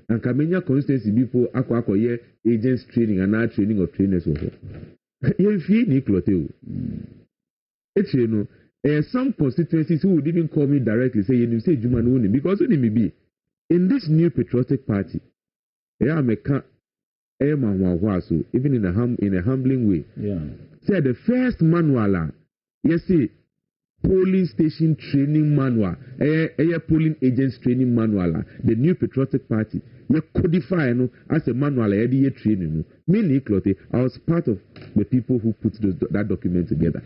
And Kamenya constituency people ako ye agents training and not training of trainers over. Some constituencies who didn't call me directly say you say Juma no because only me be in this new patriotic party. Even in a humbling way. Yeah. Say the first manual, yes, see, polling station training manual, polling agents training manual, the New Patriotic Party, you codify as a manual, training. Me, I was part of the people who put that document together.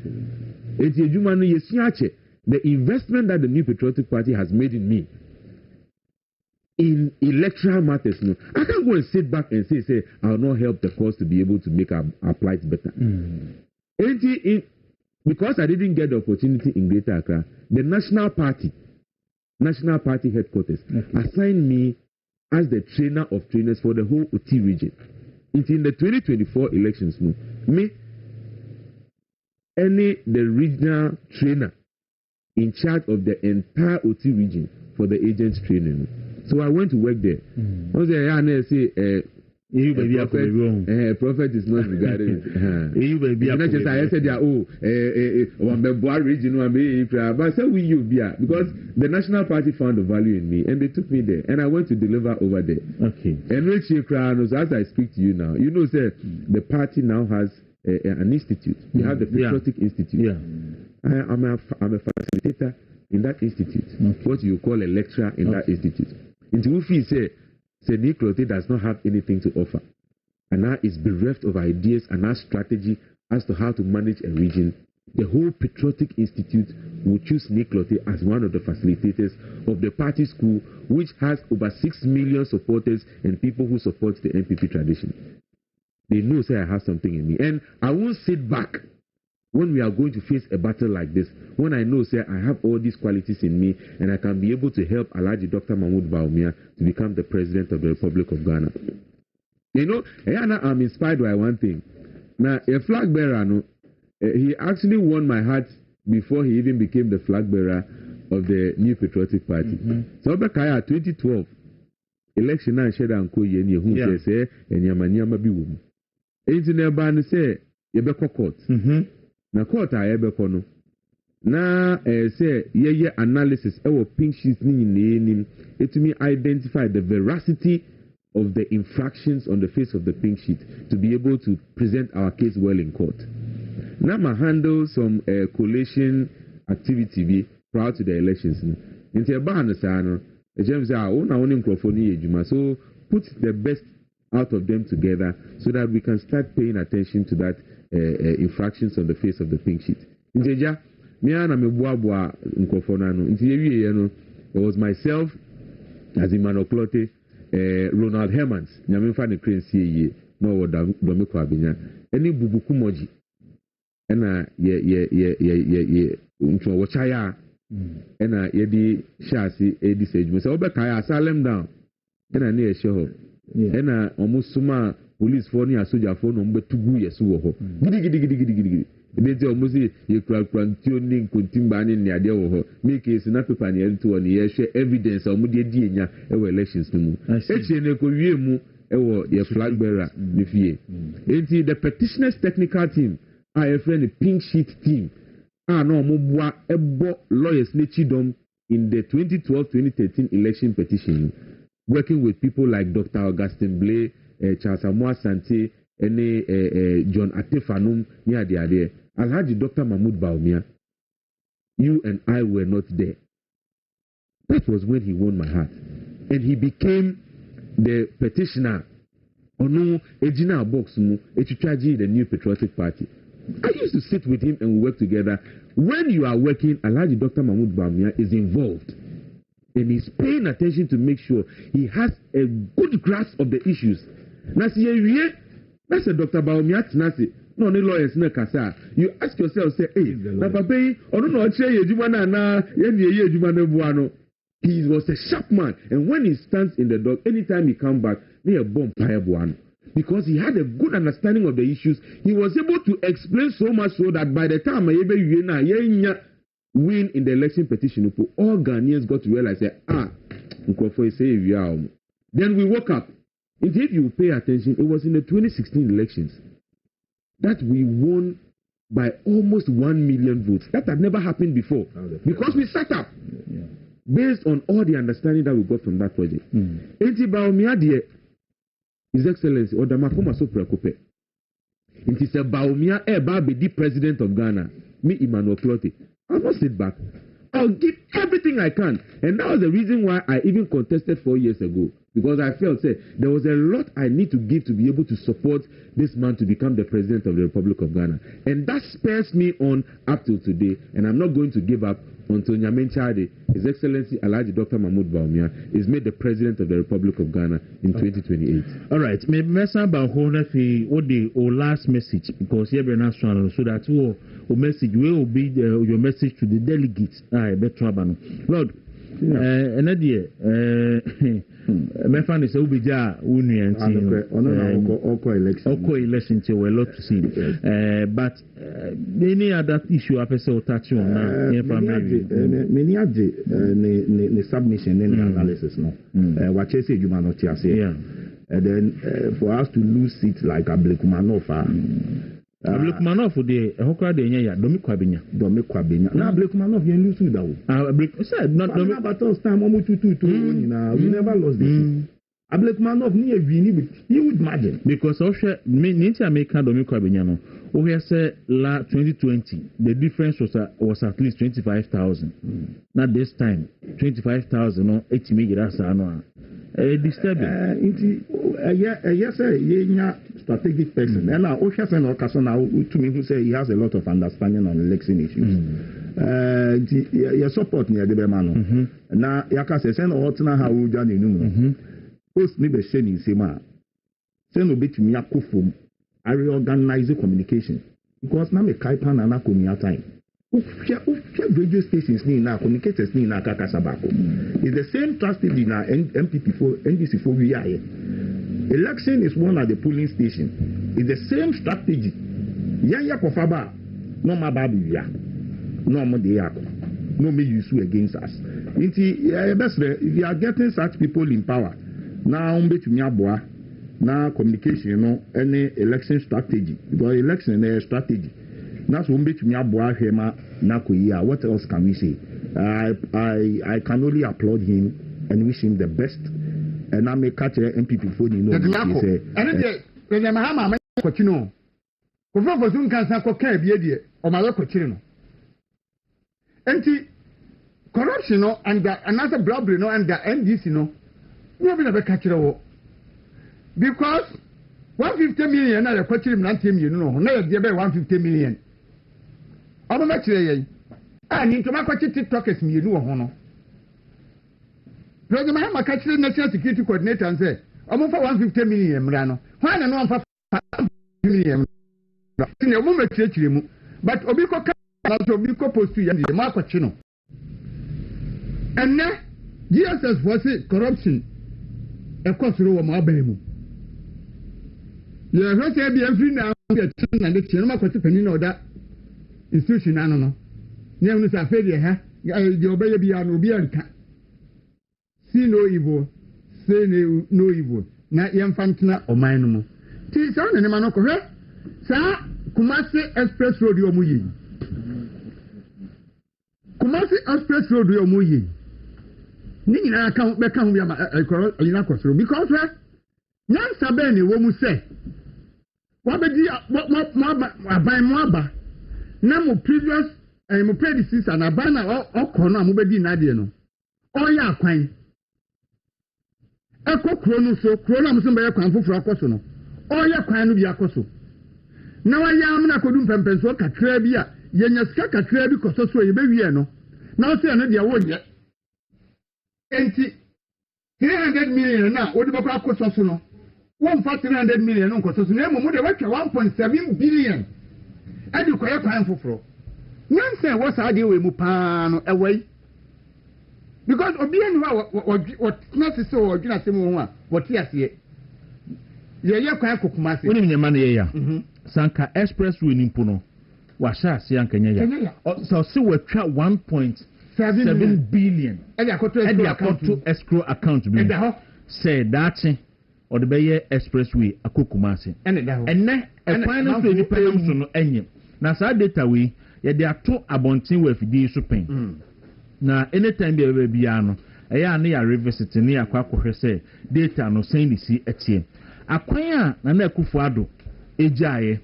The investment that the New Patriotic Party has made in me in electoral matters, I can't go and sit back and say I'll not help the cause to be able to make our plight better. Because I didn't get the opportunity in Greater Accra, the National Party headquarters, assigned me as the trainer of trainers for the whole OT region. In the 2024 elections, the regional trainer in charge of the entire OT region for the agents training. So I went to work there. Prophet is not regarded. I said, but I said, because the National Party found the value in me and they took me there and I went to deliver over there. Okay. And as I speak to you now, sir, the party now has an institute. We have the Patriotic Institute. Yeah. I'm a facilitator in that institute. Okay. What you call a lecturer in that institute. Into Ufi say Niklote does not have anything to offer. And now is bereft of ideas and our strategy as to how to manage a region. The whole Patriotic Institute will choose Niklote as one of the facilitators of the party school, which has over 6 million supporters and people who support the NPP tradition. They know, say, I have something in me. And I won't sit back when we are going to face a battle like this, when I know, say, I have all these qualities in me and I can be able to help Alhaji Dr. Mahmoud Bawumia to become the president of the Republic of Ghana. I'm inspired by one thing. Now, a flag bearer, he actually won my heart before he even became the flag bearer of the New Patriotic Party. So, 2012, election and Sheda and Koye, who says, and Yamanyama Biwum. Engineer Ban say, Yebeko court. Na court a yebeko no na say ye analysis our pink sheet ni it me identify the veracity of the infractions on the face of the pink sheet to be able to present our case well in court. Now ma handle some collation activity prior to the elections. Into a ban say no James say na won microphone ejuma, so put the best out of them together so that we can start paying attention to that infractions on the face of the pink sheet. Njeja, me ana me boa microphone no. It was myself, as Emmanuel Clote, Ronald Hermans, nyamemfa ne crency ye, no wo domeko abenya. Eni bubuku moji. Ena ye ntwa wo chaya. Ena ye di shasi edi sejuma. So obeka ya salem down. Ena ne ye sheho. Ena omusuma police for ni asoja for no mbetugu yeso wo ho gidi dey almost ye kwantio ni nkontimba ni ade wo ho make is na paper ni ento wo ni ye hwe evidence omudi di enya e wo elections mu eche ne ko wie mu e wo ye flag bearer ni fie enti the petitioners technical team a friend pink sheet team no omobua ebo lawyers ne chidom in the 2012-2013 election petition, working with people like Dr. Augustine Blay, Charles Amoa Sante, and John Atefanum, near the idea. Alhaji Dr. Mahmoud Bawumia, you and I were not there. That was when he won my heart. And he became the petitioner. Ono Ejina Boxmu, Echuchaji, the New Patriotic Party. I used to sit with him and we work together. When you are working, Alhaji Dr. Mahmoud Bawumia is involved. And he's paying attention to make sure he has a good grasp of the issues. Nasi that's a Dr. Bawumia Tnasi. No, no lawyers, no kasa. You ask yourself, say, hey, na papa, I don't know, he was a sharp man. And when he stands in the dock, anytime he comes back, they are bomb fire one. Because he had a good understanding of the issues, he was able to explain so much so that by the time I win in the election petition, all Ghanaians got to realize that, then we woke up. Indeed, you pay attention, it was in the 2016 elections that we won by almost 1 million votes. That had never happened before. Because we sat up based on all the understanding that we got from that project. His Excellency Odamakoma so preoccupé. It is a Bawumia Eba be the president of Ghana. Me Emmanuel Clote. I'll not sit back. I'll give everything I can. And that was the reason why I even contested 4 years ago. Because I felt there was a lot I need to give to be able to support this man to become the president of the Republic of Ghana. And that spurs me on up till today. And I'm not going to give up until Nyamenchade, His Excellency Alhaji Dr. Mahmoud Bawumia, is made the president of the Republic of Ghana in 2028. All right. Maybe what the last message, because here we national, so that message will be your message to the delegates. Lord, and idea. My fan is Obija Union election to a lot to see. But any other issue I will touch on many of the submission and analysis no. What you say you not say. And then for us to lose seats like Ablekumanov Ablekumanov the Hokra de Nya Domi Kwabenya. Now Ablekumanov you lose with that. Said not Domi but us time almost 2-2 now. We never lost this. Ablekumanov near Vini with huge margin. Because also Ninja America Domi Kwabenya no. We say la 2020 the difference was at least 25,000. Not this time 25,000 no 80 megawatts no. Disturbing. Yes, strategic person. And now, Oshasen Okasona to me who say he has a lot of understanding on election issues. You support near the Bemano. Now, Yaka send Otna how we done in Post Nibe Sheni Sema. Send a bit to me Akufum. I reorganize the communication. Because now me Kaipan and Akumia time. Radio stations now communicators now Kakasabako. It's the same strategy now MPP for NDC for we are. Election is one at the polling station. It's the same strategy. Yaya Kofaba, no Mababia, no Modiako, no me use against us. If you are getting such people in power, now to Miaboa, now communication, any election strategy. Because election is a strategy. That's what makes me what else can we say? I can only applaud him and wish him the best. And I may catch a MPP for you know. Corruption and another bribery and the NDC you never catch it because 150 million na question 90 million no dey be 150 million. Omo ma kire ni to ma kwachi tiktokers mienu wo ho no. President Mahama ka kire national security coordinator and say omo fa 150 million mra no. Why na no fa million. Ni omo ma kire mu but obi ko ka so obi ko post ya ndi ma kwachi no. And na GSS was corruption e kwasoro wo ma aban mu. Yeah, what I be every now and then the cinema continue order institution no. Never say failure you obey be an obianka. See no evil, say no evil. Na yemfantna o man no. Ti sa na ma no ko hwe. Sa Kumasi Express Road yo mu yi. Kumasi Express Road yo mu yi. Ni nyina kan be kan bi ma nyina kosoro because nyan sabe ni wo mu say wabedi aban na mo previous mo predecessor na aban na okono a mo bedi na de no oya akwan ekokro no so kro na mo so be kwan foforo akoso no oya kwan no bi akoso na waya am na kodum pempenso kakra bi a yenya sika kakra bi koso so ye be wie no na o se no de wo nye enti 300 million na odi bako akoso so no 300 million no koso so na emu de watwa 1.7 billion adi koye kwan foforo nyanse wo sa de we mu pa no ewai because obi enu what not so odwina semu ho a what yase ye kwan kokuma se woni nyema na ye ya sanka expressway ni mpo no wa sha se ankanya ya so se watwa 1.7 billion edi akoto escrow account bi say that or the Bayer Expressway akokumase enne ekwan no so ni payam so no enyem na sa data we ye dey ato abonten we fidi so pen na anytime be bia no eya na ya revisit ni akwakohwe say data no sen ni si etie akwan a na akufu ado ejaye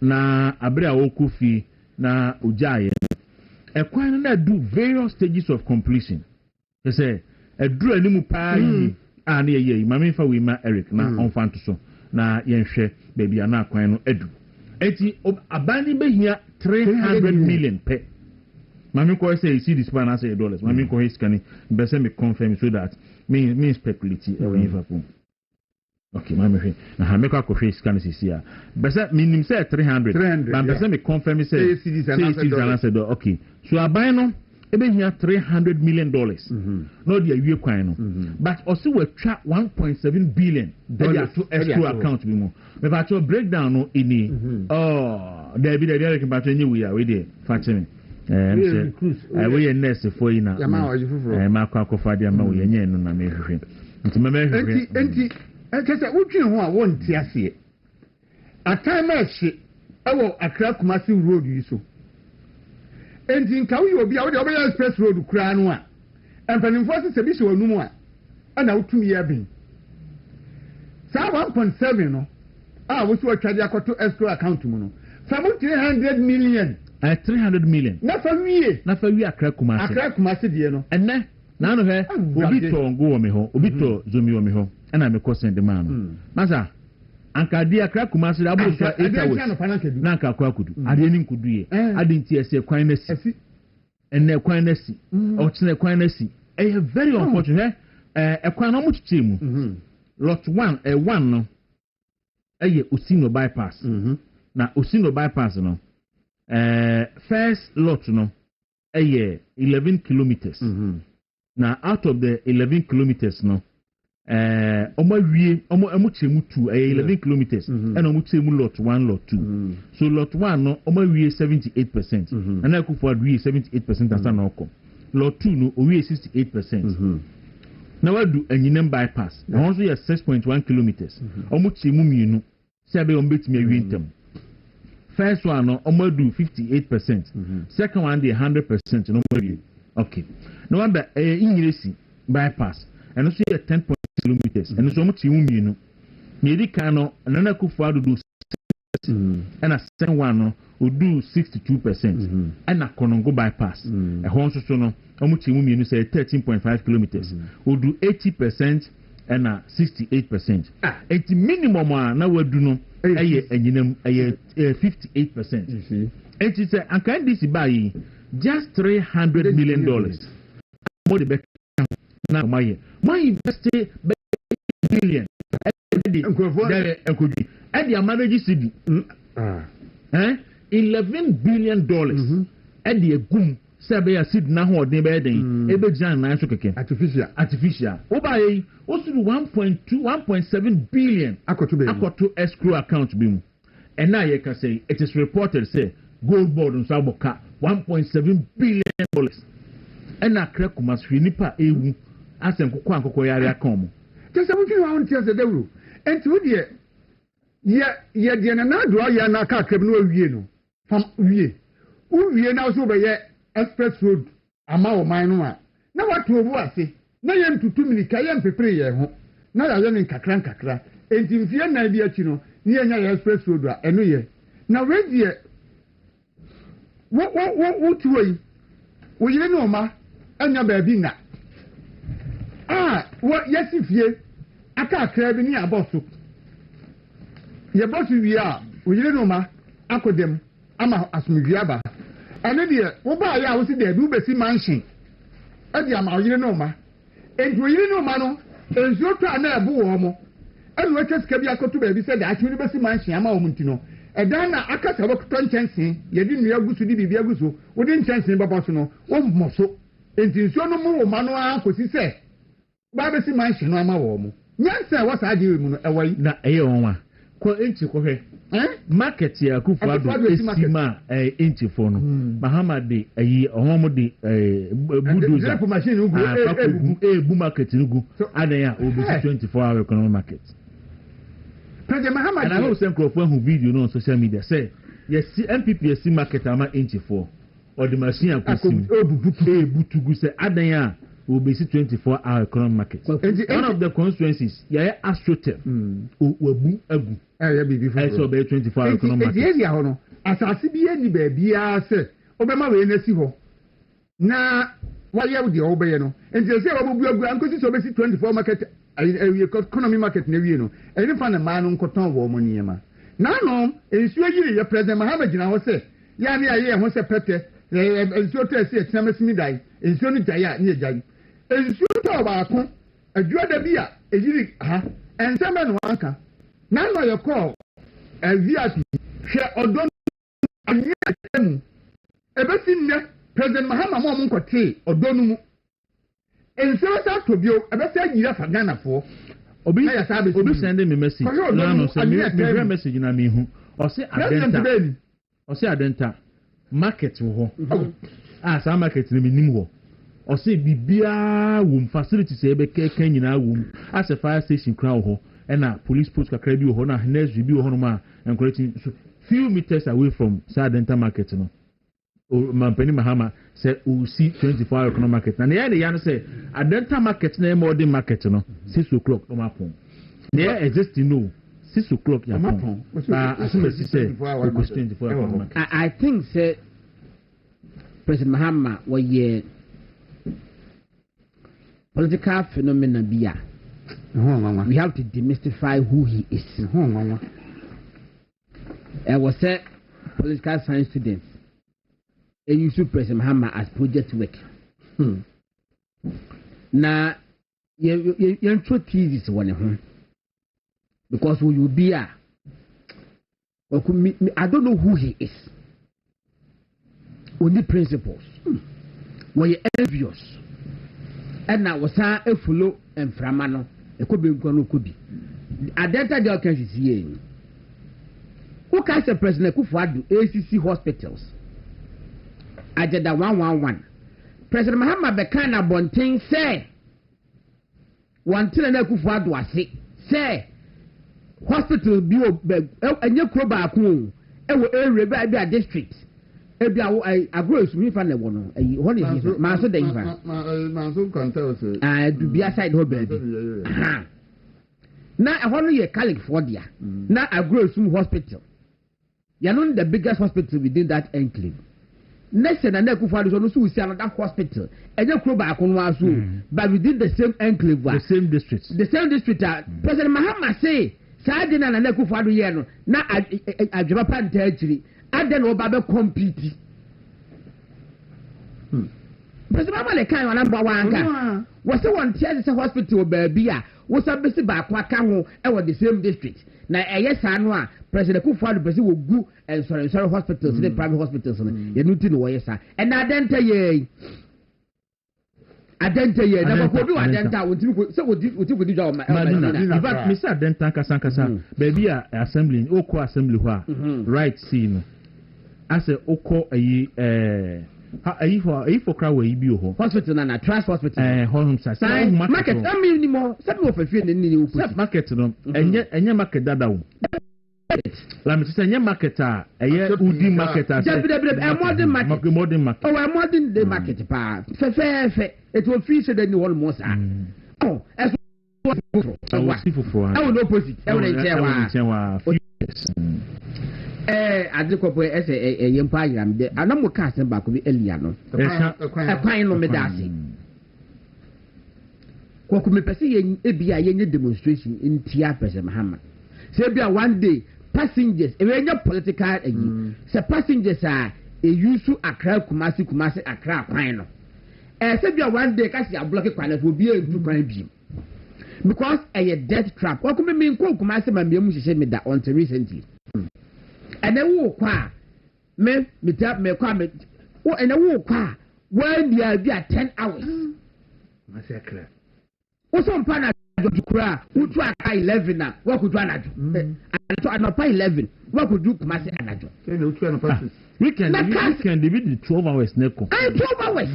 na abre a wokufi na ojaye ɛkwan na do various stages of completion say ɛduru animu paa yi a na yɛ mame fa we ma Eric na ɔmfa nto so na yɛnhwɛ baabi a na akwan no adu eti abani behia 300 million pe mame ko say see this plan as $. Mame ko his can be say me confirm so that me speculate e we fa po okay mame hwe na ha me ko akɔ hwe scan sisi a be say minim say 300 but be say me confirm say $. Okay so aban no ebehia $300 million no dey awie kwan no but also we twa 1.7 billion to escrow account bi mo me ba to breakdown no ini there be there can ba to nyi we are we dey fatime we nurse for ina ma akwa de ma we nya no na me hwehwe nti me hwehwe enti kese wotwe ho a won ti ase atan ma hye ewo Accra Kumasi road yi so enti nka wo obi a wo de obey express road kura no a empanimfo se bi se wonu a ana wotumi ya bin sa 1.7 no a wo so atwade akoto escrow account mu no sa mo 300 million 300 million na fa wie Accra Kumasi de no enne na no he obi to ngo wo me ho obi to zomi wo me ho ana me ko send man no masa anka dia Accra Kumasi da buru so 8 hours na anka Kwaku ade ni nkudu ye ade nti ese kwan na si enne kwan na si o chine kwan na si very unfortunate kwan no mu chiche mu lot 1 1 no Osino bypass na Osino bypass no first lot no 11 kilometers na out of the 11 kilometers no omo chemu 2 11 kilometers and omo chemu lot 1 lot 2 so lot 1 no omo wie 78% and akufo wie 78% asa na okom lot 2 no o wie 68% na wadu anyinem bypass na also ye 6.1 kilometers omo chemu mienu sebe omo betimi awie ntam first one no omo do 58% second one dey 100% no more okay no wonder inyiresi bypass and also 10 kilometers and so much you mean maybe can another kufu do and a second one no would do 62% and a konongo bypass a horse so no much you mean say 13.5 kilometers would do 80% and a 68% at minimum now we do no a 58% you see it is a kind this buy just $300 million more the better now my invest billion and the manage city $11 billion and the gum Sabia seed na ho de be den ebe jan na so keke artificial obaye o su 1.7 billion akoto escrow account bi mu and now you can say it is reported say gold board nso aboka $1.7 billion and Accra Kumasi nipa ewu asem kokko ankokko yare akon mo tese mo twi wa on tese Dawuro enti wo de ye de na do ya na ka Accra no awie no fam wie uwie na so be ye express road ama o man no a na watu obu ase na ye ntutu minika ye mpepere ye ho na ya ne nkakra enti mfie na bi achi no ni enya ye express road a eno ye na we de wo tuoi wo yire no ma anya ba bi na wo yesifie aka Accra bi ni aboso ye boso wi a wo yire no ma akodem ama asumdua aba ane de wo ba ya wo si de du besi mansion e de ama yire no ma entu yire no ma no enzo to ana ebu wo mo enu eche sika bi akoto ba bi se de achi besi mansion ama wo mutino e dan na aka sa wo to nchensen ye di nua gusu di bibia gusu wo di nchensen baba so no wo moso enti nso no mo wo ma no akosi se ba besi mansion no ama wo mo nyansa wo sa de mu no e wai na eye wonwa ko enchi ko hwe market ya Akufo-Addo esima enchi fo no mahama de ayi ohom de bulldozer machine ugu bu market ugu adanya obi 24-hour economic market president mahama and I know some crofo who video no on social media say yes MPP yes market ama enchi fo or the machine akosim butugu say adanya obi 24-hour economic market one of the constituencies ya astrotel wabu agu ya bibi fu so be 24-hour economic market area ho no asase bi ani ba bia se obema we na si ho na wayɛ wo deɛ wɔbɛyɛ no nti sɛ wɔbɛbuabua nkɔsi sɛ wɔbɛsi 24 market economy market na wie no ɛne fa na maa no nkɔtɔn wɔ mo nneɛma nanom nsuo yiri yɛ president mahama gyina hɔ sɛ yɛa ne ayɛ ho sɛ pɛtɛ nsuo tɔ ɛsɛ ɛtena masimi dan nsuo no gyae a ne yɛ gyae nsuo tɔ baako adwuada bi a ɛyiri ha ɛnsɛm bɛ no wanka nano yɛ kɔɔ vip hwɛ ɔdɔ no anyɛ mu ɛbɛsi nnɛ president mahama mo ɔmo nkɔtee ɔdɔ no mu nsuo sa tɔ bio ɛbɛsɛ agyira fa ghanafoɔ obi send me message no say me message na me hu ɔse adenta market wo ho sa market na me nim ho ɔse bibia wo facilities e be keka nyina wo as a fire station kra wo ho na police post kakra bi wo ho na nurse bi wo ho no ma encouraging so few meters away from adenta market no mampani mahama say o see 24 hour economic market na ya no say adenta market na modern market no 6 o'clock no mapon there exist no 6 o'clock ya pon as me say o go 24 hour market I think say President Mahama was political phenomenon bia we have to demystify who he is was a political science student and you should President Mahama as project work. Now, you intro thesis one because who you be I don't know who he is. Only principles. Were you envious? And now was a follow and framano. It could be could be. At that time, can see who can say President Kufuor ACC hospitals? Agenda 111. President Mahama Bekana Bonting say one till an Kufuor do I say hospital be and your crowbar coon a district. A gross me fan one. What is it? Master Denver. Master Contel. I do be aside her baby. Now I want to colleague for dear. Now I grow some hospital. You're not the biggest hospital within that enclave. Next and then Kufuor is also see another hospital. And your crowbar coon was but within the same enclave, the same district. The same district. President Mahama say. Sadina na Kufuor yeno na Japan territory aden oba compete President Mahama le kan number 1 ka wo se won tie se hospital baby a wo sa besi ba kwa ka ho e wo the same district na eye sa no a President Kufuor besi wo gu and sorry hospitals the private hospitals no ye no ti no wo yesa and adenta ye adenta ye na ko bi adenta wonti ko se wodi ko di jaw ma but Mr. Adenta kasa baby a assembly oko assembly ho a right see no as a oko ayi ayi for crowd we bi ho hospital na trust hospital home side market ni mo se bi ofafie ni o market no enye market dada wo la me say enye market a eye udi market a modern market oh modern day market pa fe it will feel say ni one more oh as no opposite adikopo ese yempa yam de anamu ka sen ba ko bi elia no kwan no me da ase ko me pese ye ebia ye demonstration in tia President Mahama say bia one day passengers e we political say passengers are e use Accra Kumasi Accra kwan no say bia one day ka si ablock kwan na obi e ntu kwan bi because a death trap ko me nko Kumasi ma me mu hye me da until recently and then wo kwa me kwa me wo and wo kwa when dia be 10 hours massacre wo so mpa na do kura wo tu aka 11 na wo kudu anajo and to anopa 11 wo kudu Kumasi anajo say no tu anopa weekend be 12 hours neko 12 hours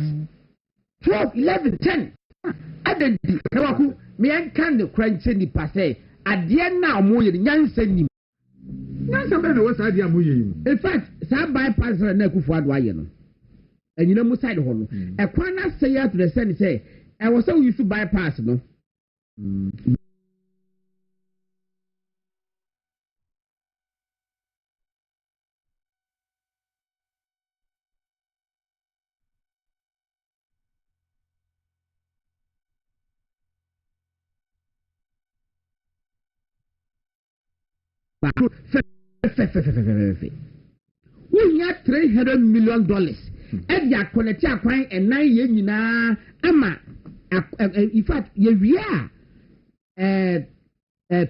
12 11 10 adedi Kwaku me an kan the crunch ni passe ade na mo ye nyansa ni somebody was idea muyi in fact sa bypass na Kufuor do aye no anyina mu side ho no e kwan na say ya to the sense say I was so used to bypass no We have $300 million. And ya connect your coin and 9 years ama. In fact, we are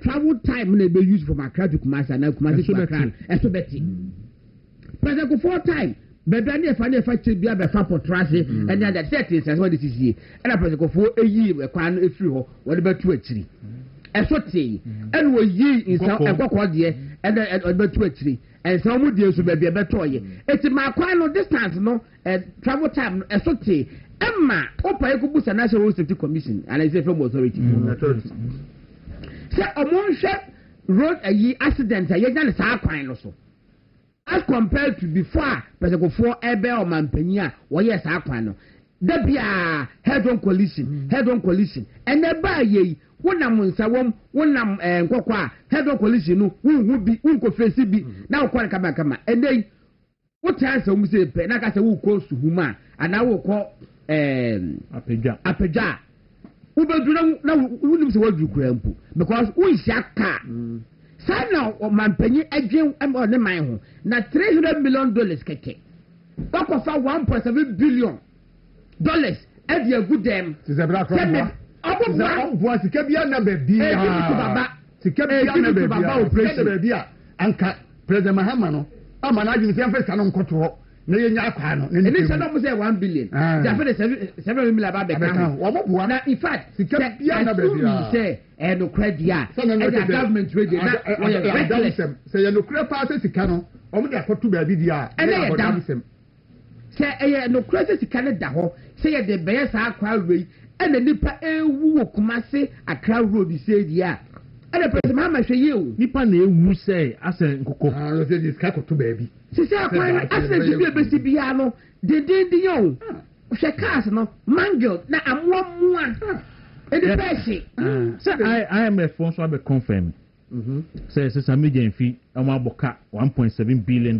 travel time may be used from Accra to Kumasi and Kumasi to Accra. So betty. Present for time. But then if I never to be a for traffic and then that is as what this is here. And I present for a year, a crown if you what about 2 or 3. And so say, and we ye in some and then about 2 or 3. And some would use to be a better year. It's my quite distance, no, travel time, and so say, Emma, Opa Ekubus and National Safety Commission, and I say from authority. So, among road a year accident, a year than a saquine also. As compared to before, President for Ebe or Mampenia, or yes, Aquano. There be a head-on collision, and then by ye. One am Sawam, one am Kwakwa, head of collision, who would be Uncle Fesibi, now quite come, and then what time so we say, Penaka who calls to Huma, and I will call Apeja. Uber do now, we wouldn't say what you cramp, because we shaka. Sign now, or man penny, again, I'm on the mine, not $300 million, keke. Back of $1.7 billion, every a good damn. Voici que bien na bebi c'est que bien na bebi anka president Mahama no ama na ajin se fa sa no nkoto na yenya akwa no and this no say 1 billion ja fa 7 million ba be kan na in fact c'est que bien na bebi say no credit ya and the government ready na say no credit pass sika no o mo de akoto ba bi dia and say no credit sika ne da ho say the be sa akwa wei and the nipa ewu Kumasi Accra road say dia and the president Mahama hwe you nipa na ewu say ase nkoko say this ka to baby say akwa ase bi ebesi bia no de yo hwe cars no mangled na amwa e de pese say I am a phone so I be confirm say Samijan fee amaboka $1.7 billion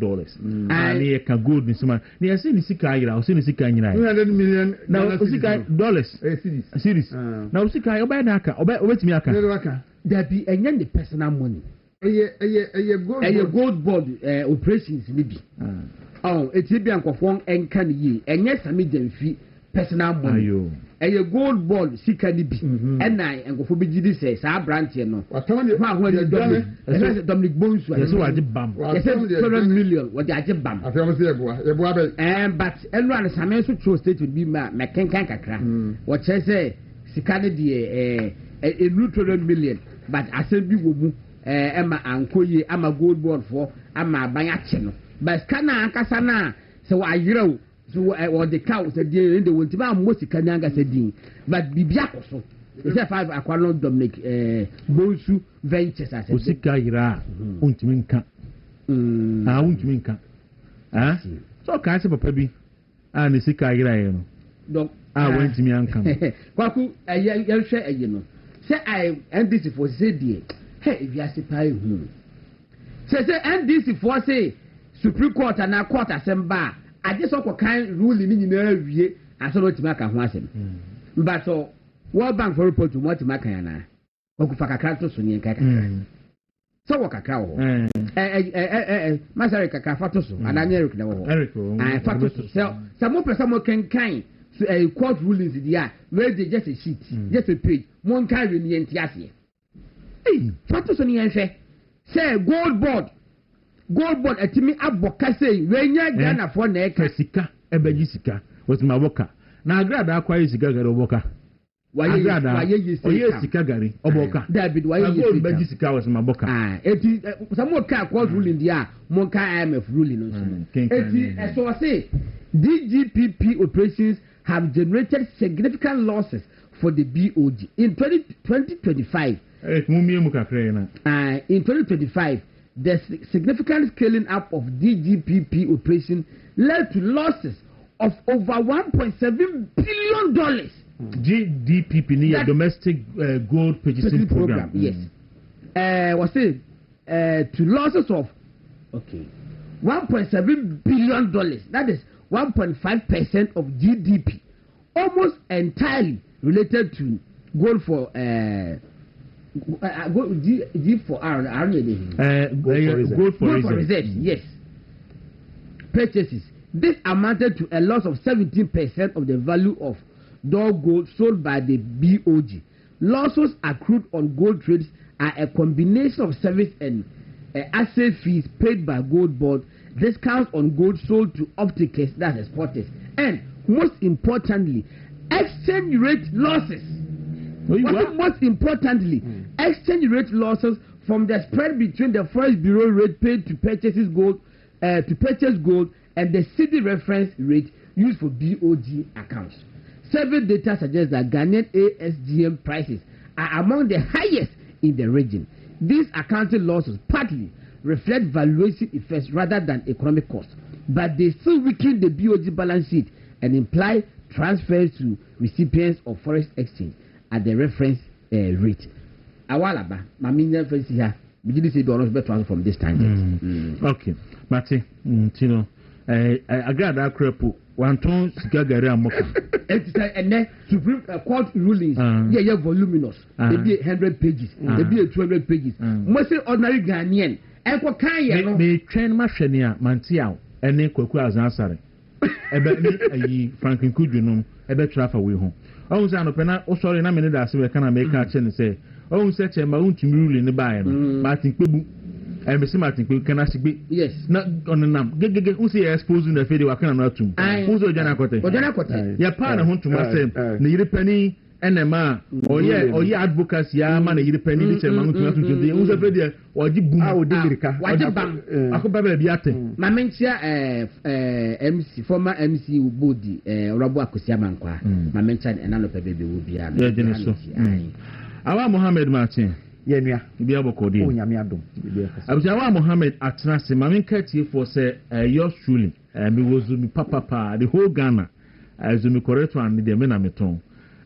and he can good in some ne say ni sika ayira o say ni sika nyina $200 million now sika dollars series now sika obey na aka obetimi aka there be any personal money gold board operations ni bi eti bi ankofon enka ni yi enye Samijan fee personal money a gold ball sika ni bi and I nkofo bi gidi say sa branch no Dominic Bonsu yes wa di bam yes $7 million what they bam afem say eboa be but everyone Samen so true state would be ma kenkan kakra what say sika ni de a $200 million but asem bi wo mu ema ankoye ama gold ball for ama abanya che no but kana ankasa na so ayirawo so or the cow said in the winter most Kanyanga said but Bibiakoso is a 5 aqualon Dominic Bonsu Ventures as Osika ira untiminka untiminka so ka se papa bi ni sika ira ye no donc went to me anka Kwaku you share no say I NDC for say die hey if you are supply hu say NDC for say Supreme Court and court assembly I just saw kind ruling in the I saw what Maka was him. But so, World Bank for report to what Makana, Okufaka Kratos in Kaka. So, Wakakao, Masarika Fatoso, and America, and Fatoso. So, some more person can kind a court rulings in the year where they just a sheet, just a page, one kind in the Entiasi. Hey, Fatoso Nianche, say gold board atimi abokase wenya Ghana for na eka sika ebeji sika was maboka na agrada akwa sika gari oboka waye sika gari oboka David waye ebeji sika was maboka eti some ka court ruling dia mon ka IMF ruling no eti so say DGPP operations have generated significant losses for the BOG in 2025 in 2025 the significant scaling up of DGPP operation led to losses of over $1.7 billion. GDPP near domestic gold purchasing program. Yes. Was it to losses of $1.7 billion. That is 1.5% of GDP, almost entirely related to gold for G for R. Gold for reserve. Yes. Purchases. This amounted to a loss of 17% of the value of dog gold sold by the BOG. Losses accrued on gold trades are a combination of service and asset fees paid by gold board, discounts on gold sold to opticals, that's exporters, and most importantly, exchange rate losses. Most importantly, exchange rate losses from the spread between the Forex Bureau rate paid to purchase gold and the city reference rate used for BOG accounts. Survey data suggests that Ghanaian ASGM prices are among the highest in the region. These accounting losses partly reflect valuation effects rather than economic costs, but they still weaken the BOG balance sheet and imply transfers to recipients of forex exchange at the reference rate. Awalaba, Mamina Fancy here, we didn't say dollars better from this time. Okay, Mati, Tino, I got that crap. One ton Gagari Amoka. And then Supreme Court rulings, yeah, voluminous. They be 100 pages, they be 200 pages. Most ordinary Ghanaian, Echo Kaya, they train Machania, Mantiao, and then Kwaku as answering. A Franklin Kudunum, a better travel with home. Oh, Zanopena, oh, sorry, na minute as we can make a chain and say, oh, such a mountain to rule in the Bayan, Martin Kubu. And Mr. Martin can ask me, yes, not on the name. Get who's here exposing the video I cannot to. Who's the Janacote? Your partner who to myself, the penny and a man, or yeah, advocacy, yeah, man, a penny, which amount to the who's a video, or the boom, why the bank, I could be at him. Mamencia, MC, former MC Ubudi, Robo Akusiamankwa, Mamencia, and another baby will be at our Mohammed Martin. Yenya bi abokodi o nyame adom abujawa Mohammed atrase mamen kati for say yours truly me wozumi papa the whole Ghana azumi correct one the me na meton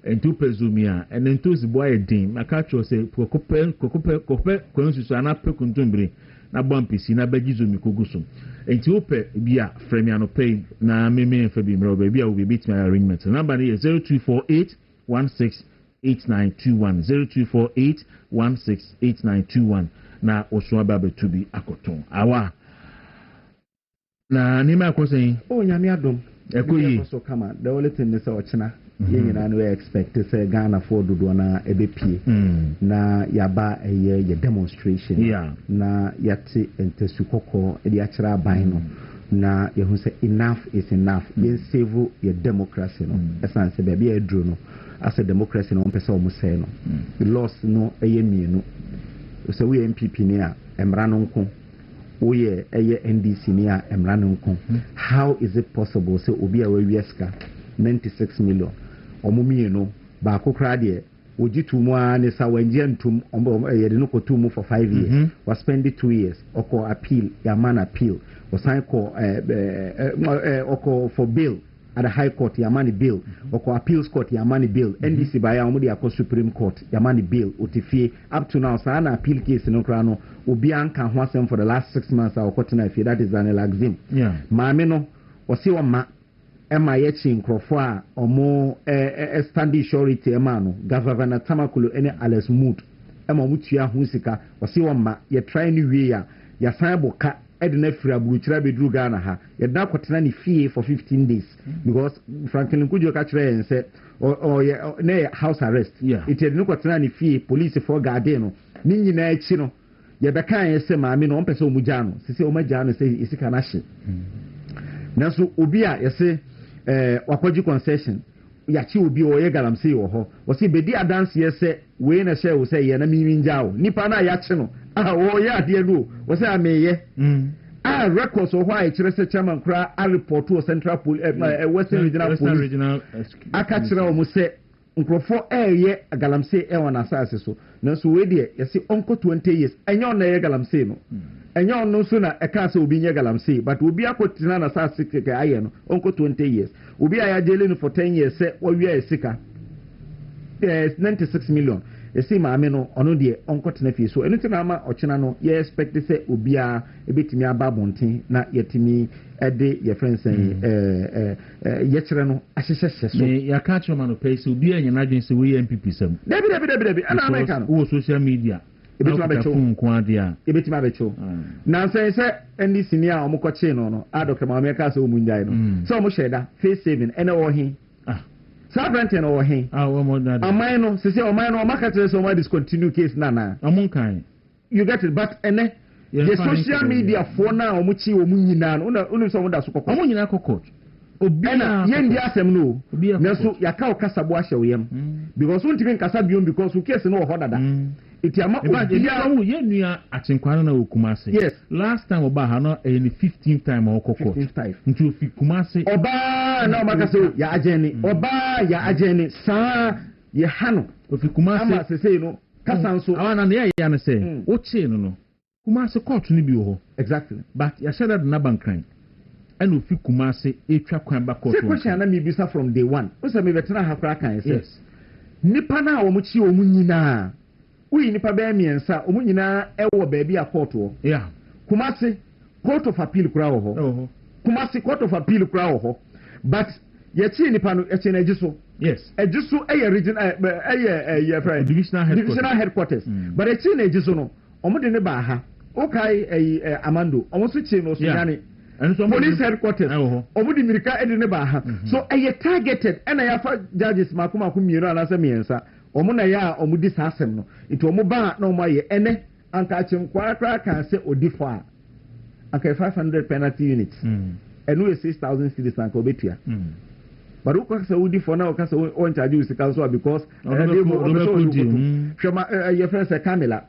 entu pezumi a and entu ziboa edin aka cho say kokope konsusu ana pekuntumbre na bompisi na bagizumi koguso entu ope bia frame anope na meme fa bi mro bia we beat my arrangement number is 0248 16 8921 0248168921 na osua baba to be akoton awa na nima akosen o nyame adom ekoyi so kama the only thing is ochina yenya na we expect say Ghana for dodo na ebepie na yaba ye demonstration na yati entesu kokko e dia kira ban no na ye hu say enough is enough ye save your democracy no esan se be bia edru no as a democracy no pese o mo say no the loss no eye mienu so we MPP ni a emra no nko we eye NDC ni a emra no nko how is it possible say obi a we wieska 96 million omo mienu ba kokra de ojitu mu a ne sa wanje ntum ye de no kotu mu for 5 years was spend 2 years oko appeal ya man appeal was sign ko oko for bail at the High Court, Yamani bill, or Appeals Court, Yamani bill, NDC by Amudi Supreme Court, Yamani bill, Utifie, up to now, Sana appeal case in Okrano, Ubianka Hwasem for the last 6 months, our Kotuna, if that is an elagzim. Yeah. Mameno, or Siwa Ma, Emma Yetching, Crofwa, or more standing surety, Emano, Governor Tamakulu, any Alice Mood, Emma Mutia Husika, or Siwa Ma, you're trying to wear, your Saboka. Edna Frabuchra bedru Ghana ha yeda kwatena ni fie for 15 days because Franklin Kujo catch and said or house arrest it had no kwatena ni fie police for garden ni nyina echi no ye beka an se maame no pese omugya no sese omagya no se isika na hye na so obi a ye se wakwaji concession yachi obi o ye galamsey wo ho wo se bedi adanse ye se we na hye wo se ye na mimi njao nipa na yachi no wo ya de no wo se ameye records of why Chirese chairman kra a report to Central Western Regional Police aka kira o mo se nkrofo ye galamsey won asase so na so we de ye se onko 20 years enyo na ye galamsey no enyo no so na eka se obi nye galamsey but obi akotina na asase keke aye no onko 20 years obi aya jele no for 10 years se wo wi esika 96 million esi maame no ono de onkotena fie so enu tina ama ochina no ye expect say obia ebetimi aba bonten na yetimi ɛde yɛ friend saying yɛkyerɛ no ahyehyɛ so ya catch man no pay so bi anya na dwen se we MPP sam dabi ana America no wo social media ebetima becho nko ade a ebetima becho na say any senior omukɔche no adok ma America so omunjai no so omuhyɛda face saving ene wo he Sabrante no wo he wo mo da amai no se omai no market so mo discontinue case na amunkan you get it but ene the social media for now omuchi omunyina no unu so da so kokɔ omunyina kokɔ obi na yendi asem no na so yaka okasabo ahye oyem because untimi nkasa biom because case no wo hodada itiama obi ya wo yenua achenkwana na okumase yes last time oba ha no any 15th time okokɔ 15th nti ofi kumase oba na makase ya ageni oba ya ageni saa ye hano ofi kumase ama sese no kasanso awana na ya no say o che no kumase court ni bi ho exactly but ya shada na bankran and ofi kumase etwa kwan ba court se question na me bisa from day one o say me betena ha kra kan say nipa na wo mu chi o mu nyina uyi nipa ba miensa o mu nyina ewo ba bia court wo yeah kumase court of appeal kra wo ho kumase court of appeal kra wo ho but ye chi nipa no e chi na ejiso yes ejiso e regional divisional headquarters but e chi na ejiso no omo de ne ba ha o kai Amando omo so chi no so nyane and so police headquarters omo di mirika e de ne ba ha so e targeted and ya fa judges makoma ko mienu anasa miensa omo na ya omo di sasem no nti omo ba na omo ye ene anka chinkwa kra kan se odifo a anka 500 penalty units enu 6000 cedis anka obetua but who can say odifo na o ka say on charge you sika because your friend say Camila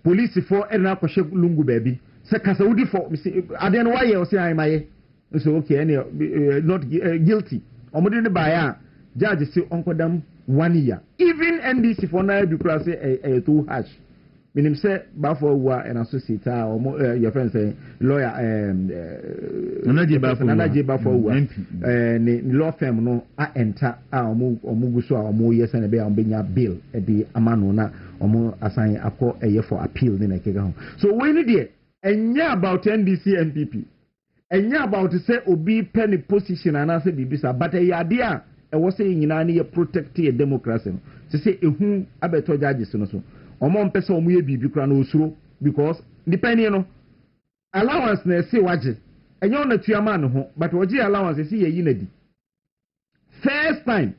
police for na kwahye lungu baby say kasa odifo ade no waye o say aymaye so okay any not guilty omode ne ba ya judge say onkodam 1 year even NDC for na bi kura say too harsh minim say ba for wa an associate your friend say lawyer nanaje ba for wa ni law firm no a enter omugu so omo yes na be ombenya bill e di amano na omo assign akọ for appeal ni na kega ho so we ni dey enya about NDC MPP enya about say obi penny position anase bibisa but yade a e wo say nyina na ye protect your democracy no say ehu abeto judges no so omo mpese omo ye bibi kra na osuro because depending no allowance na say waje enyo na tuama no ho but waje allowance say ye yi na di first time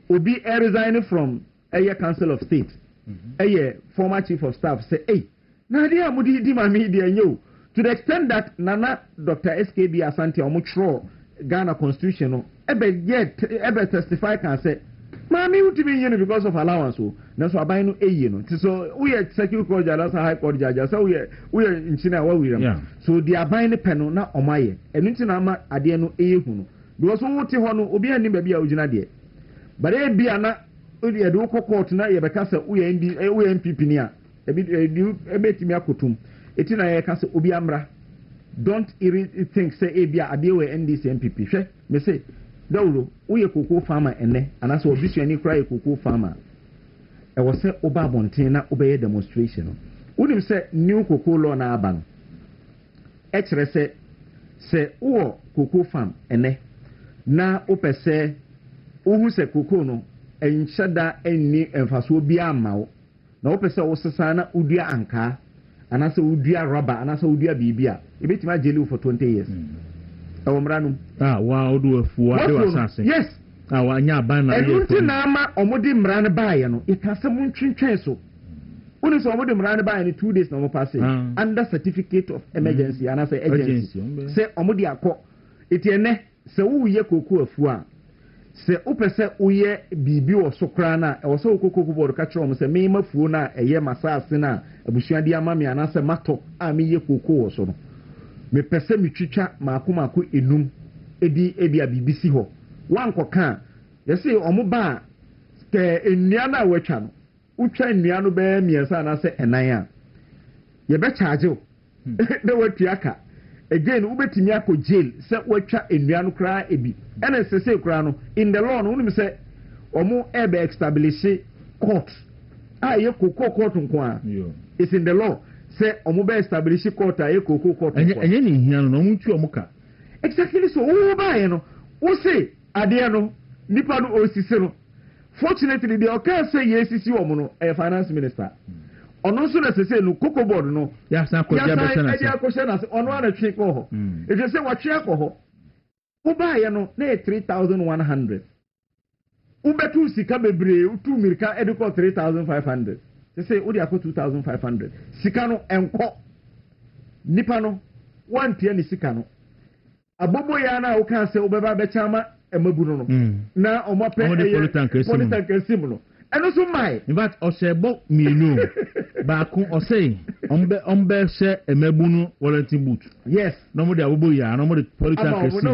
obi resign from a council of state former chief of staff say hey na dia amudi di ma me dia enyo to the extent that nana Dr. SKB Asante omo tro Ghana constitution no ebe testify can say mami utimi yin because of allowance so na so aban no eyi no so we security court judge high court judge so we nchina wa wiram so the aban ne peno na omaye enu ntina ma ade no eyehu no because wo ti ho no obi ani ba bia ogina de but e bia na odi edo court na ye beka say we MPP ni a ebe timi akotum etina ye ka say obi amra don't think say e bia ade we NDC MPP hwe me say Dawuro uye koko farmer ene anase obisuani kra ye koko farmer e wo se oba abonten na obeye demonstration no unim se new koko law na aba no e kire se wo koko farm ene na opese ohu se koko no enhyada enni emfaso bi amawo na opese wo sesa na udua anka anase udua rubber anase udua bibia ebetima jeli for 20 years omranum wa odu afuwa de wasase yes wa nya ban na ye enti na ama omodi mran baaye no ikase mu ntwentwen so uni so omodi mran baaye ni 2 days na mo pass under certificate of emergency and as agency say omodi akọ etiene se wo ye koku afuwa se opese uye bibi wo sokra na e wo so koku board ka kire o se me mafuo na eye masase na abusuade amame anase mato a me ye koku wo so no me pese mi twitwa maako enum edi ebia bibisi ho wankoka yesi omo ba ke ennua na watwa no utwa ennua no be miesa na se enan a ye be charge na watua ka again ubetimi akọ jail se watwa ennua no kra ebi ena sese kra no in the law no unim se omo ebe establish court ye kokọ court nko a is in the law say omo be establish court a koko court enye ni hia no omo twa omo ka exactly so wo ba no wo say ade no nipa no osisi no fortunately the occur say yesisi wo no finance minister ono so na sese no cocoa board no ya san ko ja be sana ya ko na ono ana twe ko ho e je say wa twe ko ho wo ba ye no na 3100 wo betu sika bebre utu mirika ediko 3500 sese wo dia ko 2500 sika no enko nipa no wan pia ni sika no abobo ya na wo kan se wo beba be chama emabu no na omo pe politank sim no eno so mai in fact osebo mienu ba ko osei ombe se emabu no warranty boot yes no mo de abobo ya no mo de politank sim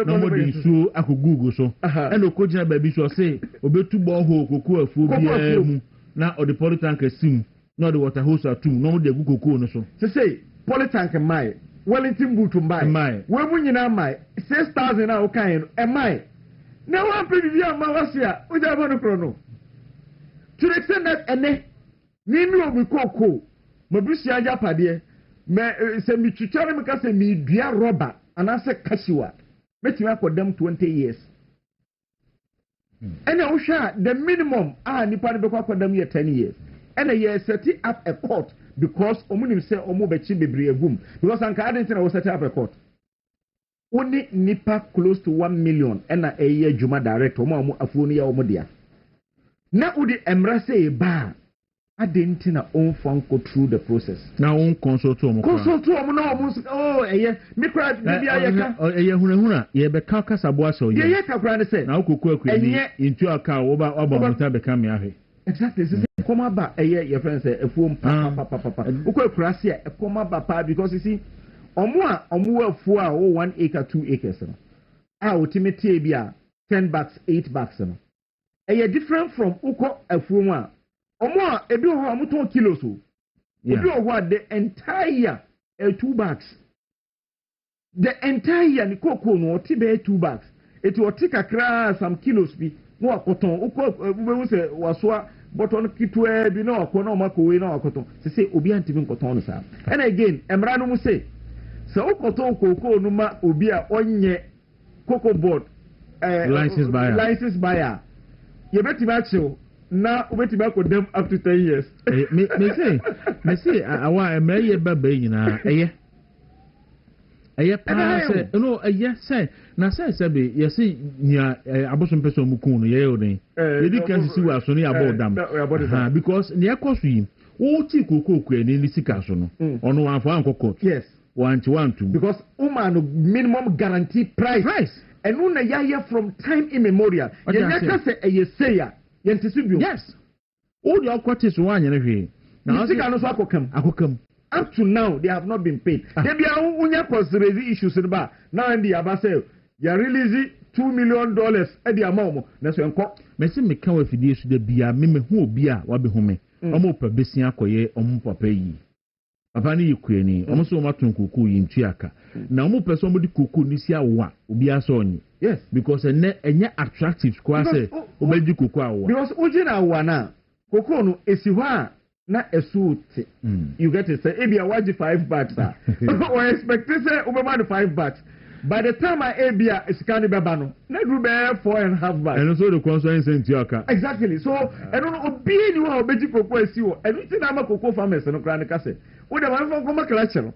no mo de su akogugo so eno ko jina ba bi so say obetu bo ho koku afu bia mu na o de politank sim no de water hose atum no mo de agugogo no so say politank mai Wellington boot mai we mu nyina mai 6000 na o kan no e mai na wa pedi ya ma wasia o ja ba no krono to the extent that ene ni mi obi koko mabusi aja pade me se mi twitware me ka se mi dua rubber anase kashiwa metima akodam 20 years ene o hwa the minimum nipa ne be akodam ye 10 years ene ye set up a court because omunim say omo be chi bebre agum because anka adentina wo set up a court only nipa close to 1 million ena eye juma direct omo afuo ni ya omo dia na udi emra say ba adentina on go through the process na on consult omo na omo eye me kra bia ye ka eye hunahuna ye be ka kasabo aso ye ka kra ne say na okoko akuni into aka wo ba muta be ka me ahe exactly come ba your friends say efuom papa ukọ kurase e come ba pa because you see omo afuo a 1 acre 2 acres no ultimately e bia 10 bucks 8 bucks no different from ukọ afuo a omo ebi ho amuton kilos o ebi ho the entire 2 bucks the entire ni koko no oti be 2 bucks eti oti kakra some kilos bi no akoton ukọ ube se wasoa bottle kitwe bi na akono makowe na akoton se say obi antimi nkoton no sa and again emra no mu say se ukoton koko no ma obi a onye cocoa board license buyer ye betima achiw na obeti ba ko dem up to 10 years me say awa emra ye baba nyina eye pa say no say na say be ye say nya abosom person mu kun no ye odin ye di kan si wa so no ya bodam because ne ekoso yi wo ti kokoko ani ni sika so no ono wan for ankoko yes 1 because woman minimum guarantee price and una ya from time immemorial ye nyaka say eye say ya ye ntisibio yes all the okwote so wan nyene hwe na sika no so akokam up to now they have not been paid they be unya consider issues in ba now and the aba say you release $2 million e di amount na so enko me se me kan wa fidie so da bia me hu obi a wa be hu me omo pa besia akoye omo papa yi papa ni yikuani omo so omo atonkoku yi ntuaka na omo person omo di koku ni si awa obi aso onyi yes because enye attractive kwa say obeji koku awa because oji na awa na koku no esi ho a na esuti you get to say ebia waji 5 bucks or expect say obema 5 bucks by the time I ebia esikani beba no na do be 4.5 bucks and so the conscience in tiaka exactly so I don't know obi ni wa obeji koko esi wo everything na makoko farmers no kra ne kase wo de man fon clutch no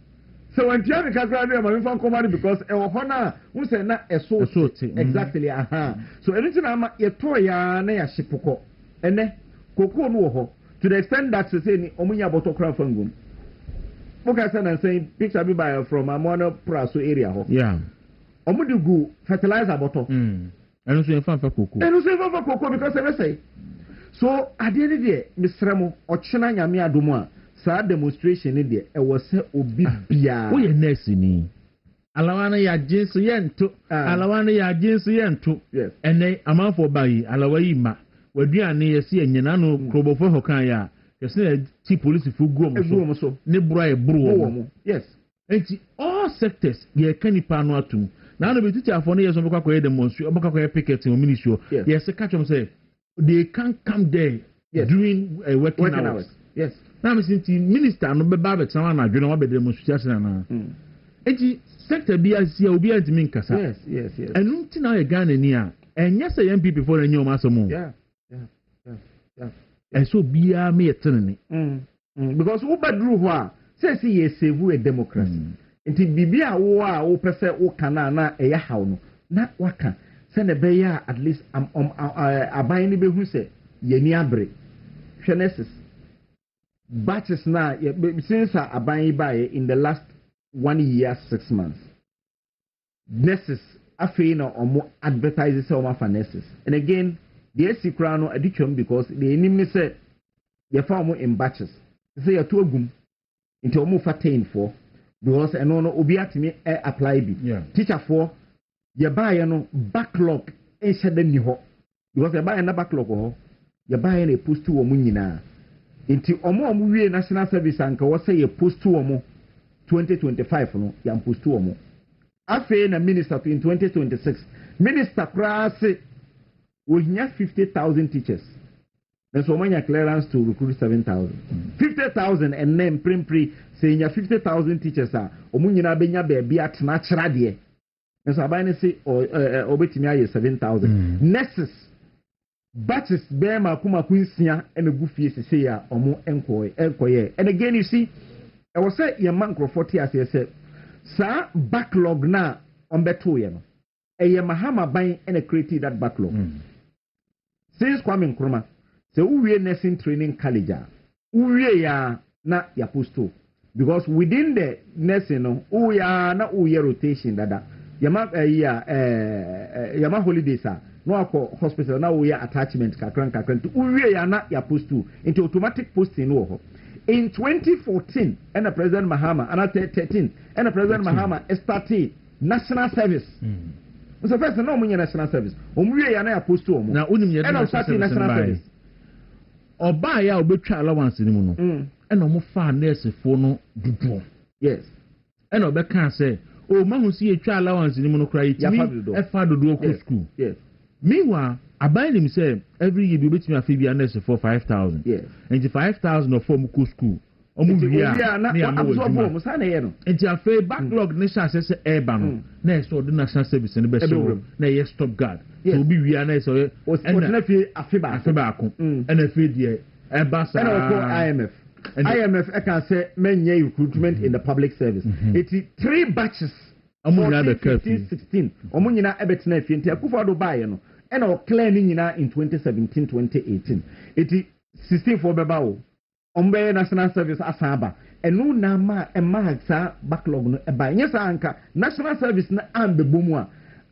so when tia me kakra na man fon komari because e wo hona wo say na esuti exactly so everything na ma ye to ya na ya shipoko ene koko no wo ho to the extent that say ni omunya bottle craft fangum okay say na say picture be buy from Amona Praso area ho yeah omudigu fertilizer bottle enu so enfa koko because they say so adie de misremo ochena nyame adomu a sa demonstration ni de e wo se obi bia wo ye nurse ni alawana ya jinsu yento yes ene amanfo bayi alawayi ma waduane yesi enyina no krobofo hokan ya yesi ti police fu guomo so ne bro e bro yes enti all sectors ye kanipa no atum na no betiti afo no yeso bekwa koye demonstration obekwa picket o ministry yes catch them say they can't come there during working hours yes na me sinti minister no be ba be tama na dwena wa be demonstration na enti sector bi asia obi antimi nkasa yes enu nti na ye Ghana ni a enye se MPP for enye o masomo yeah so bia me yetenene because wo badru ho a say ye save a democracy nti bibia wo a wo pese wo kana na eya haw no na waka se na be ya at least aban ni behu se ye ni abre hwenesis batches na since aban bae in the last 1 year 6 months nurses afei na omo advertise say omo for nurses and again the secret no aditwam because the enemy say ye fa omo in batches say ya to agum nti omo fa 10 for because eno no obi atimi apply bi teacher for ye bae no backlog e shede ni ho because ye bae na backlog ho ye bae na post to omo nyina nti omo wie national service anka wo say ye post to omo 2025 no ya post to omo afei na minister in 2026 minister krase we have 50,000 teachers. Then so many clearance to recruit 7,000. 50,000 and then pre saying 50,000 teachers are omunyina benya be at natural de. And so abane say obetimi 7,000. Nurses batches be ma kuma kunsia and a goofy say ya omo enkoye. And again you see I was say your man for 40 as you said sa backlog na on beto ye no. Eye mahama ban and created that backlog. Since Kwame Nkrumah, say we nursing training college, we ya na ya posto because within the nursing no, we ya na we rotation dada. Yama holidays no ako hospital na we attachment kakran we ya na ya posto into automatic posting no. In 2014, and the President Mahama, and 2013, and the President Mahama started national service. So first, no money national service. We are not opposed to them. Now, only national service. Or buy our betray allowance in the moon. And no far nurse for no do. Yes. And Obe can say, oh, man who see a child allowance in the mono cry. A father do school. Yes. Meanwhile, I buy him say every year you bet me a fee nurse for 5,000. Yes. And the 5,000 of form school. Nti afa backlog nation say eba no na eso the national service ne be show na ye stop guard so bi wi na eso na fi afiba ko na fi de eba sa na IMF I can say menye recruitment in the public service it's 3 batches 14, 16 omo nyina ebetena fi nti akufo do bae no na o clear ni nyina in 2017 2018 it's 16 for bebawo ombe national service asaba enu na ma sa backlog no eba nyesa anka national service na ambe bomu a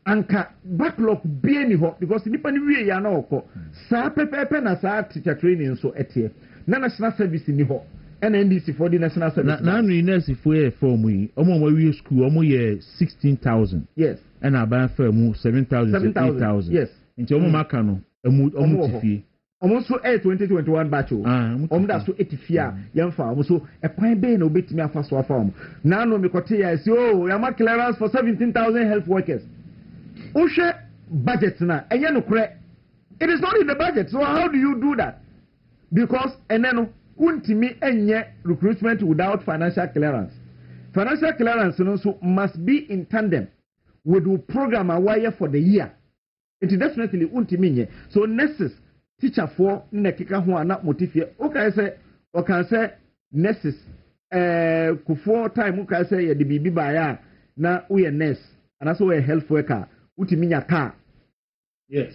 anka backlog bie ni ho because nipa ni wie ya na okọ sa pepepe na sa teacher training so etie na national service ni ho NDC for the national service na anu nurse for e form yi omo wie school omo ye 16,000 yes and aba fa mu 7,000 8,000 yes nti omo maka no omo tifie almost 2021 batch da so etifia yemfa almost e kwan be na obetimi afa so afa na no me kote ya say oh yama clearance for 17,000 health workers ohwe budget na enye no kure it is not in the budget so how do you do that because eneno untimi enye recruitment without financial clearance no so must be in tandem with the program awire for the year it definitely untimi nye so nurses teacher for na kika ho ana motifie o kan say nurses kufo time o kan say ye de bibi ba ya na wo ye nurse ana so we health worker utimi nya car yes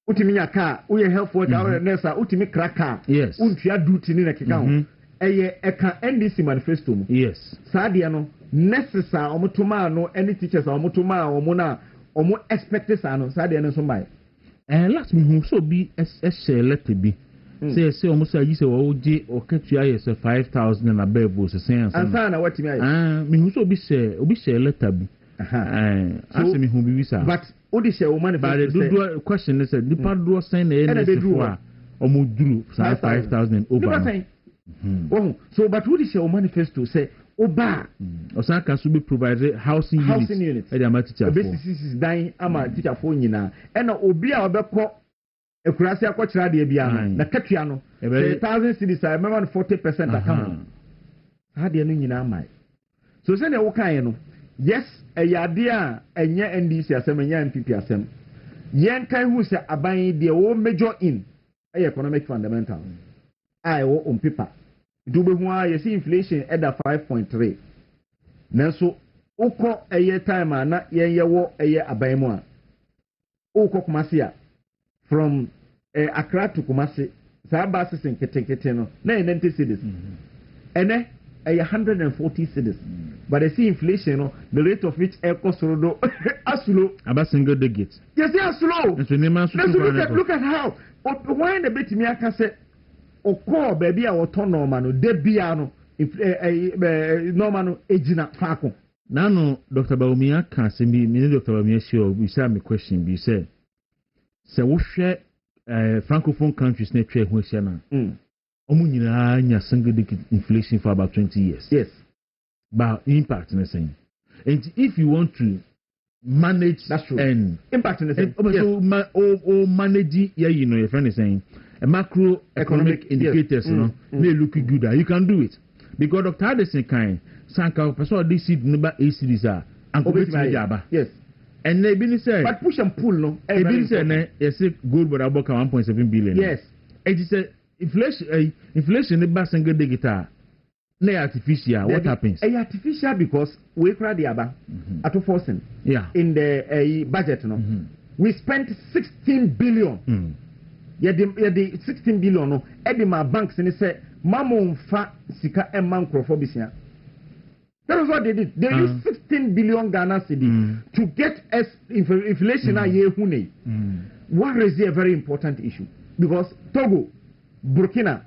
utimi nya car wo ye health worker wo nurse utimi kraka yes untua duty ni na kika ho eye eka NDC manifesto mu yes saade no nurses a omotoma no any teachers a omotoma omo na omo expect sa no saade no so mai last me who so be a share letter be say almost I say o je o ketua yes 5,000 and above so say answer na what me me who so be share letter be ask me who be visa but o di share o manifest but the question is the part do sign na for omo duru 5,000 over so but o di share o manifesto say oba osaka so be provide housing unit e dey ma teacher for this dying ama teacher for nyina e na obi a obekọ ekurase akọkira de bia no na katua no 1,000 cedis I remember 40% account ha de no nyina mai so say na wo kan no yes idea enye NDC asem enye MPP asem yen kan hu se aban de wo major in economic fundamentals I wo on paper do be hu a see inflation at 5.3 nanso ukọ time na yen ye wo aban mu a ukọ Kumasi a from Accra to Kumasi saa buses nkete no na 90 cities ene 140 cities but I see inflation no the rate of which cost rodo aslo about single digit yes aslo look at how when the bit me aka say okọ baby a woto normal no de bia no normal no ejina faako nano Dr. Baumia can say me Dr. Baumia sure we say me question be say wo hwe francophone countries na twa ho hia na omu nyina nya single digit inflation for about 20 years. Yes. But impact in the same. And if you want to manage that's true. And impact in the same. So manage you know your friend is saying a macroeconomic indicators may look good. You can do it. Because Dr. Addison kind sanka person this seed number A series are and yes. And they been say but push and pull no. They been say yes gold but about 1.7 billion. Yes. And it said inflation the best single digit na artificial what happens artificial because we cry the aba at forcing in the budget no we spent 16 billion the 16 billion no e be my banks ni say mamo mfa sika e man crofobisia. That was what they did. They used 16 billion Ghana cedi to get us inflation a year hune. What is a very important issue because Togo Burkina,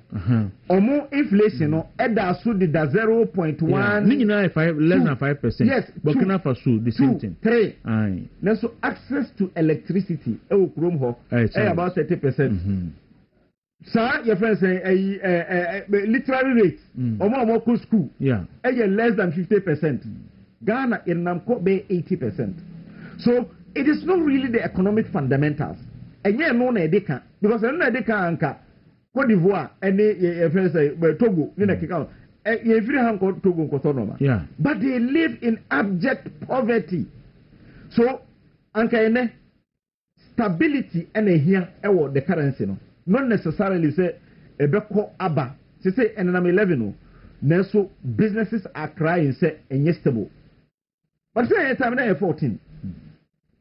omo inflation no eda so did 0.1. Ni na less than 5%. Yes, Burkina Faso the same thing. 3. Aye. Now so access to electricity e wo krom ho about 30%. Sir, your friend say literary rate. Omo ko school. Yeah. Less than 50%. Ghana in Namco be 80%. So it is not really the economic fundamentals. Enye no na edeka because no na edeka anka Côte d'Ivoire and your friend say Togo you know kika e free hand Togo nkoto normal. Yeah. But they live in abject poverty. So anka ene stability and here the currency no. Not necessarily say ebeko aba. Say and 11 no. Now businesses are crying say enye stable. But say time na 14.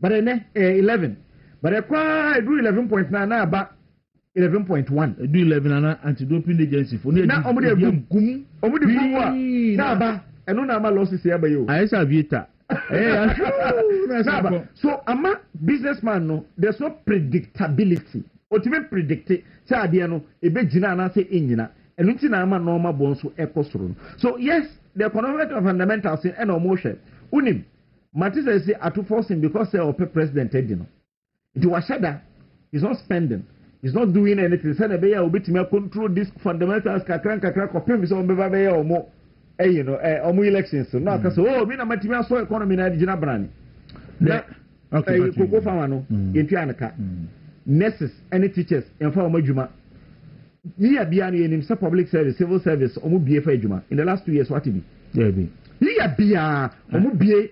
But ene 11. But I do 11.9 na aba 11.1. Do 11 and anti-doping agency for na omudi gum na aba eno na ama losses here by you. I say Vita. So ama businessman no there's no predictability. Ultimate predict say ade no ebe gina na say enyina enu ti na ama normal bon so ekosoro. So yes, the economic fundamentals in eno mo hwe unim Matisa say atu forcing because say ope president edino it was shada he's not spending, he's not doing anything. Say na be ya obetimi control this fundamentals kakran kopem so be ba be ya omo you know omo elections so na ka so me na matimi aso economy na gina brani na koko fama no yentu anaka nurses and teachers and for adwuma year bia na yenim say public service civil service omo bie for adwuma in the last 2 years what be there be year bia omo bie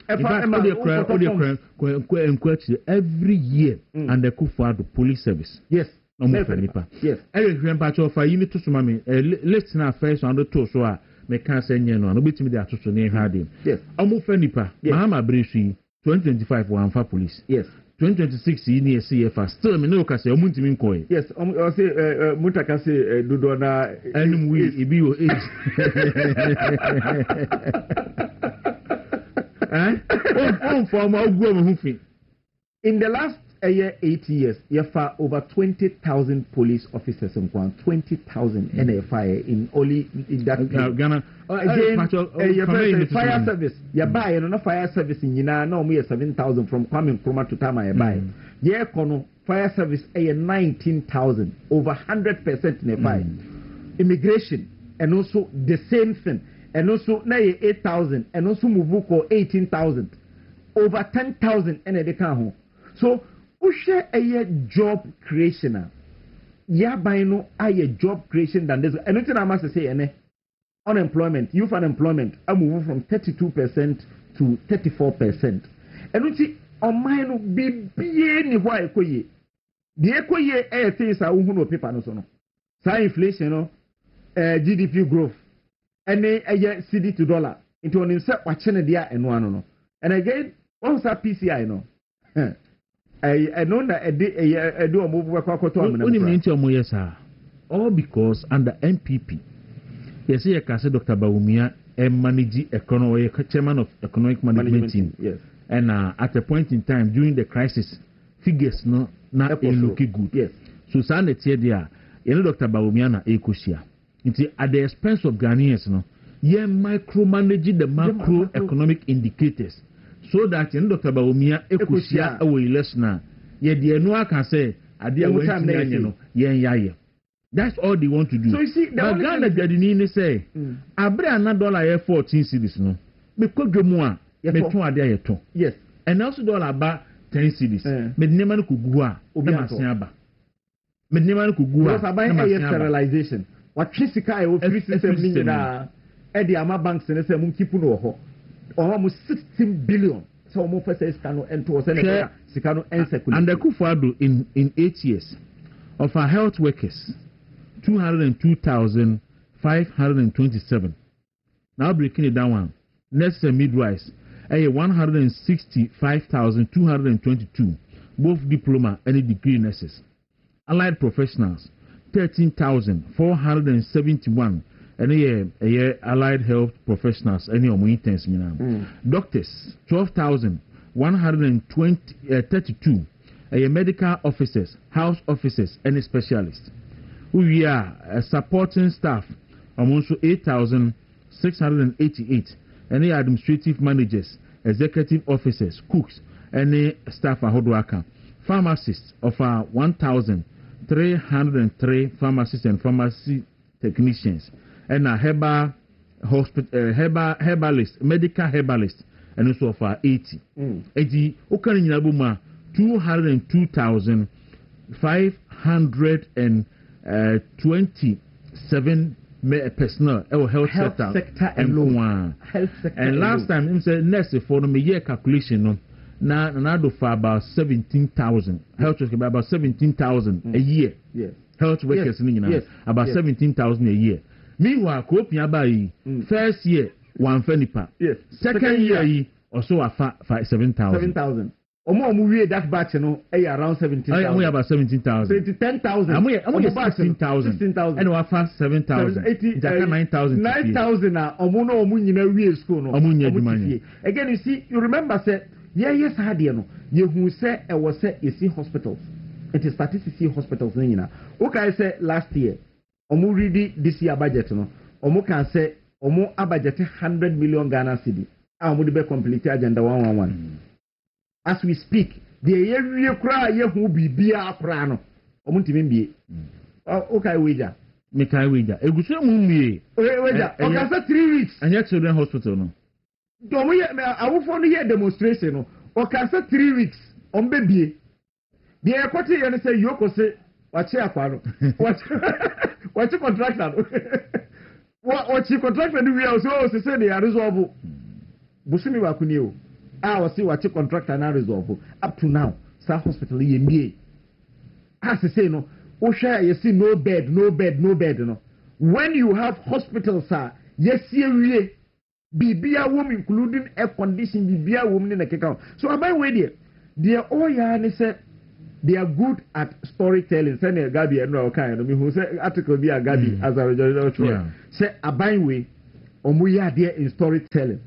every year and the for the police service yes omo fanipa yes every remember to for you to so mama list na first and to so a me can say nye no betimi dey atoso na ehwa dem yes omo fanipa mahama bresu 2025 one for police yes 2026 in the CFA still me no ka say omuntimi nkoy yes o say mutaka say dodo na enum we ibi your age on form ogwo mo hufi in the last 8 years you far over 20,000 police officers in 20,000 NFI in only in that Ghana fire service you buy no fire service in Yina no me 7,000 from coming Kroma to Tama you buy yeah kono fire service 19,000 over 100% NFI immigration and also the same thing and also na 8,000 and also Mubuko 18,000 over 10,000 NFI so Ushe a job creation. Ya by no a job creation than this. And nothing I must say, unemployment, youth unemployment, I move from 32% to 34%. And we see on mine be any why koye. The ekoye things are who no paper no so no. Sa inflation no GDP growth. And a CD to dollar into an insert watching dia and one no. And again, what's that PCI no? I know that I do a move where Kwaku to only mean to Moyesa. All because under MPP, yes, I can say Dr. Bawumia, a chairman of economic management team. Yes. And at a point in time during the crisis, figures not looking good. Yes. So Sunday there, Dr. Bawumia na Ekosia. At the expense of Ghanaians, no, micromanaging the macroeconomic indicators. So that Dr. Bawumia Ekosia away listener. Yet the Noah can say, that's all they want to do. So you see, the Ghana Jadini say, Abre $1 14 cedis no. Because the more, yes. And also dollar about 10 cedis. Medneman Kugua, Obama. Medneman Kugua, sterilization. What Chisika will free system Eddie Ama banks and say Munkipuno. Almost 16 billion. So more for says Cano and to Sikano and Secular. And the Kufadu in 8 years of our health workers, 202,527. Now breaking it down one. Next midwives, 165,222. Both diploma and degree nurses. Allied professionals, 13,471. And allied health professionals, any of my intense doctors, 12,132. Medical officers, house officers, and specialists. We are supporting staff, almost 8,688. Any administrative managers, executive officers, cooks, any staff Hodwaka. Pharmacists of 1,303 pharmacists and pharmacy technicians. And a herbalist, medical herbalist, and also of 80. 80, Okani Nabuma, 202,527 personnel, health sector and health sector. And last time, I said, next for the year calculation, now do for about 17,000. Health workers about 17,000 a year. Yes. Health workers in about 17,000 a year. Meanwhile, first year, 1 fenipa. Yes. Second year, also a 7,000. 7,000. Omo that batch no around 17,000. I'm about 17,000. 10,000. I'm 16,000. 16,000. And we have 7,000. 9,000. 9,000 na omo no omo nyina wie school no. Omo nya money. Again, you see, you remember say yes hadie no. You who say e was say you see hospitals. It is statistics see hospitals nyina. Okay, say last year omo ready this year budget no. Omo can say omo budget 100 million Ghana cedi. Omo de be complete agenda 111. As we speak, the area cry who be beer prano. Omuntimi okay, wager. Make I wager. A good mummy. Wager. Okay, 3 weeks. And yet, children hospital. No. Don't we? I will follow here demonstration. Okay, 3 weeks. On baby. The airport and say, Yoko say, what's your father? What's your contractor? What's your contractor do? We also say they are resolvable. Busumi Wakunio. I was see what your contractor now resolve up to now. South Hospital EMBA. As I say, no, Osha, you see no bed. No. When you have hospitals, sir, yes, you be a woman, including air conditioning, be a woman in a account. So, am I waiting? They are all said they are good at storytelling. Send a Gabi and no kind of me who say article be a Gabi as a result. Say a by way, or we are there in storytelling.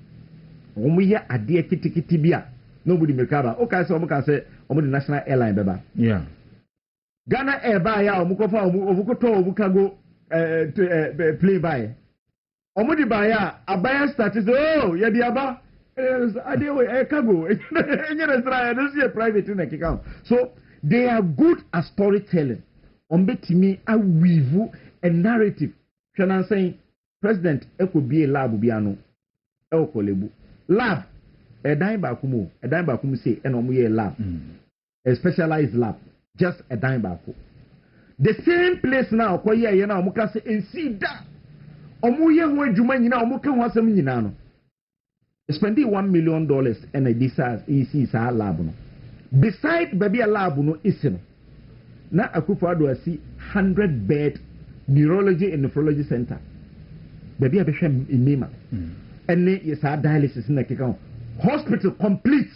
Omuya adie kitikiti bia nobody make up. Okay, so omuka say omu the national airline beba. Yeah. Ghana Air ba ya omukofa omukoto omukago play by. Omu di ba ya abaya start is ya di aba ade we cargo. This is private in account. So they are good at storytelling. Ombetimi a weave a narrative. Shana saying president ekobi lab biano ekolebu. Lab, a dime bakumu say, and omuye lab, a specialized lab, just a dime baku. The same place now, Koya Yana Mukase and see that Omuye Juma, omuka was a minano. spending $1 million and a disas is our lab no beside baby a lab no is no na Akufo-Addo asi 100-bed neurology and nephrology center baby a behwe inima ene is our dialysis na keka hospital complete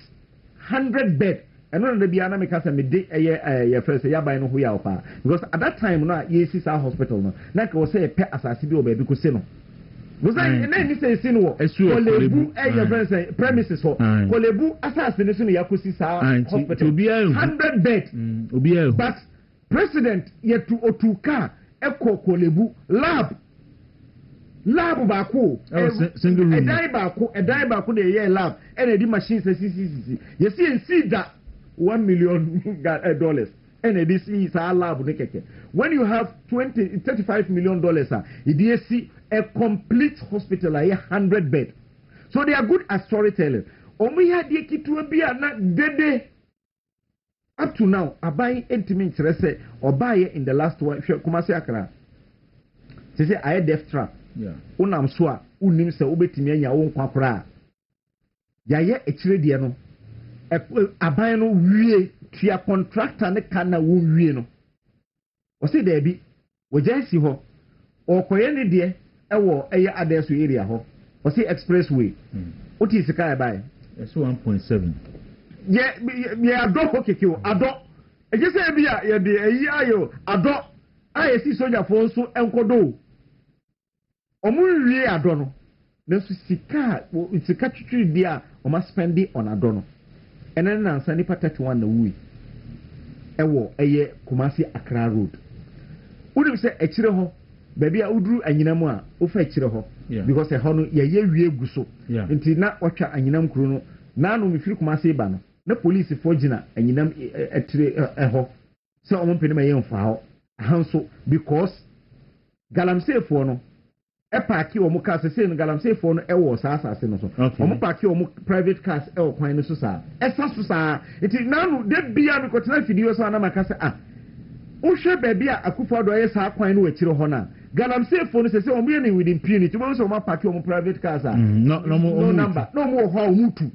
100-bed and no na bia na me kasa me de ye first ya buy no ho ya opa because at that time no yes is our hospital no na ka wo say pe asase bi o baby ko se no was I any say sin wo kolebu your friends premises for kolebu asase ne so no yakosi sa hospital 100-bed but president yet to otuka eko kolebu lab baako single room a die baako de ye lab and the machines you see that $1 million and this is our lab when you have $35 million it see a complete hospital 100-bed so they are good at storytelling we had the kitu bia na dede up to now abai entimi nkyerese obaye in the last one Kumasi Accra say I death trap unam so a unim se obetimi anya wo nkwakora ya ye ekire de no aban no wie tua contractor ne kana wo wie no o say there bi wo jansi ho okoye ne de ewo eye adeso area ho o say expressway oti sika buy it's 1.7 ye ado ho kekeo ado eje say bia ye de eyi ayo ado ayesi soja fo nso enkodo omunwie ado no nso sika twitwi bia o ma spend on ado no enen na nsa ni patati one na wi ewo eye Kumasi Accra road udim se ekire ho baby a uduru anyinam a ofa ekire ho because e ho no ye wie guso nti na otwa anyinam kuro no na no mefiri Kumasi ba no na police fo gina anyinam etire ho se o mo pene ma ye mfa ho hanso because galamsey fo no e parki o mo car se no galamsey fo no e wo sa asase no so o mo parki o mo private cars e wo kwan no so sa e sa so sa nti na no de bia me kotena video so na maka se o hwe baby a Akufo-Addo ye sa kwan no akire ho na galamsey fo no se o mo ye ni with impunity mo so o mo parki o mo private cars no number no mo ho o mutu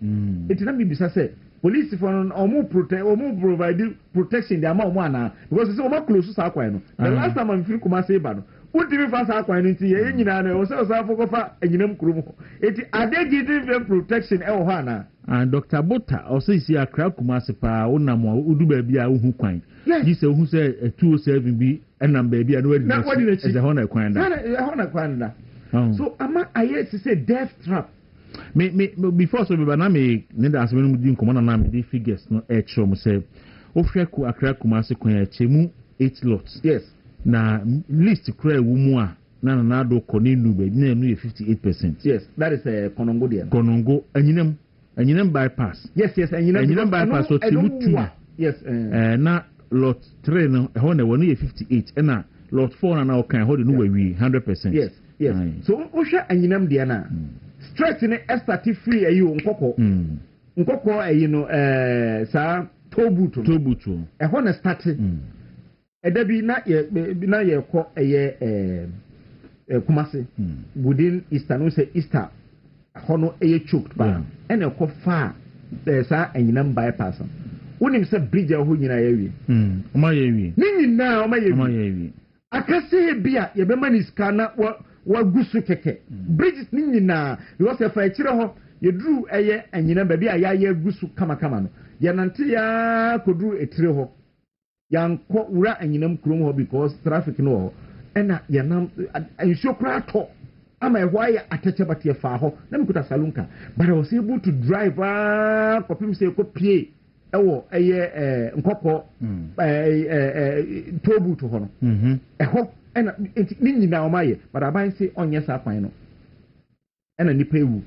nti na bibisa se police for o mo protect o mo provide protection the amount mo ana because se o mo close sa kwan no the last time I'm free Kumasi ba no untimi fa sa kwan nti ye nyina na o se o sa fo ko fa enyinam kurum eti ade giving them protection e wo ha na and Dr. Bota o se isi Accra Kumasi pa wonam udu ba bia hu kwan yi se hu se 207 bi enam ba bia no wadi na e hona kwan da hona kwan da so ama aye se say death trap me before so be na me ne da asem no di nkomo na me di figures no e chro mo se o hwe ku Accra Kumasi kwan e chemu 8 lots yes na list kura ewu mu a na ado koninu be na enu 58%. Yes, that is Konongo there. Konongo anyinem bypass. Yes, anyinem bypass so timu 2. Yes, na lot 3 no e ho na wonu 58 na lot 4 na o kan ho de no wi 100%. Yes. So o hwe anyinem there na straight ne start free ayi nkoko. Nkoko ayi no sa tobuto. E ho na start edabi na ye ko eye Kumasi within Easter no say Easter hono eye choked ba ene ko fa sa anyinam bypass wonim say bridge ho nyina ye wi o ma ye wi ni nyina o ma ye wi akase bia ye be mani ska na wa gusu keke bridge ni nyina because fa ekire ho ye duru eye anyinam ba bia ya gusu kama no ye nante ya koduru etire ho yanko wura anyinam kurom ho because traffic no ho ena yanam ensure to ama ehwa ya ateche batie fa ho na mekuta salunka but I was able to drive kopim se ko pie ewo eye nkoko tobu to ho no eho ena ni nyina o maye but aban se onye sa kwan no ena nipa ewu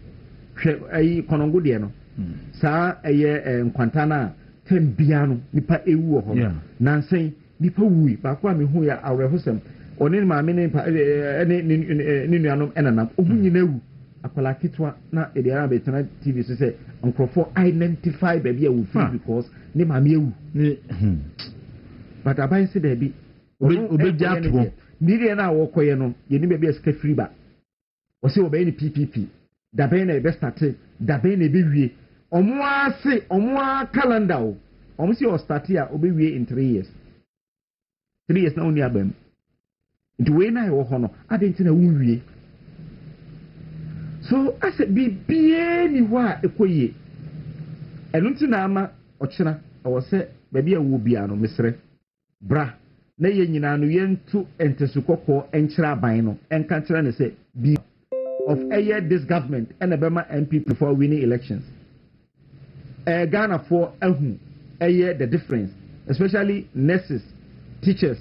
hwe ayi Konongo de no sa eye nkwantana tembia no nipa ewu ho nansen nipa wuyi ba kwa me hu ya awrehosem oni ma me ne ni nuanom enanam obu nyina ewu akwala kitwa na ediara betena TV so say nkrofo identify baby ewu free because ni ma me ewu but aban se da bi obeja atwo ni de na wo koye no ye ni baby eska free ba o se obey ni PPP dabe na ebe start dabe na ebe wie omo ase omo calendar o omo si o start ya obe wie in 3 years 3 years na oni abam nti we na wo ho no adenti na wo wie so ase bibie ni ho a ekoye enu nti na ama ochira wo se ba bia wo bia no mesre bra na ye nyina no yentu entesukoko enkyira aban no enka kyira ne se be of a year this government and Abema MP before winning elections Ghana for a year the difference especially nurses teachers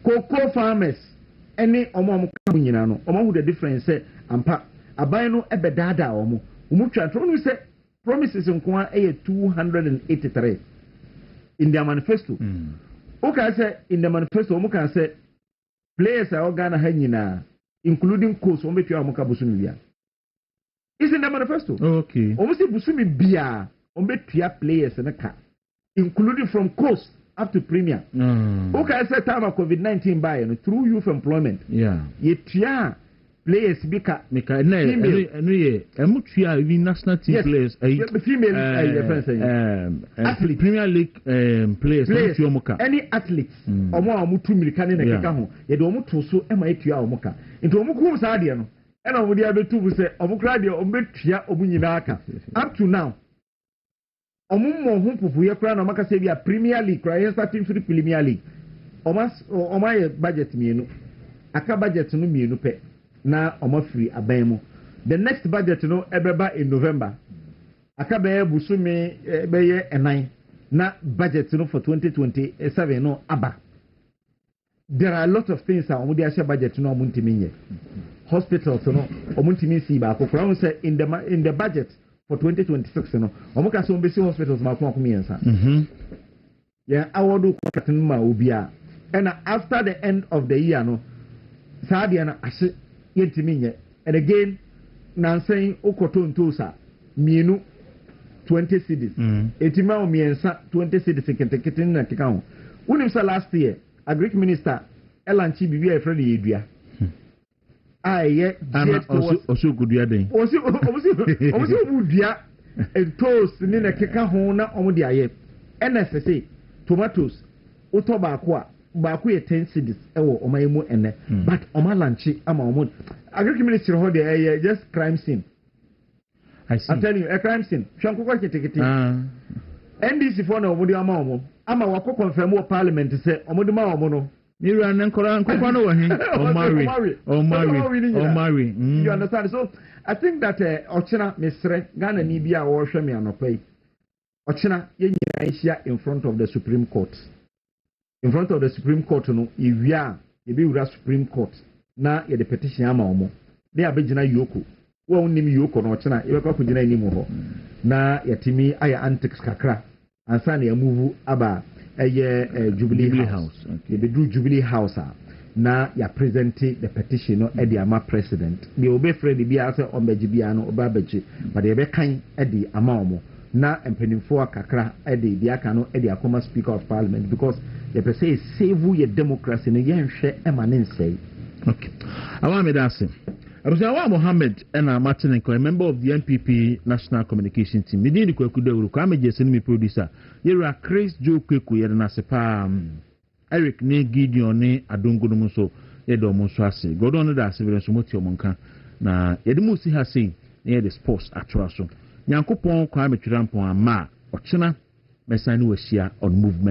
cocoa farmers any omo nyina no omo who the difference say ampa aban no ebedada omo twa tro say promises nko a 283 in their manifesto okay say in the manifesto omo can say players are Ghana ha nyina including coast omo betua omo ka busumi bia is in the manifesto okay omo say busumi bia omo betua players na ka including from coast up to premier okay say time of COVID-19 buy no through youth employment ye tua players bika meka na enu ye emutua even national team players female athlete premier league players muka any athletes omo tu mirika ne na keka ho ye de omo to so e ma etua omo ka nti omo kum sa de no e na omo de abetu bu se omo kra de omo betua omo nyina aka up to now omo mo ho pupu ye kra na maka se bia premier league kra ye starting free premier league omo ye budget mienu aka budget no mienu pe na omo free aban mu the next budget no ebeba in November aka be busumi be ye enan na budget no for 2027 no aba there are a lot of things omo dey share budget no omo ntimi nye hospitals no omo ntimi si ba akokora won say in the budget for 2026 no omo ka so omo be si hospitals ma ko yensa yeah awodu contract no ma obia and after the end of the year no sadia na ashe yentimi nye and again na saying okotontosa mienu 20 cities etima o miensa 20 cities kenteketin na keka ho unim sa last year a Greek minister elanchi bibia e friend yedua aye ana osukudua den omusi obudua entos ni na keka ho na omde aye NSC tomatoes utoba akwa baako ye 10 cities ewo omayemu ene but omalanchi ama omo Agric ministry ho de just crime scene I see. I'm telling you a crime scene hwankoko ketekete NDC for na omode ama wako confirm wo parliament say omode ma omo no niru an nkora no wa hin o marry you understand so I think that ochina mesre Ghana ni bia wo hwe me anopai ochina ye nyina ihia in front of the Supreme Court no iwia ye be wura Supreme Court na ye the petition ama omo na ya begina yoko wo onnim yoko no ochina ye bekwa kugina animu ho na yatimi aya antics kakra ansa na ya move aba Jubilee House okay. They do Jubilee House na ya present the petition no e the ama president the obe friend bi ase ombejibia no oba beji but ye be kan e the ama omo na empenimfo kakra e the aka no e the akoma speaker of parliament because the per se save your democracy ne yenhwe e ma ne nsei okay awa me dase Abusawa Mohammed and Martin a member of the NPP National Communication Team. Me di Kwaku Dawuro kwame Jason me producer. Yera Chris Joe Kwaku yera na sepa Eric ne Gideon ne Adongono mo so yedo mo so ase. Godon no da severe so moti omonka na yede mo si ha sei na yede sports atwa so. Nyankopon kwame twirampon ama ochena mesane wahia on movement